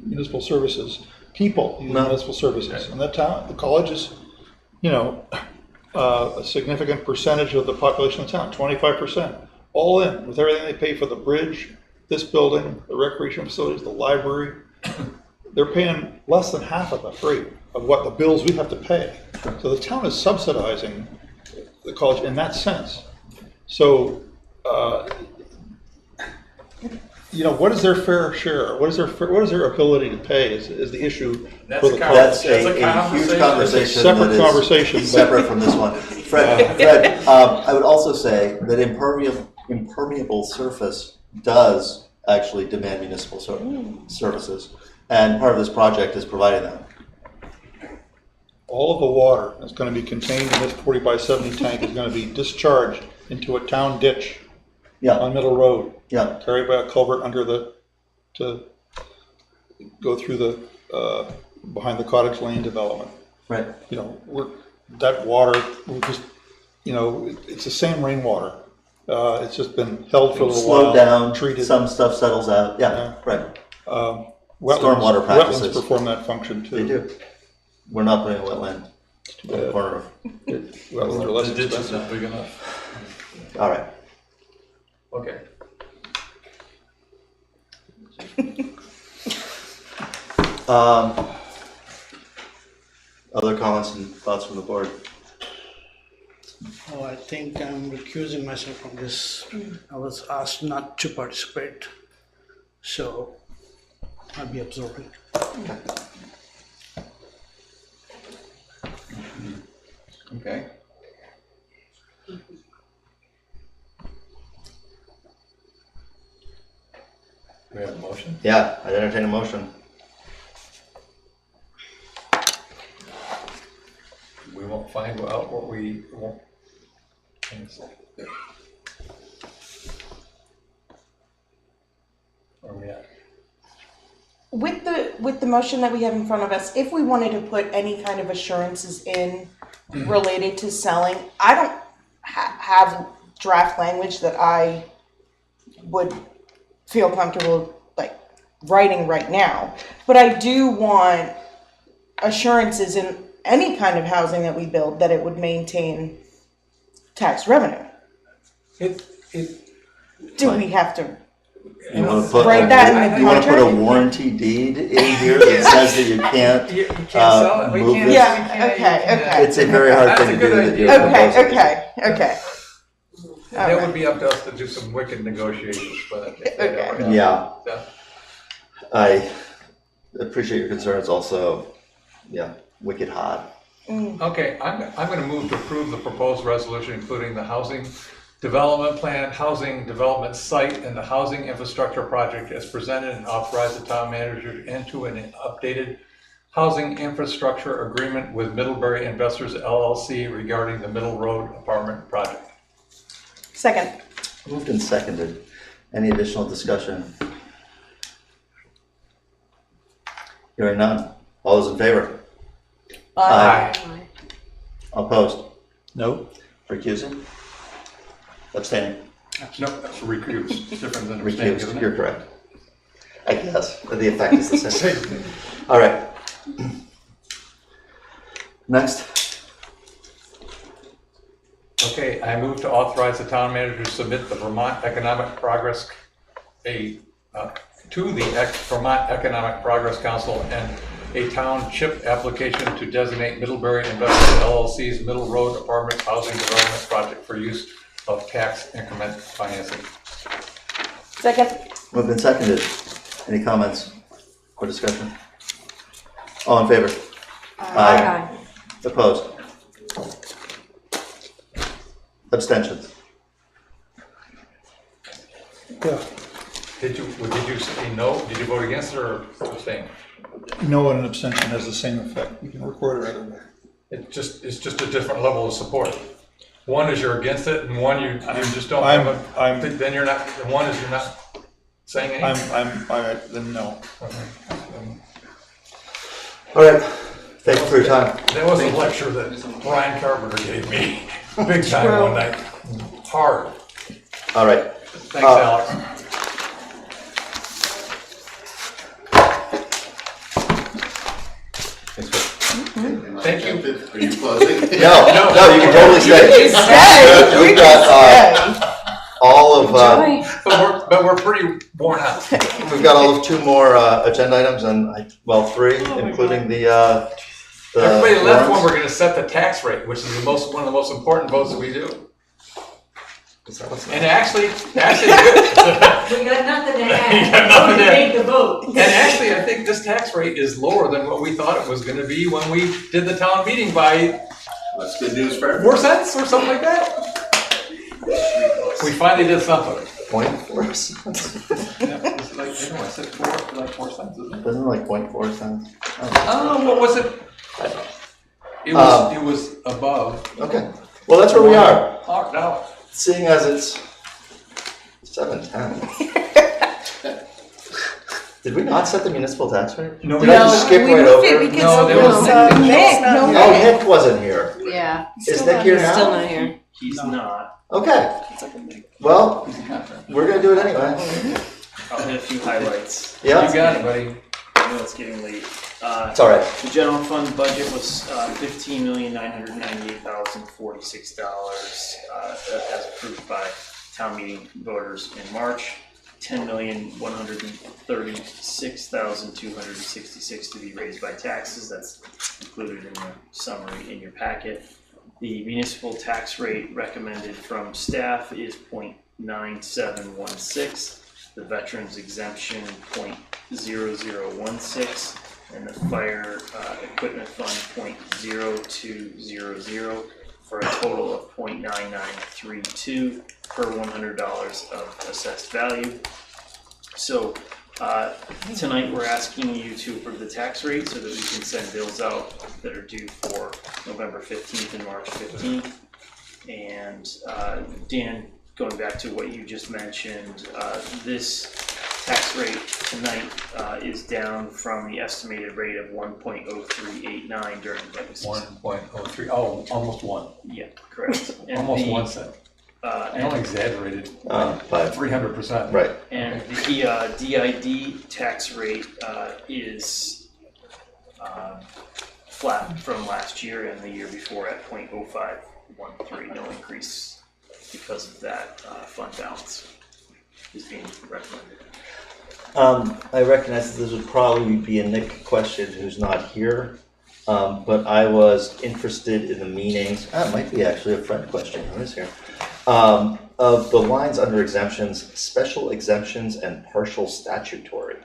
municipal services. People need municipal services. And that town, the college is, a significant percentage of the population of the town, 25%, all in, with everything they pay for the bridge, this building, the recreation facilities, the library. They're paying less than half of the freight of what the bills we have to pay. So the town is subsidizing the college in that sense. So, what is their fair share? What is their ability to pay is the issue for the college. That's a huge conversation. Separate conversation. Separate from this one. Fred, I would also say that impermeable surface does actually demand municipal services. And part of this project is providing that. All of the water that's going to be contained in this 40 by 70 tank is going to be discharged into a town ditch on Middle Road. Yeah. Carried by a culvert to go through the behind the Cottage Lane development. Right. That water will just, it's the same rainwater. It's just been held for a little while. Slowed down, treated. Some stuff settles out. Yeah. Right. Stormwater Wetlands practices perform that function too. They do. We're not putting a wetland on the corner of. Wetlands are less The ditch is expensive. not big enough. All right. Okay. Other comments and thoughts from the board? Oh, I think I'm recusing myself from this. I was asked not to participate, so I'll be absorbing. Okay. Do we have a motion? Yeah, I'd entertain a motion. We won't find out what we won't. Where are we at? With the motion that we have in front of us, if we wanted to put any kind of assurances in related to selling, I don't have draft language that I would feel comfortable writing right now, but I do want assurances in any kind of housing that we build that it would maintain tax revenue. Do we have to You want to put, Write that in the you want to put a contract? warranty deed in here that says that you can't You can't sell it, we move can't. it? Yeah, okay. It's a very hard That's thing a to good do that you're idea. proposing. Okay. That would be up to us to do some wicked negotiations, but if they don't happen. Yeah. Yeah. I appreciate your concerns also, wicked hot. Okay, I'm gonna move to approve the proposed resolution, including the housing development plan, housing development site, and the housing infrastructure project as presented, and authorize the town manager to enter an updated housing infrastructure agreement with Middlebury Investors LLC regarding the Middle Road apartment project. Second. Moved and seconded. Any additional discussion? Hearing none. All those in favor? Aye. Opposed? No? Recusing? Abstaining? No, that's recuse, it's different than abstaining, isn't Recused, it? you're correct. I guess, but the effect is the same. All right. Next. Okay, I move to authorize the town manager to submit the Vermont Economic Progress, to the Vermont Economic Progress Council and a township application to designate Middlebury Investors LLC's Middle Road Apartment Housing Development Project for use of tax increment financing. Second. Moved and seconded. Any comments or discussion? All in favor? Aye. Opposed? Abstentions? Yeah. Did you say no? Did you vote against it or abstain? No and an abstention has the same effect. You can record it either way. It's just a different level of support. One is you're against it, and one you just don't then you're not, and one is you're not saying anything. Then no. All right. Thank you for your time. That was a lecture that Brian Carpenter gave me, big time one night, hard. All right. Thanks, Alex. Thank you. Are you closing? No, you can totally stay. We've got all of, but we're pretty worn out. we've got all of 2 more agenda items and, three, including the Everybody left when warrants. we're gonna set the tax rate, which is one of the most important votes that we do. And actually, We got nothing to add. nothing to add. Take the vote. And actually, I think this tax rate is lower than what we thought it was gonna be when we did the town meeting by That's good news for everyone. 4 cents or something like that. We finally did something. 0.4 cents. Yeah, it's like, I know, I said 4 cents, isn't it? Isn't it like 0.4 cents? Oh, what was it? It was above. Okay. Well, that's where we are. No. Seeing as it's 7:10. Did we not set the municipal tax rate? No, Did I just skip we right moved over? it because No, there was Nick. Oh, Nick wasn't here. Yeah. Is Nick here now? Still not here. He's not. Okay. Well, we're gonna do it anyway. I'll hit a few highlights. Yeah. You got it, buddy. I know it's getting late. It's all right. The general fund budget was $15,998,046 as approved by town meeting voters in March. $10,136,266 to be raised by taxes. That's included in the summary in your packet. The municipal tax rate recommended from staff is 0.9716. The veterans exemption 0.0016. And the fire equipment fund 0.0200 for a total of 0.9932 per $100 of assessed value. So tonight we're asking you to approve the tax rate so that we can send bills out that are due for November 15th and March 15th. And Dan, going back to what you just mentioned, this tax rate tonight is down from the estimated rate of 1.0389 during budget season. 1.03. Oh, almost 1. Yeah, correct. And Almost the, 1 cent. I only exaggerated By 300%. right. And the DID tax rate is flat from last year and the year before at 0.0513. No increase because of that fund balance. is being recommended. I recognize that this would probably be a Nick question who's not here, but I was interested in the meanings, it might be actually a Fred question, who is here, of the lines under exemptions, special exemptions and partial statutory,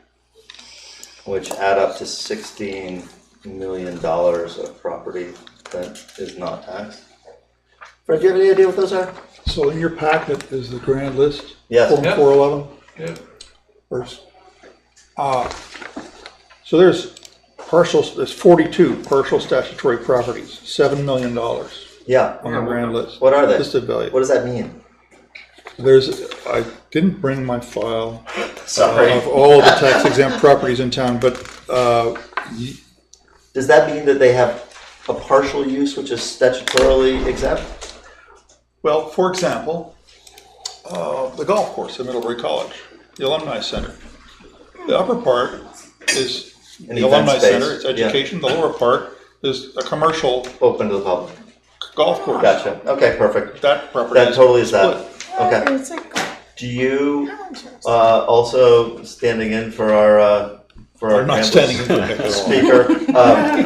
which add up to $16 million of property that is not taxed. Fred, do you have any idea what those are? So in your packet is the grand list? Yes. Form 411? Yeah. First. So there's 42 partial statutory properties, $7 million Yeah. on the grand list. What are they? Listed value. What does that mean? I didn't bring my file Sorry. of all the tax exempt properties in town, but does that mean that they have a partial use which is statutorily exempt? well, for example, the golf course at Middlebury College, the Alumni Center. The upper part is An the event Alumni space, Center, it's education. The lower part is a commercial Open to the public. golf course. Gotcha. Okay, perfect. That property That is totally is that. split. Okay. It's like, Do you also standing in for our I'm not campus standing in for Nick at all. speaker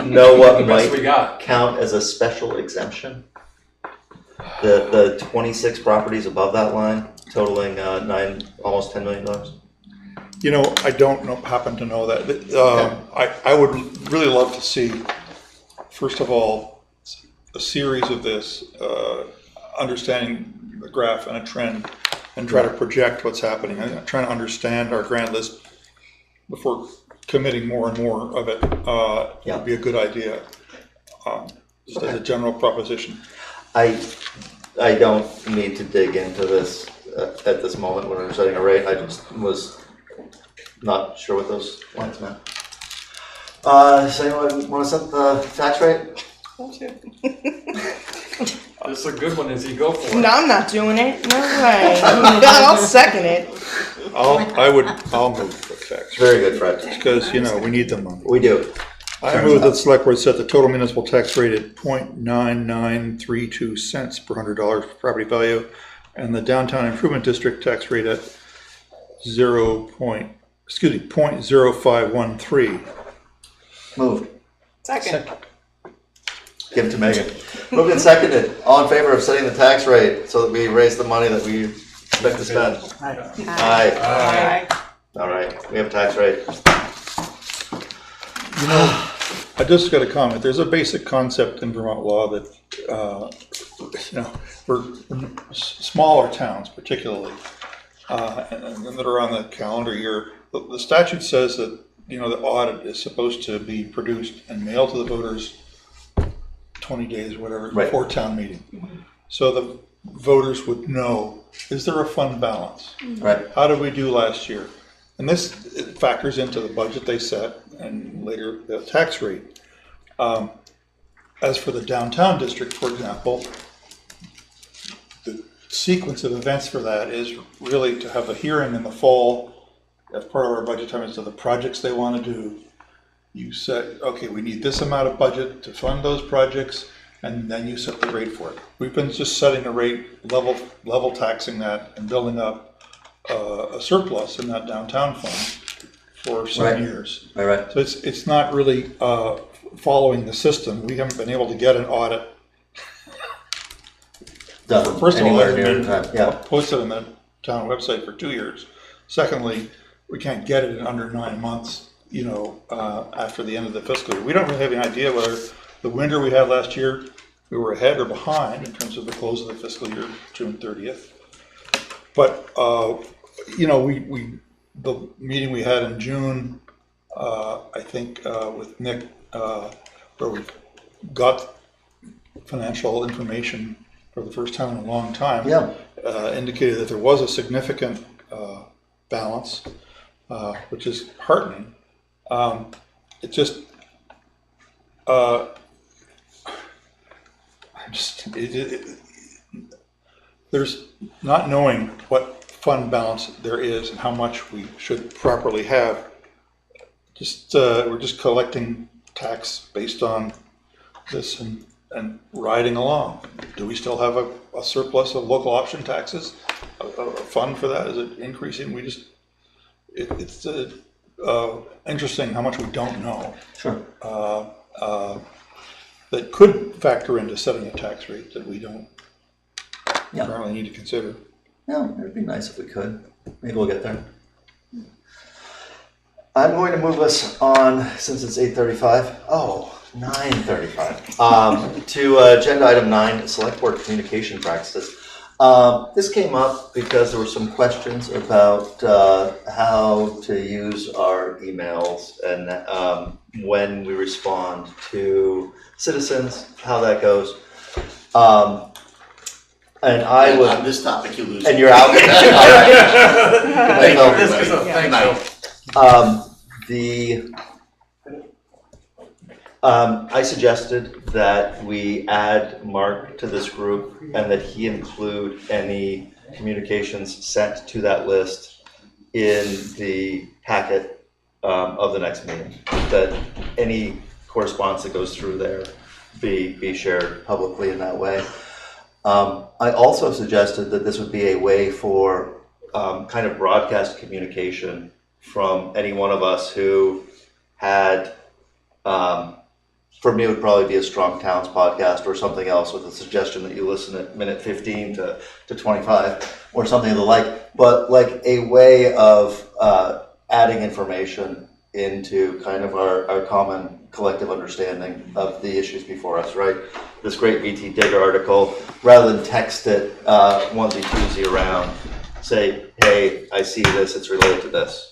know what The best we might got. count as a special exemption? The 26 properties above that line totaling almost $10 million. You know, I don't happen to know that. I would really love to see, first of all, a series of this, understanding the graph and a trend, and try to project what's happening. I'm trying to understand our grand list before committing more and more of it. Would be a good idea, just as a general proposition. I don't need to dig into this at this moment when I'm setting a rate. I just was not sure what those lines meant. Does anyone want to set the tax rate? This is a good one, as you go for it. no, I'm not doing it. No way. I'll second it. I'll move the tax. Very good, Fred. Because, you know, we need the money. We do. I move that the select board set the total municipal tax rate at 0.9932 cents per $100 for property value, and the downtown improvement district tax rate at 0.0513. Moved. Second. Give it to Megan. Moved and seconded. All in favor of setting the tax rate so that we raise the money that we expect to spend? Aye. All right, we have a tax rate. You know, I just got a comment. There's a basic concept in Vermont law that, you know, for smaller towns particularly, and that are on the calendar year, the statute says that, you know, the audit is supposed to be produced and mailed to the voters 20 days, whatever, before town meeting. So the voters would know, is there a fund balance? Right. How did we do last year? And this factors into the budget they set and later the tax rate. As for the downtown district, for example, the sequence of events for that is really to have a hearing in the fall as part of our budget time as to the projects they want to do. You set, okay, we need this amount of budget to fund those projects, and then you set the rate for it. We've been just setting the rate, level taxing that, and building up a surplus in that downtown fund for some years. Right. So it's not really following the system. We haven't been able to get an audit. Done First of all, anywhere it near hasn't time. been Yeah. posted on the town website for 2 years. Secondly, we can't get it in under 9 months, you know, after the end of the fiscal year. We don't really have any idea whether the winter we had last year, we were ahead or behind in terms of the close of the fiscal year, June 30th. But, you know, the meeting we had in June, I think with Nick, where we got financial information for the first time in a long time, indicated that there was a significant balance, which is heartening. It just, there's not knowing what fund balance there is and how much we should properly have. We're just collecting tax based on this and riding along. Do we still have a surplus of local option taxes a fund for that? Is it increasing? It's interesting how much we don't know. Sure. That could factor into setting a tax rate that we don't Yeah. currently need to consider. Yeah, it'd be nice if we could. Maybe we'll get there. I'm going to move us on, since it's 8:35. Oh, 9:35. To agenda item 9, Select Board communication practices. This came up because there were some questions about how to use our emails and when we respond to citizens, how that goes. And I would. On this topic, you lose. And you're out. All right. Thank you, everybody. Thank you. I suggested that we add Mark to this group and that he include any communications sent to that list in the packet of the next meeting. That any correspondence that goes through there be shared publicly in that way. I also suggested that this would be a way for kind of broadcast communication from any one of us who had, for me, it would probably be a Strong Towns podcast or something else with a suggestion that you listen at minute 15 to 25 or something of the like, but like a way of adding information into kind of our common collective understanding of the issues before us, right? This great VT Digger article, rather than text it onesie-twosie around, say, hey, I see this, it's related to this.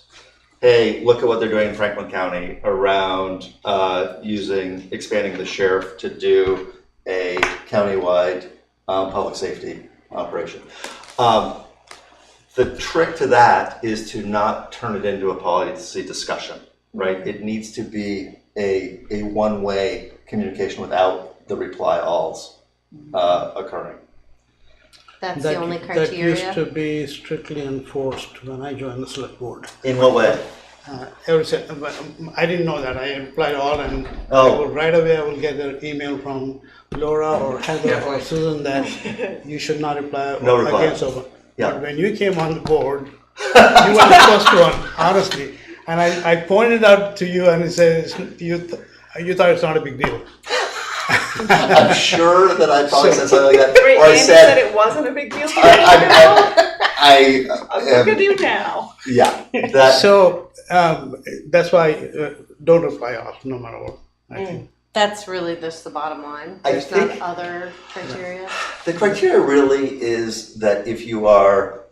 Hey, look at what they're doing in Franklin County around expanding the sheriff to do a countywide public safety operation. The trick to that is to not turn it into a policy discussion, right? It needs to be a one-way communication without the reply alls occurring. That's the only criteria? That used to be strictly enforced when I joined the select board. In what way? I didn't know that. I replied all, and right away I will get an email from Laura or Heather or Susan that you should not reply against someone. Yeah. But when you came on the board, you were the first one, honestly. And I pointed out to you and it says, you thought it's not a big deal. I'm sure that I probably said something like that. Wait, or I Andy said it wasn't a big deal to you? Look at you now. Yeah. So that's why don't reply off, no matter what, I think. That's really the bottom line. There's not other criteria. The criteria really is that if you are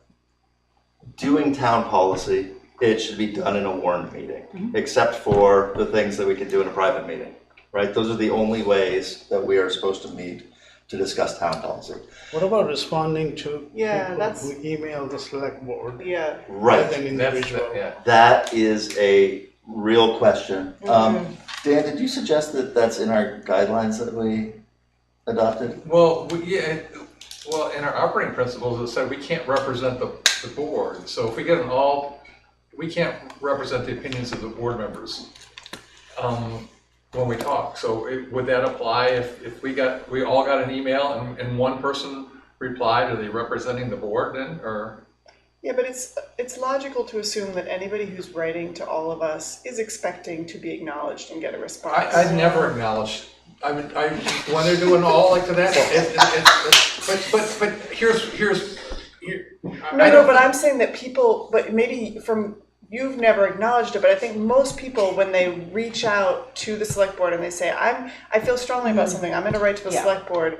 doing town policy, it should be done in a warned meeting, except for the things that we can do in a private meeting, right? Those are the only ways that we are supposed to meet to discuss town policy. What about responding to people who email the select board? Yeah. Right. As an individual. That is a real question. Dan, did you suggest that that's in our guidelines that we adopted? Well, in our operating principles, it said we can't represent the board. So if we get we can't represent the opinions of the board members when we talk. So would that apply if we all got an email and one person replied? Are they representing the board then, or? Yeah, but it's logical to assume that anybody who's writing to all of us is expecting to be acknowledged and get a response. I never acknowledge. I mean, when they're doing all like that. But here's. No, but I'm saying that people, but maybe you've never acknowledged it, but I think most people, when they reach out to the select board and they say, I feel strongly about something, I'm going to write to the select board.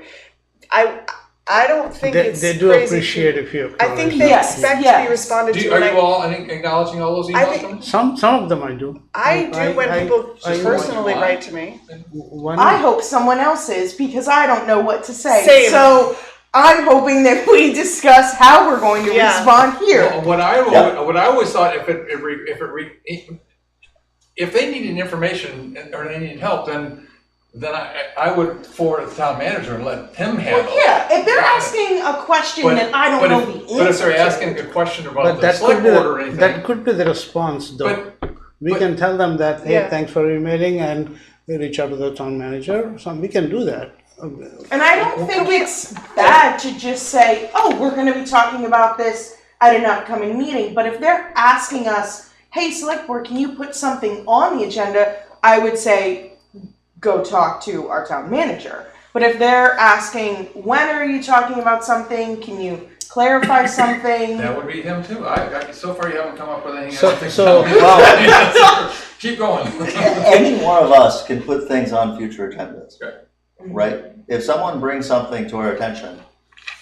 I don't think they do appreciate if you I think they expect to be responded to. Are you all acknowledging all those emails? Some of them I do. I do when people personally write to me. I hope someone else is because I don't know what to say. Same. So I'm hoping that we discuss how we're going to respond here. Well, what I always thought if they needed information or they needed help, then I would forward it to the town manager and let him handle it. If they're asking a question that I don't know the answer But if they're asking a question about the select board or anything. That could be the response, though. We can tell them that, hey, thanks for emailing, and we reach out to the town manager. We can do that. And I don't think it's bad to just say, oh, we're gonna be talking about this at an upcoming meeting, but if they're asking us, hey, select board, can you put something on the agenda? I would say, go talk to our town manager. But if they're asking, when are you talking about something? Can you clarify something? That would be him too. So far you haven't come up with anything. Keep going. Any one of us can put things on future agendas, right? If someone brings something to our attention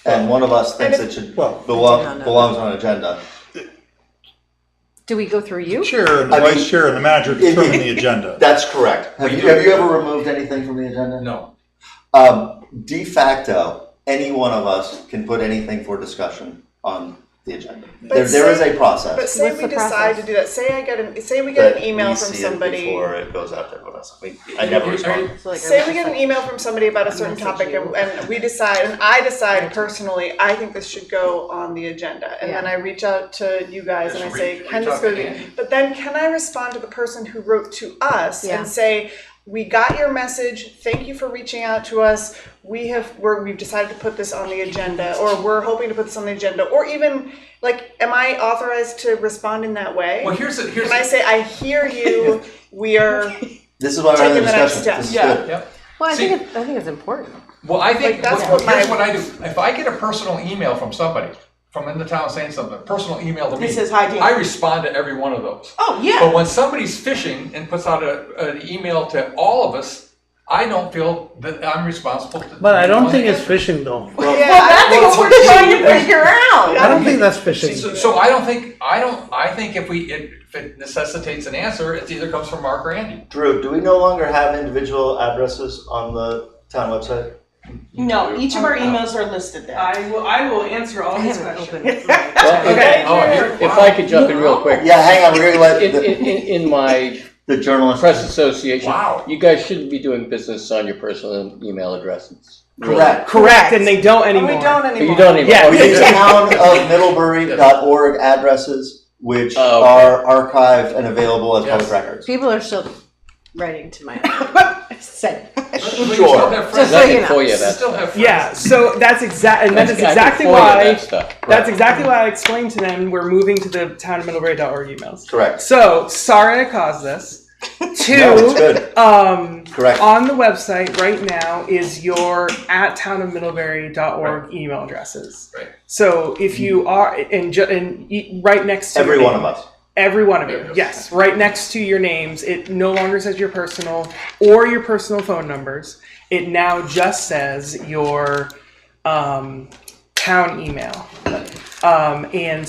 and one of us thinks it should belongs on an agenda. Do we go through you? Chair and the vice chair and the manager determine the agenda. That's correct. Have you ever removed anything from the agenda? No. De facto, any one of us can put anything for discussion on the agenda. There is a process. But say we decide to do that. Say we get an email from somebody. Before it goes out to everyone else. I never respond. Say we get an email from somebody about a certain topic and we decide, and I decide personally, I think this should go on the agenda. And then I reach out to you guys and I say, can this go? But then can I respond to the person who wrote to us and say, we got your message. Thank you for reaching out to us. We've decided to put this on the agenda, or we're hoping to put this on the agenda, or even like, am I authorized to respond in that way? Well, Can I say, I hear you. We are. This is why we're having taking the the next discussion. step. This is Yeah. good. Yep. Well, I think it's important. Well, I think that's here's what what I do. If I get a personal email from somebody from in the town saying something, a personal email to me, This is hygiene. I respond to every one of those. Oh, yeah. But when somebody's fishing and puts out an email to all of us, I don't feel that I'm responsible. But I don't think it's phishing though. Well, that's what we're trying to figure out. I don't think that's phishing. So I think if it necessitates an answer, it either comes from Mark or Andy. Drew, do we no longer have individual addresses on the town website? No, each of our emails are listed there. I will answer all his questions. Okay. If I could jump in real quick. Yeah, hang on, we're gonna let in my the journalist press association. Wow. You guys shouldn't be doing business on your personal email addresses. Correct, and they don't anymore. We don't anymore. You don't anymore. Yeah. the town of Middlebury.org addresses, which are archived and available as public records. People are still writing to my say. Sure. Just so you know. Yeah, so that's exactly why I explained to them we're moving to the town of Middlebury.org emails. Correct. So sorry to cause this. Two, No, it's good. Correct. On the website right now is your @townofmiddlebury.org email addresses. Right. So if you are right next to Every your one name, of us. Every one of you, yes. Right next to your names, it no longer says your personal or your personal phone numbers. It now just says your town email. And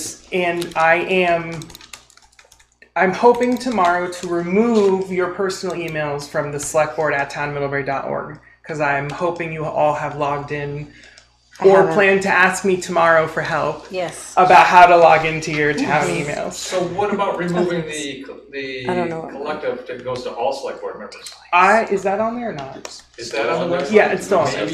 I'm hoping tomorrow to remove your personal emails from the Selectboard @townmiddlebury.org because I'm hoping you all have logged in or plan to ask me tomorrow for help. Yes. About how to log into your town emails. So what about removing the collective that goes to all select board members? Is that on there or not? Is that on the website? Yeah, it's still on there.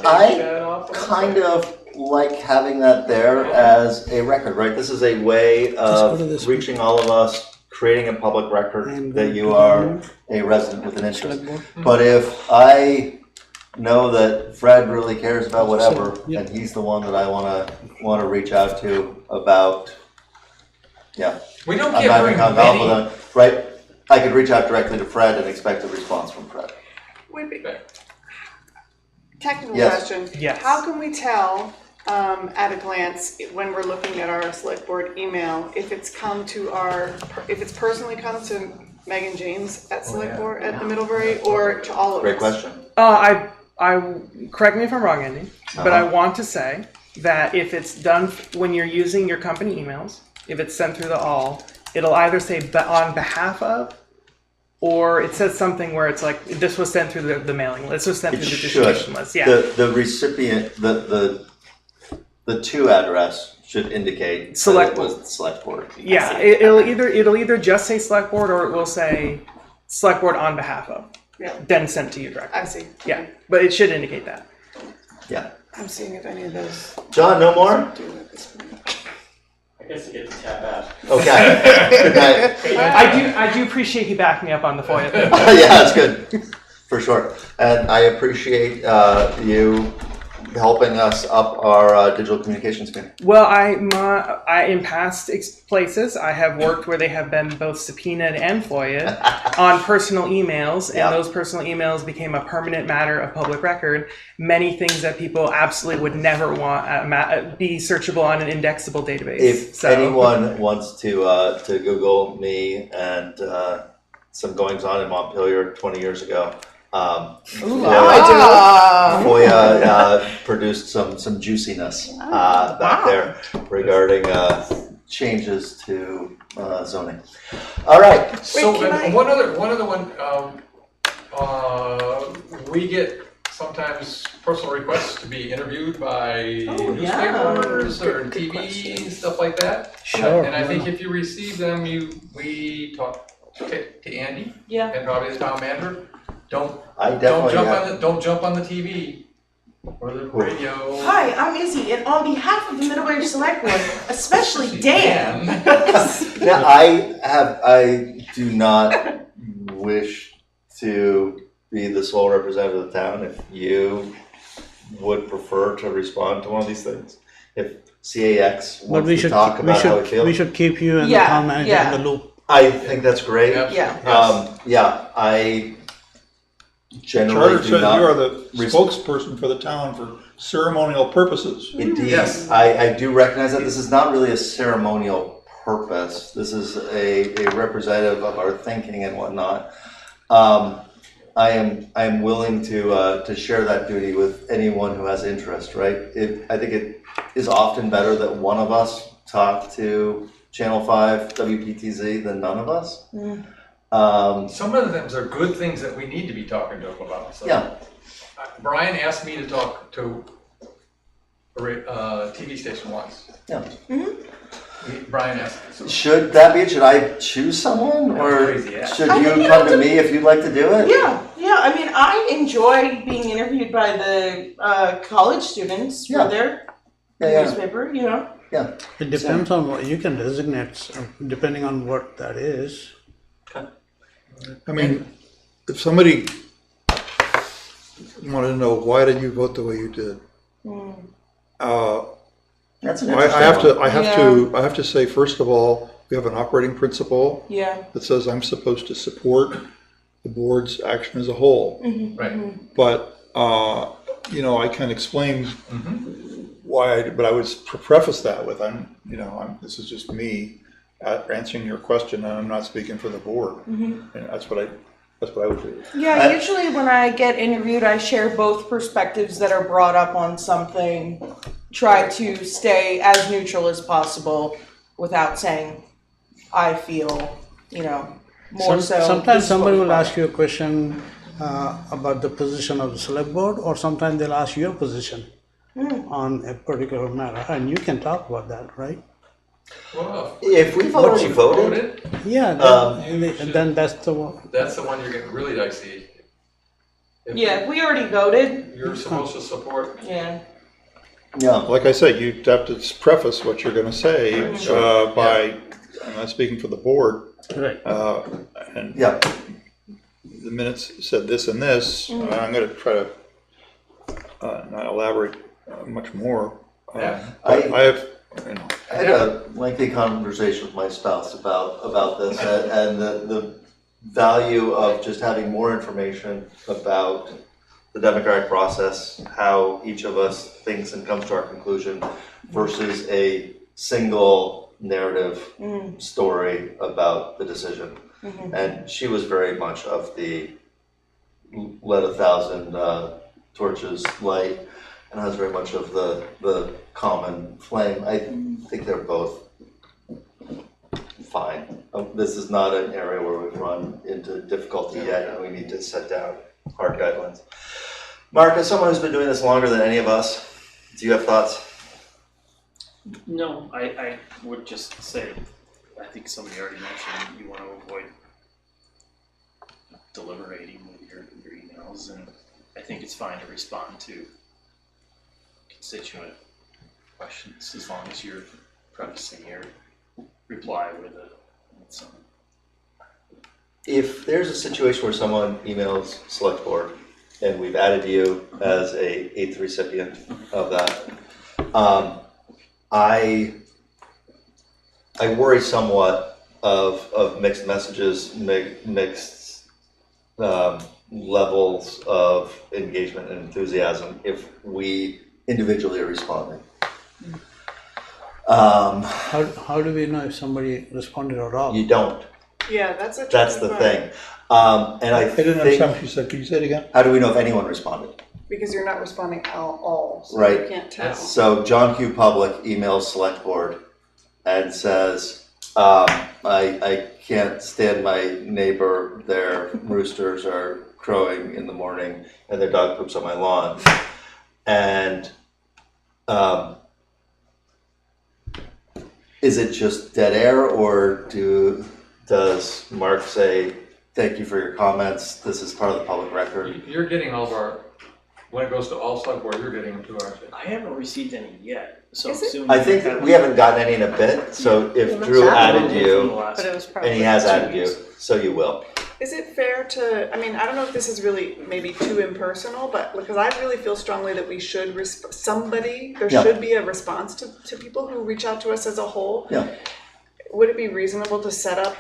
I kind of like having that there as a record, right? This is a way of reaching all of us, creating a public record that you are a resident with an interest. But if I know that Fred really cares about whatever, and he's the one that I want to reach out to about, We don't I'm get not very even hung up with many. him, right? I could reach out directly to Fred and expect a response from Fred. Technical Yes. question. Yes. How can we tell at a glance when we're looking at our select board email if it's personally come to Megan James at select board at the Middlebury or to all of us? Great question. I correct me if I'm wrong, Andy, but I want to say that if it's done when you're using your company emails, if it's sent through the all, it'll either say on behalf of, or it says something where it's like this was sent through the mailing list, this was sent through the distribution list. Yeah. The recipient, the to address should indicate Select that it was the select board. Yeah, it'll either just say select board or it will say select board on behalf of. Yeah. Then sent to you directly. I see. Yeah, but it should indicate that. Yeah. I'm seeing if any of those. John, no more? I guess I get to tap out. Okay. Good night. I do appreciate you backing me up on the FOIA thing. Yeah, that's good. For sure. And I appreciate you helping us up our digital communications game. Well, I in past places, I have worked where they have been both subpoenaed and FOIA'd on personal emails, and those personal emails became a permanent matter of public record. Many things that people absolutely would never want be searchable on an indexable database. If anyone wants to Google me and some goings on in Montpelier 20 years ago, FOIA produced some juiciness back there regarding changes to zoning. All right. So one other one. We get sometimes personal requests to be interviewed by newspapers or TV and stuff like that. Sure. And I think if you receive them, we talk to Andy and probably the town manager. Don't jump on the TV or the radio. Hi, I'm Izzy, and on behalf of the Middlebury Selectboard, especially Dan. Now, I do not wish to be the sole representative of the town. If you would prefer to respond to one of these things, if CAX wants to talk about how it feels, we should keep you and the town manager in the loop. I think that's great. I generally Charter do says not. you are the spokesperson for the town for ceremonial purposes. Indeed, I do recognize that this is not really a ceremonial purpose. This is a representative of our thinking and whatnot. I am willing to share that duty with anyone who has interest. Right? I think it is often better that one of us talk to Channel 5 WPTZ than none of us. Some of them are good things that we need to be talking to them about. So Brian asked me to talk to a TV station once. Brian asked. So. Should that be it? Should I choose someone, or should you come to me if you'd like to do it? Yeah. I mean, I enjoy being interviewed by the college students for their newspaper. You know. Yeah. It depends on what you can designate, depending on what that is. I mean, if somebody wanted to know why did you vote the way you did, that's an I have to say, first of all, we have an operating principle that says I'm supposed to support the board's action as a whole. Right. But I can explain why. But I would preface that with this is just me answering your question, and I'm not speaking for the board. And that's what I would do. Yeah, usually when I get interviewed, I share both perspectives that are brought up on something. Try to stay as neutral as possible without saying, I feel, more so. Sometimes somebody will ask you a question about the position of the select board, or sometimes they'll ask your position on a particular matter, and you can talk about that, right? Well, if we've already voted, then that's the one. That's the one you're getting really dicey. If we already voted. You're supposed to support. Yeah, like I said, you have to preface what you're going to say by, I'm not speaking for the board, and the minutes said this and this. I'm going to try to not elaborate much more. I had a lengthy conversation with my spouse about this and the value of just having more information about the democratic process, how each of us thinks and comes to our conclusion, versus a single narrative story about the decision. And she was very much of the let 1,000 torches light, and I was very much of the common flame. I think they're both fine. This is not an area where we've run into difficulty yet, and we need to set down hard guidelines. Mark, as someone who's been doing this longer than any of us, do you have thoughts? No, I would just say, I think somebody already mentioned you want to avoid deliberating with your emails, and I think it's fine to respond to constituent questions as long as you're prefacing your reply with some if there's a situation where someone emails select board and we've added you as a 8th recipient of that, I worry somewhat of mixed messages, mixed levels of engagement and enthusiasm if we individually are responding. How do we know if somebody responded or not? You don't. Yeah, that's a tricky That's the part. thing. And I didn't think, understand what you said. Could you say it again? how do we know if anyone responded? Because you're not responding all, so Right. you can't tell. So John Q. Public emails select board and says, I can't stand my neighbor, their roosters are crowing in the morning and their dog poops on my lawn. And is it just dead air, or does Mark say, thank you for your comments, this is part of the public record? You're getting all of our, when it goes to all select board, you're getting them too, aren't you? I haven't received any yet, so Is it? assuming. I think we haven't gotten any in a bit, so if Drew added you, But it was and probably he has 2 added you, weeks. so you will. Is it fair to, I mean, I don't know if this is really maybe too impersonal, but because I really feel strongly that we should, there Yeah. should be a response to people who reach out to us as a whole. Yeah. Would it be reasonable to set up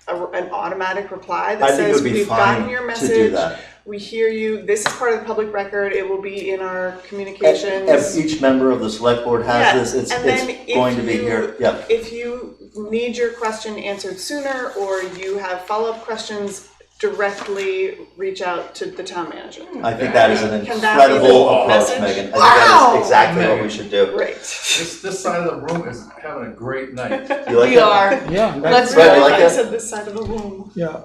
an automatic reply that I think it says, would be we've fine gotten your to do message, that. we hear you, this is part of the public record, it will be in our communications. Each member of the select board has Yeah, this, and then it's going to be here, yeah. If you need your question answered sooner, or you have follow-up questions, directly reach out to the town manager. I think that is an Can that be the incredible approach, message? Megan. I think that is exactly what we should do. Great. This side of the room is having a great night. You like We that? are. Yeah. Let's Right, really you like I that? said this side of the room. Yeah.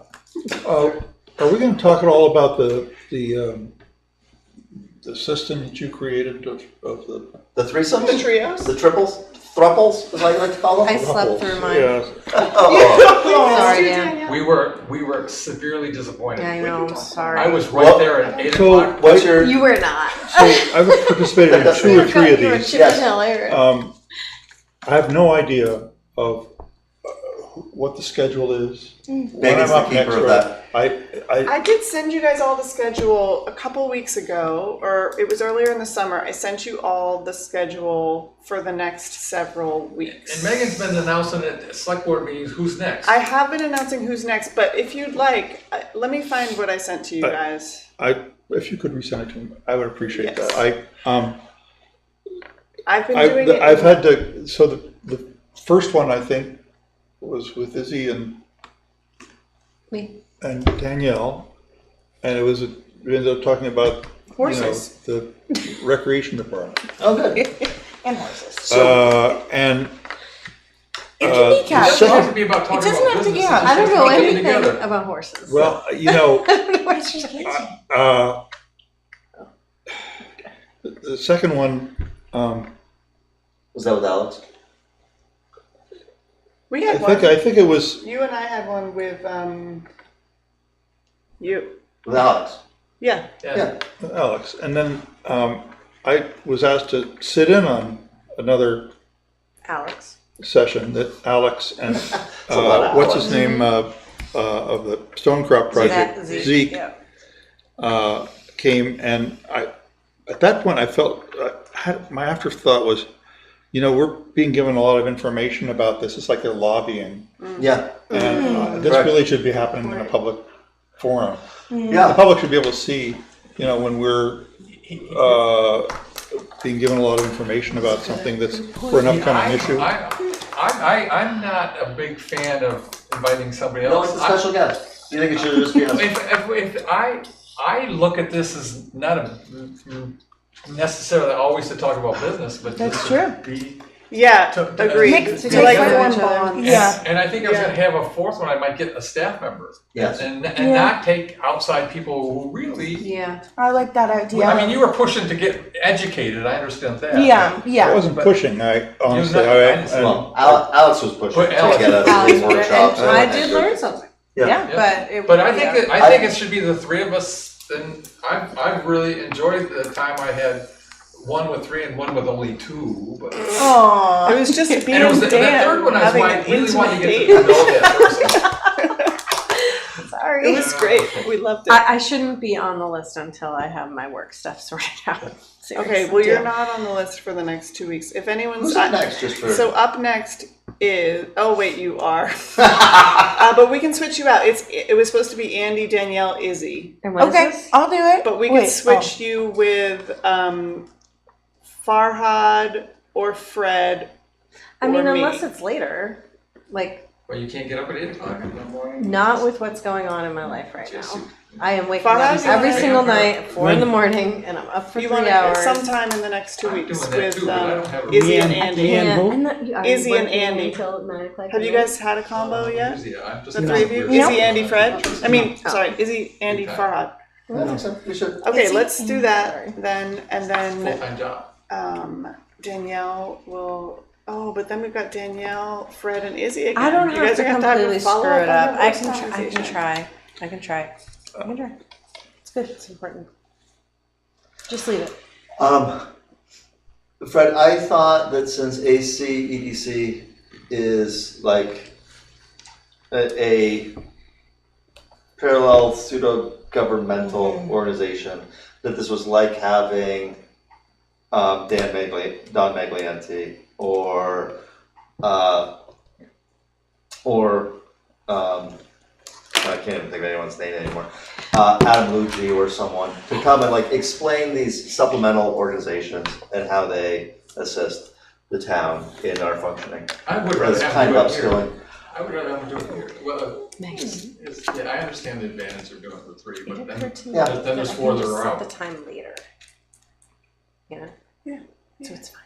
Are we going to talk at all about the system that you created of The threesomes? The trios? The triples? Thruples, as I like to call them? I slept through mine. Yeah. Oh. Sorry, Dan. We were severely disappointed. Yeah, I know, sorry. I was right Well, there at 8 so o'clock. What's your, You were not. So I've participated in 2 or 3 of You were these. chipping hilarious. I have no idea of what the schedule is. Megan's the keeper of that. I did send you guys all the schedule a couple weeks ago, or it was earlier in the summer. I sent you all the schedule for the next several weeks. And Megan's been announcing at select board meetings, who's next? I have been announcing who's next, but if you'd like, let me find what I sent to you guys. If you could resend it to me, I would appreciate Yes. that. I've been doing it. I've had to, so the first one, I think, was with Izzy and Danielle, and we ended up talking about, Horses. the recreation department. Oh, good. And horses. And It can be It doesn't casual. have to be about It talking doesn't about have to, business. yeah. It's I don't just know getting anything together. about horses. well, I don't know what you're getting. the second one, Was that with Alex? We had I think it was, You and I had one with you. With Alex? Yeah. Yeah. Alex, and then I was asked to sit in on another Alex. session that Alex and a lot of what's Alex. his name of the Stonecrop project, Zeke, came, and at that point I felt my afterthought was, we're being given a lot of information about this. It's like they're lobbying, Yeah. and this Correct. really should be happening in a public forum. The Yeah. public should be able to see, when we're being given a lot of information about something that's for an upcoming issue. I'm not a big fan of inviting somebody No, else. it's a special guest. You think it should just be us? If I look at this as not necessarily always to talk about business, but That's just true. to be. Yeah, agreed. Mix- To take like care of form each other. bonds. Yeah. And I think I was Yeah. gonna have a fourth one, I might get a staff member. Yes. And Yeah. not take outside people who really, Yeah. I like that idea. I mean, you were pushing to get educated, I understand that. Yeah, I yeah. wasn't pushing, I honestly, Well, Alex was pushing But to Alex- get us Alex, in workshops. and I did learn something. Yeah. But I think it should be the three of us, and I've really enjoyed the time I had, one with 3 and one with only 2, but. Aww. It was just me And it was and the Dan third one, I having was an really wanted to intimate get to date. know that person. sorry. It was great. We loved it. I shouldn't be on the list until I have my work stuff sorted out. Okay, well, you're not on the list for the next 2 weeks. If anyone's Who's up next, just for- So up next is, oh wait, you are. But we can switch you out. It was supposed to be Andy, Danielle, Izzy. Okay, I'll do it. But we could switch you with Farhad or Fred. I mean, or me. unless it's later, like Well, you can't get up at 8 o'clock in the morning? not with what's going on in my life right now. I am waking Farhad, up you every wanna- single night at 4 in the morning, and I'm up for You 3 want hours. sometime in the next 2 weeks doing that with too, but I don't have a- Izzy and I Andy. can't- I'm not- are you Izzy and working Andy. until 9 o'clock Have you at night? guys had a combo yet? Izzy, I'm just The not three of you? weird. Izzy, Andy, Fred? I mean, Oh. sorry, Izzy, Andy, Farhad. I think so. We should. Okay, Izzy let's and- do that then, and then Full-time job. Danielle will. Oh, but then we've got Danielle, Fred, and Izzy again. I don't You have guys to are gonna have completely a follow screw it on up. your I voice can conversation. try. I can try. It's good. It's important. Just leave it. Fred, I thought that since AC EDC is like a parallel pseudo-governmental organization, that this was like having Don Maglianti or I can't even think of anyone's name anymore. Adam Lucci or someone to come and like explain these supplemental organizations and how they assist the town in our functioning. I would rather As have kind them of do it here. upskilling. I would rather have them do it here. Well, Nice. yeah, I understand the advantage of doing it with 3, but Occurred to me Yeah. that then there's I 4 can that just are set out. the time later. You know? Yeah. So it's fine.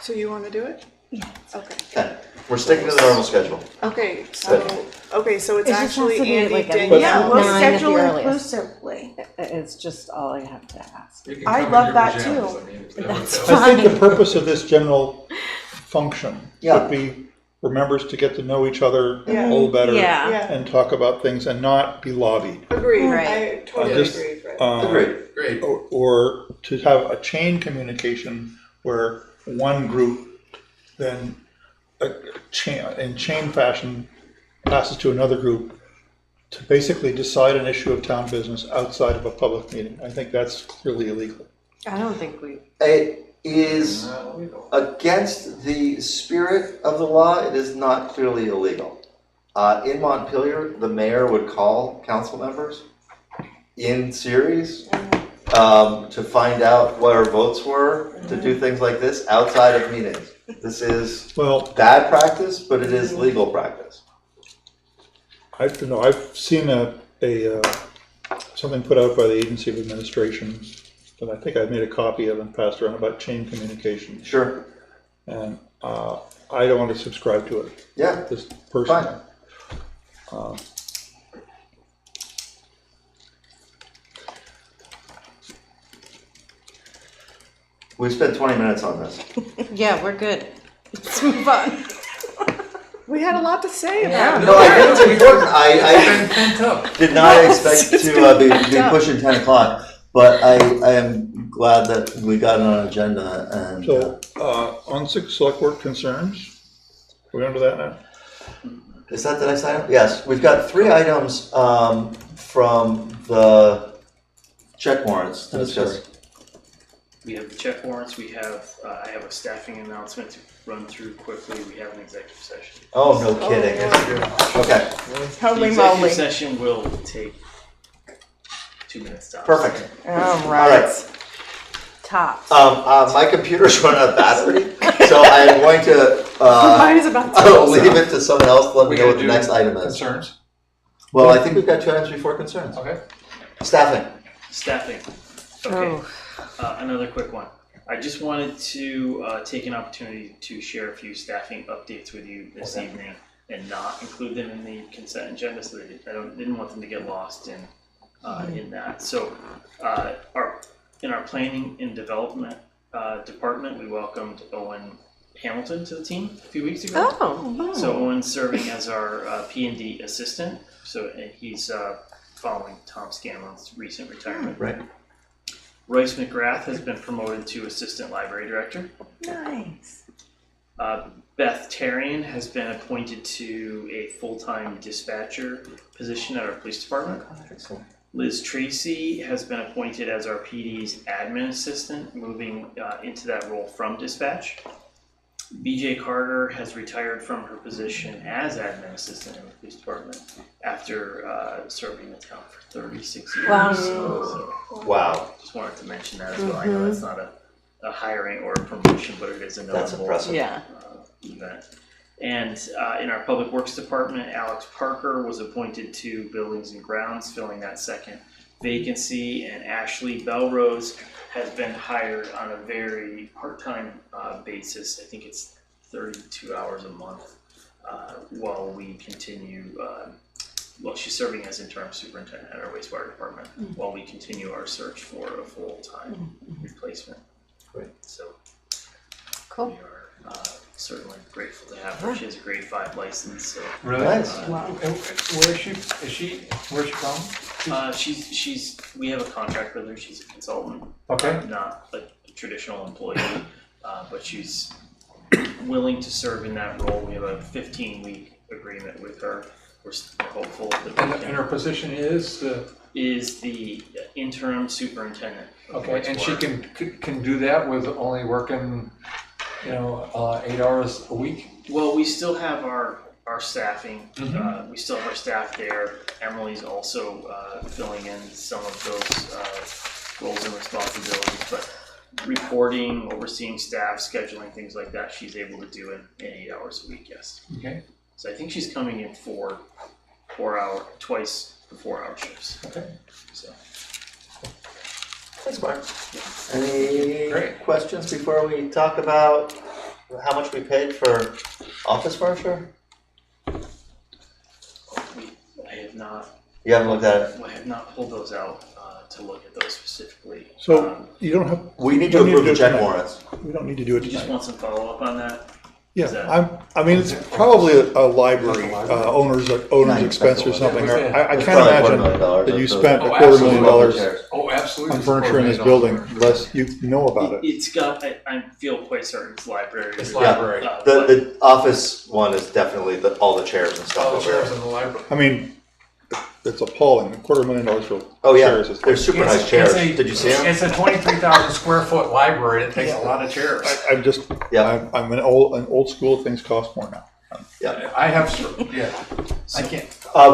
So you want to do it? Yeah. Okay. Okay, we're sticking to the normal schedule. Okay. So it's It just actually has to be Andy, like a Danielle. Yeah, we'll 9 at the schedule earliest. inclusively. It's just all I have to ask. You can I come in love your that pajamas, too. I mean, if That's that- I think the purpose of this general function Yeah. would be for members to get to know each other Yeah. a little better Yeah. Yeah. and talk about things and not be lobbied. Agreed. Right. I totally Just, agree, Fred. Agreed. Great. Or to have a chain communication where one group then in chain fashion passes to another group to basically decide an issue of town business outside of a public meeting. I think that's clearly illegal. I don't think we. It is against the spirit of the law. It is not clearly illegal. In Montpelier, the mayor would call council members in series to find out what our votes were, to do things like this outside of meetings. This is bad practice, but it is legal practice. I don't know. I've seen something put out by the Agency of Administration that I think I made a copy of and passed around about chain communication. Sure. And I don't want to subscribe to it. Yeah. Just personally. We've spent 20 minutes on this. Yeah, we're good. Let's move on. We had a lot to say Yeah. about it. No, I think it's important. I did not expect to be pushing 10 o'clock, but I am glad that we got it on an agenda. And So, on select board concerns, we're going to do that now? is that the next item? Yes, we've got 3 items from the check warrants to discuss. We have the check warrants, we have, I have a staffing announcement to run through quickly, we have an executive session. Oh, no kidding. Okay. The executive session will take 2 minutes tops. Perfect. All right. Tops. My computer's run out of battery, so I am going to Mine is about to leave it to someone else to let me know what the next item is. Concerns? Well, I think we've got 2 items before concerns. Okay. Staffing. Staffing. Okay. Another quick one. I just wanted to take an opportunity to share a few staffing updates with you this evening and not include them in the consent agenda, so that didn't want them to get lost in that. So, in our planning and development department, we welcomed Owen Hamilton to the team a few weeks ago. Oh. So Owen's serving as our P&D assistant. So and he's following Tom Scanlon's recent retirement. Right. Royce McGrath has been promoted to assistant library director. Nice. Beth Tarian has been appointed to a full-time dispatcher position at our police department. Liz Tracy has been appointed as our PD's admin assistant, moving into that role from dispatch. BJ Carter has retired from her position as admin assistant in the police department after serving the town for 36 years. Wow. Wow. Just wanted to mention that as well. I know that's not a hiring or a promotion, but it is a notable That's impressive. event. And in our public works department, Alex Parker was appointed to buildings and grounds, filling that second vacancy, and Ashley Belrose has been hired on a very part-time basis. I think it's 32 hours a month while we continue, she's serving as interim superintendent at our wastewater department while we continue our search for a full-time replacement. Great. So Cool. we are certainly grateful to have her. She has a grade 5 license. So, Really? Nice. And where is she, where's she from? we have a contract with her. She's a consultant. Okay. Not a traditional employee, but she's willing to serve in that role. We have a 15-week agreement with her. We're hopeful that we And her position is the interim superintendent. Okay, and she can do that with only working, 8 hours a week? Well, we still have our staffing. We still have our staff there. Emily's also filling in some of those roles and responsibilities, but reporting, overseeing staff, scheduling, things like that, she's able to do in 8 hours a week, yes. Okay. So I think she's coming in twice the 4-hour shifts. Okay. So. Thanks, Mark. Any questions before we talk about how much we paid for office furniture? I have not. You haven't looked at it? I have not pulled those out to look at those specifically. So you don't have. We need to approve the check warrants. We don't need to do it You just tonight. want some follow-up on that? Yeah, I mean, it's probably a library owner's expense or something. Or I can't imagine that you spent $250,000 Oh, absolutely. on furniture in this building unless you know about it. It's got, I feel quite certain it's library. It's library. The office one is definitely all the chairs and stuff All the over chairs there. in the library. I mean, it's appalling. $250,000 for Oh yeah, chairs. they're super nice chairs. Did you see them? It's a 23,000 square foot library. It takes a lot of chairs. I'm just, I'm an old school. Things cost more now. Yeah. I have, I can't.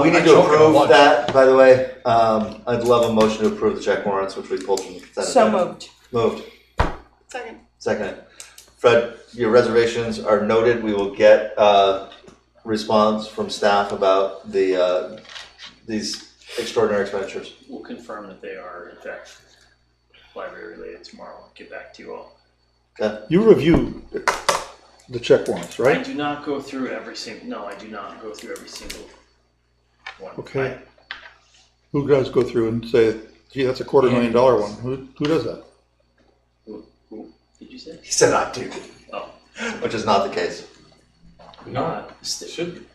We need to approve that, by the way. I'd love a motion to approve the check warrants, which we pulled from the consent So agenda. moved. Moved. Second. Second. Fred, your reservations are noted. We will get response from staff about these extraordinary expenditures. We'll confirm that they are in fact library related tomorrow. I'll get back to you all. Okay. You review the check warrants, I right? do not go through every single, I do not go through every single one. Okay. Who does go through and say, gee, that's a $250,000 one? Who does that? Who did you say? He said I do. Oh. Which is not the case. No, should be.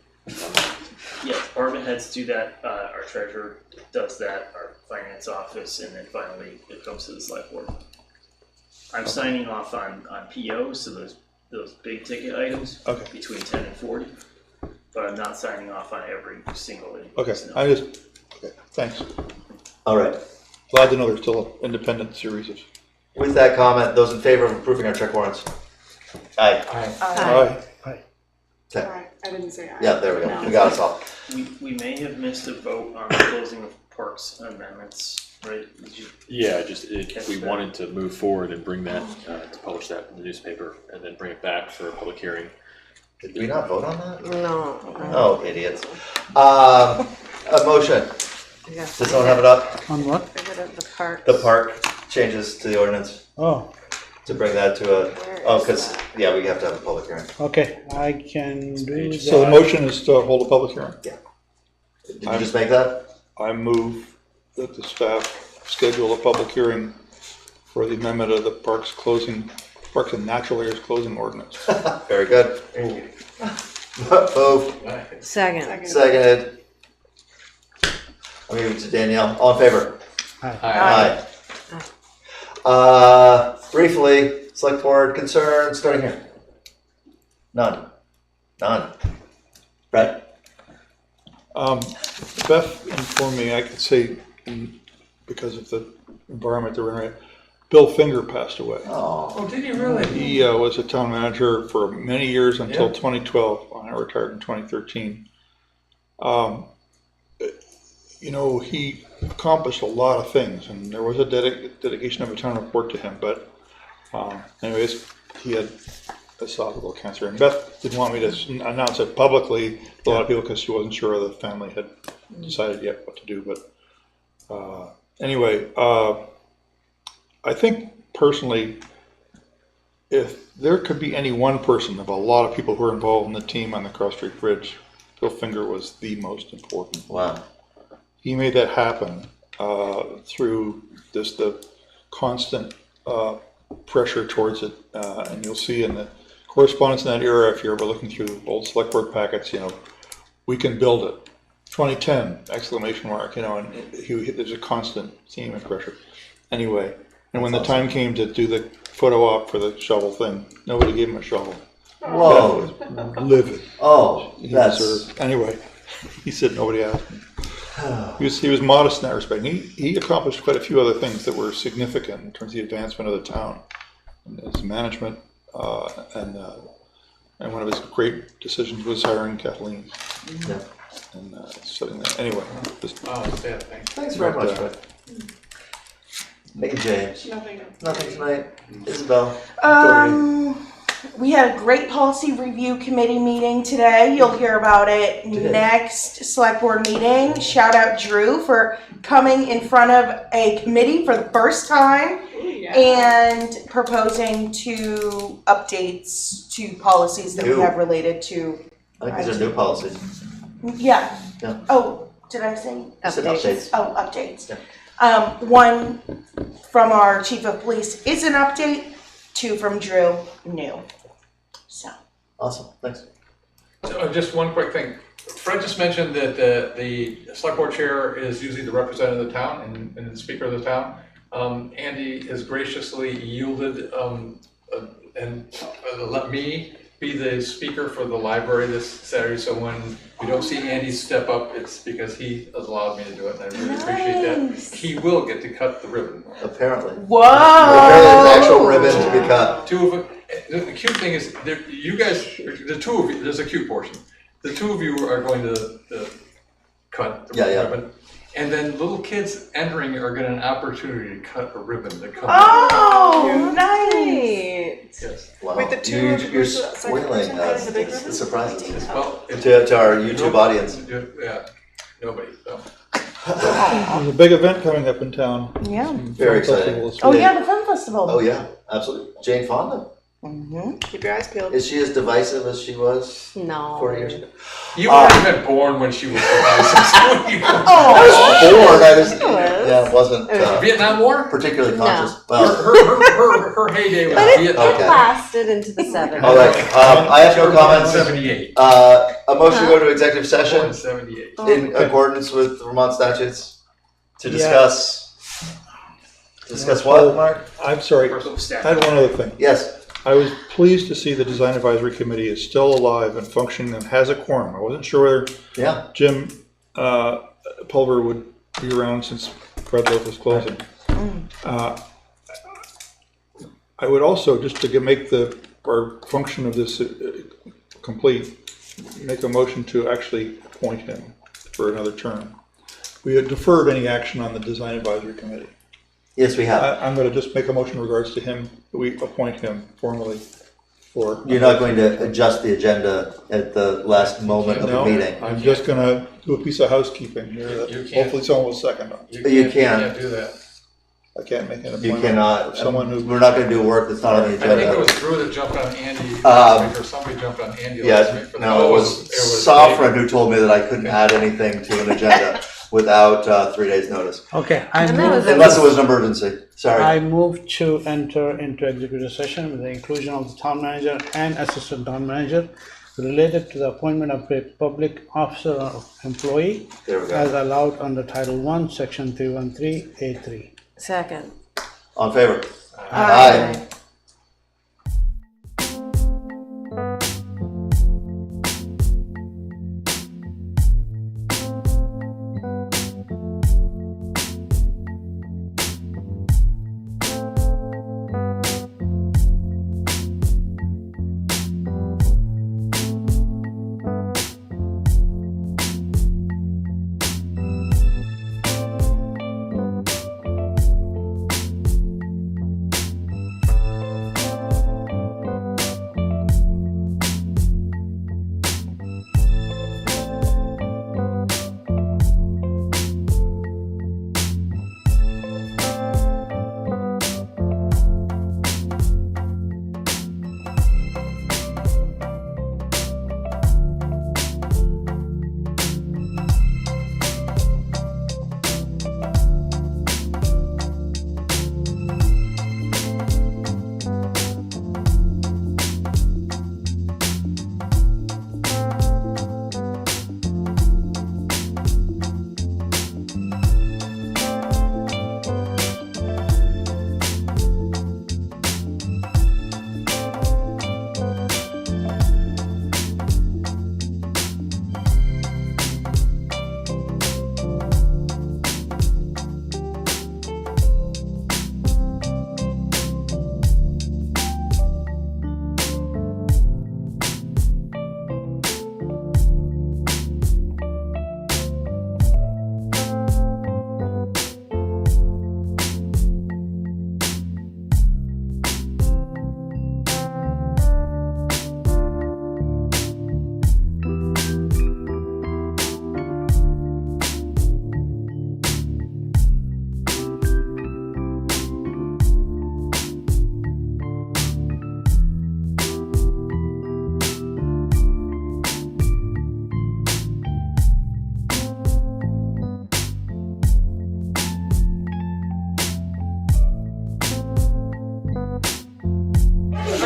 Yeah, department heads do that, our treasurer does that, our finance office, and then finally it comes to the select board. I'm signing off on POs, so those big ticket items between 10 and 40, but I'm not signing off on every single invoice. Okay, okay, thanks. All right. Glad to know there's still an independent series of. With that comment, those in favor of approving our check warrants? Aye. Aye. Okay. Aye. I didn't say aye. Yeah, there we go. We got us all. We may have missed a vote on the closing of parks amendments, right? Did you Yeah, catch we that? wanted to move forward and bring that, to publish that in the newspaper and then bring it back for a public hearing. Did we not vote on that? No. Oh, idiots. A motion. Does someone have it up? On what? The park. The park changes to the ordinance Oh, to bring that to because we have to have a public hearing. okay, I can do that. So the motion is to hold a public hearing? Yeah. Did you just make that? I move that the staff schedule a public hearing for the amendment of the Parks and Natural Areas closing ordinance. Very good. Moved. Second. Seconded. I'll give it to Danielle. All in favor? Aye. Aye. Briefly, select board concerns, starting here. None. None. Brett? Beth informed me, I could say, because of the environment that we're in, right, Bill Finger passed away. Oh, did he really? He was a town manager for many years until 2012, when I retired in 2013. You know, he accomplished a lot of things, and there was a dedication of a town report to him, but anyways, he had esophageal cancer, and Beth didn't want me to announce it publicly to a lot of people because she wasn't sure the family had decided yet what to do, but anyway, I think personally, if there could be any one person of a lot of people who are involved in the team on the Cross Street Bridge, Bill Finger was the most important. wow. He made that happen through the constant pressure towards it, and you'll see in the correspondence in that era, if you're ever looking through old select board packets, you know, we can build it. 2010, exclamation mark, you know, and there's a constant theme and pressure. Anyway, and when the time came to do the photo op for the shovel thing, nobody gave him a shovel. Whoa. That was livid. Oh, anyway, he said nobody asked me. He was modest in that respect. He accomplished quite a few other things that were significant in terms of the advancement of the town, and his management, and one of his great decisions was hiring Kathleen. Yeah. And setting that. Anyway, just sad thing. Thanks very much, Brett. Hey, James. Nothing tonight. Isabel. We had a great policy review committee meeting today. You'll hear about it Today. next select board meeting. Shout out Drew for coming in front of a committee for the first time and proposing 2 updates to policies that we have related to. I think these are new policies. Yeah. Yeah. Oh, did I say? I said updates. Oh, updates. Yeah. One from our chief of police is an update. 2 from Drew, new. So. Awesome, thanks. Just one quick thing. Fred just mentioned that the select board chair is usually the representative of the town and the speaker of the town. Andy has graciously yielded and let me be the speaker for the library this Saturday. So when we don't see Andy step up, it's because he has allowed me to do it, and I really appreciate that. He will get to cut the ribbon. Apparently. Whoa! Apparently there's actual ribbon to be cut. 2 of them. The cute thing is, you guys, the 2 of you, there's a cute portion. The 2 of you are going to cut the ribbon. And then little kids entering are getting an opportunity to cut a ribbon to come. Oh, nice! Yes. Wow. Wait, the 2 of you You're versus that second spoiling person cutting the big ribbon? the surprises Well, to our YouTube audience. Yeah, nobody, so. There's a big event coming up in town. Yeah. Very exciting. Oh yeah, the film festival. Oh yeah, absolutely. Jane Fonda. Mm-hmm. Keep your eyes peeled. Is she as divisive as she was No. 40 years ago? You weren't even born when she was divisive. I was born. I just wasn't Vietnam War? particularly No. conscious. Well, Her heyday was But it Vietnam. Okay. lasted into the 70s. all right. I have no comments. 78. A motion to go to executive session 78. in accordance with Vermont statutes to discuss. Discuss what, Mark? I'm sorry, I had one other thing. Yes. I was pleased to see the Design Advisory Committee is still alive and functioning and has a quorum. I wasn't sure whether Jim Pulver would be around since Fred Loaf was closing. I would also, just to make our function of this complete, make a motion to actually appoint him for another term. We had deferred any action on the Design Advisory Committee. Yes, we have. I'm going to just make a motion in regards to him. We appoint him formally for. You're not going to adjust the agenda at the last moment of the meeting. I'm just going to do a piece of housekeeping here that hopefully someone will second on. You can't do that. I can't make an appointment. You cannot. For someone who. We're not going to do work that's not on the I agenda. think it was Drew that jumped on Andy last week, or somebody jumped on Andy last week. Yeah, no, it was Safran who told me that I couldn't add anything to an agenda without 3 days' notice. Okay, unless it was an emergency. Sorry. I move to enter into executive session with the inclusion of the town manager and assistant town manager related to the appointment of a public officer or employee as allowed under Title I, Section 313A3. Second. On favor? Aye. Aye.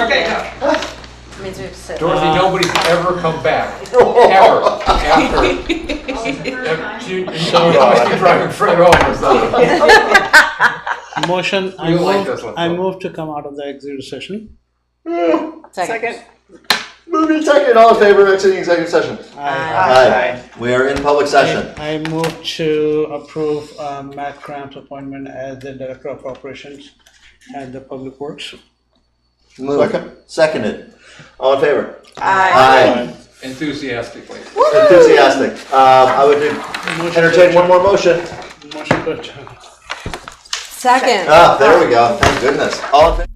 Okay, yeah. Means we have to sit. Dorothy, nobody's ever come back, ever, after. You must be driving Fred over, so. Motion, We like this one. I move to come out of the executive session. Second. Moving second, all in favor of exiting executive session? Aye. We are in public session. I move to approve Matt Cramp's appointment as the Director of Operations at the Public Works. Seconded. All in favor? Aye. Enthusiastically. Enthusiastic. I would entertain one more motion. Motion to adjourn. Second. Ah, there we go. Thank goodness. All in favor?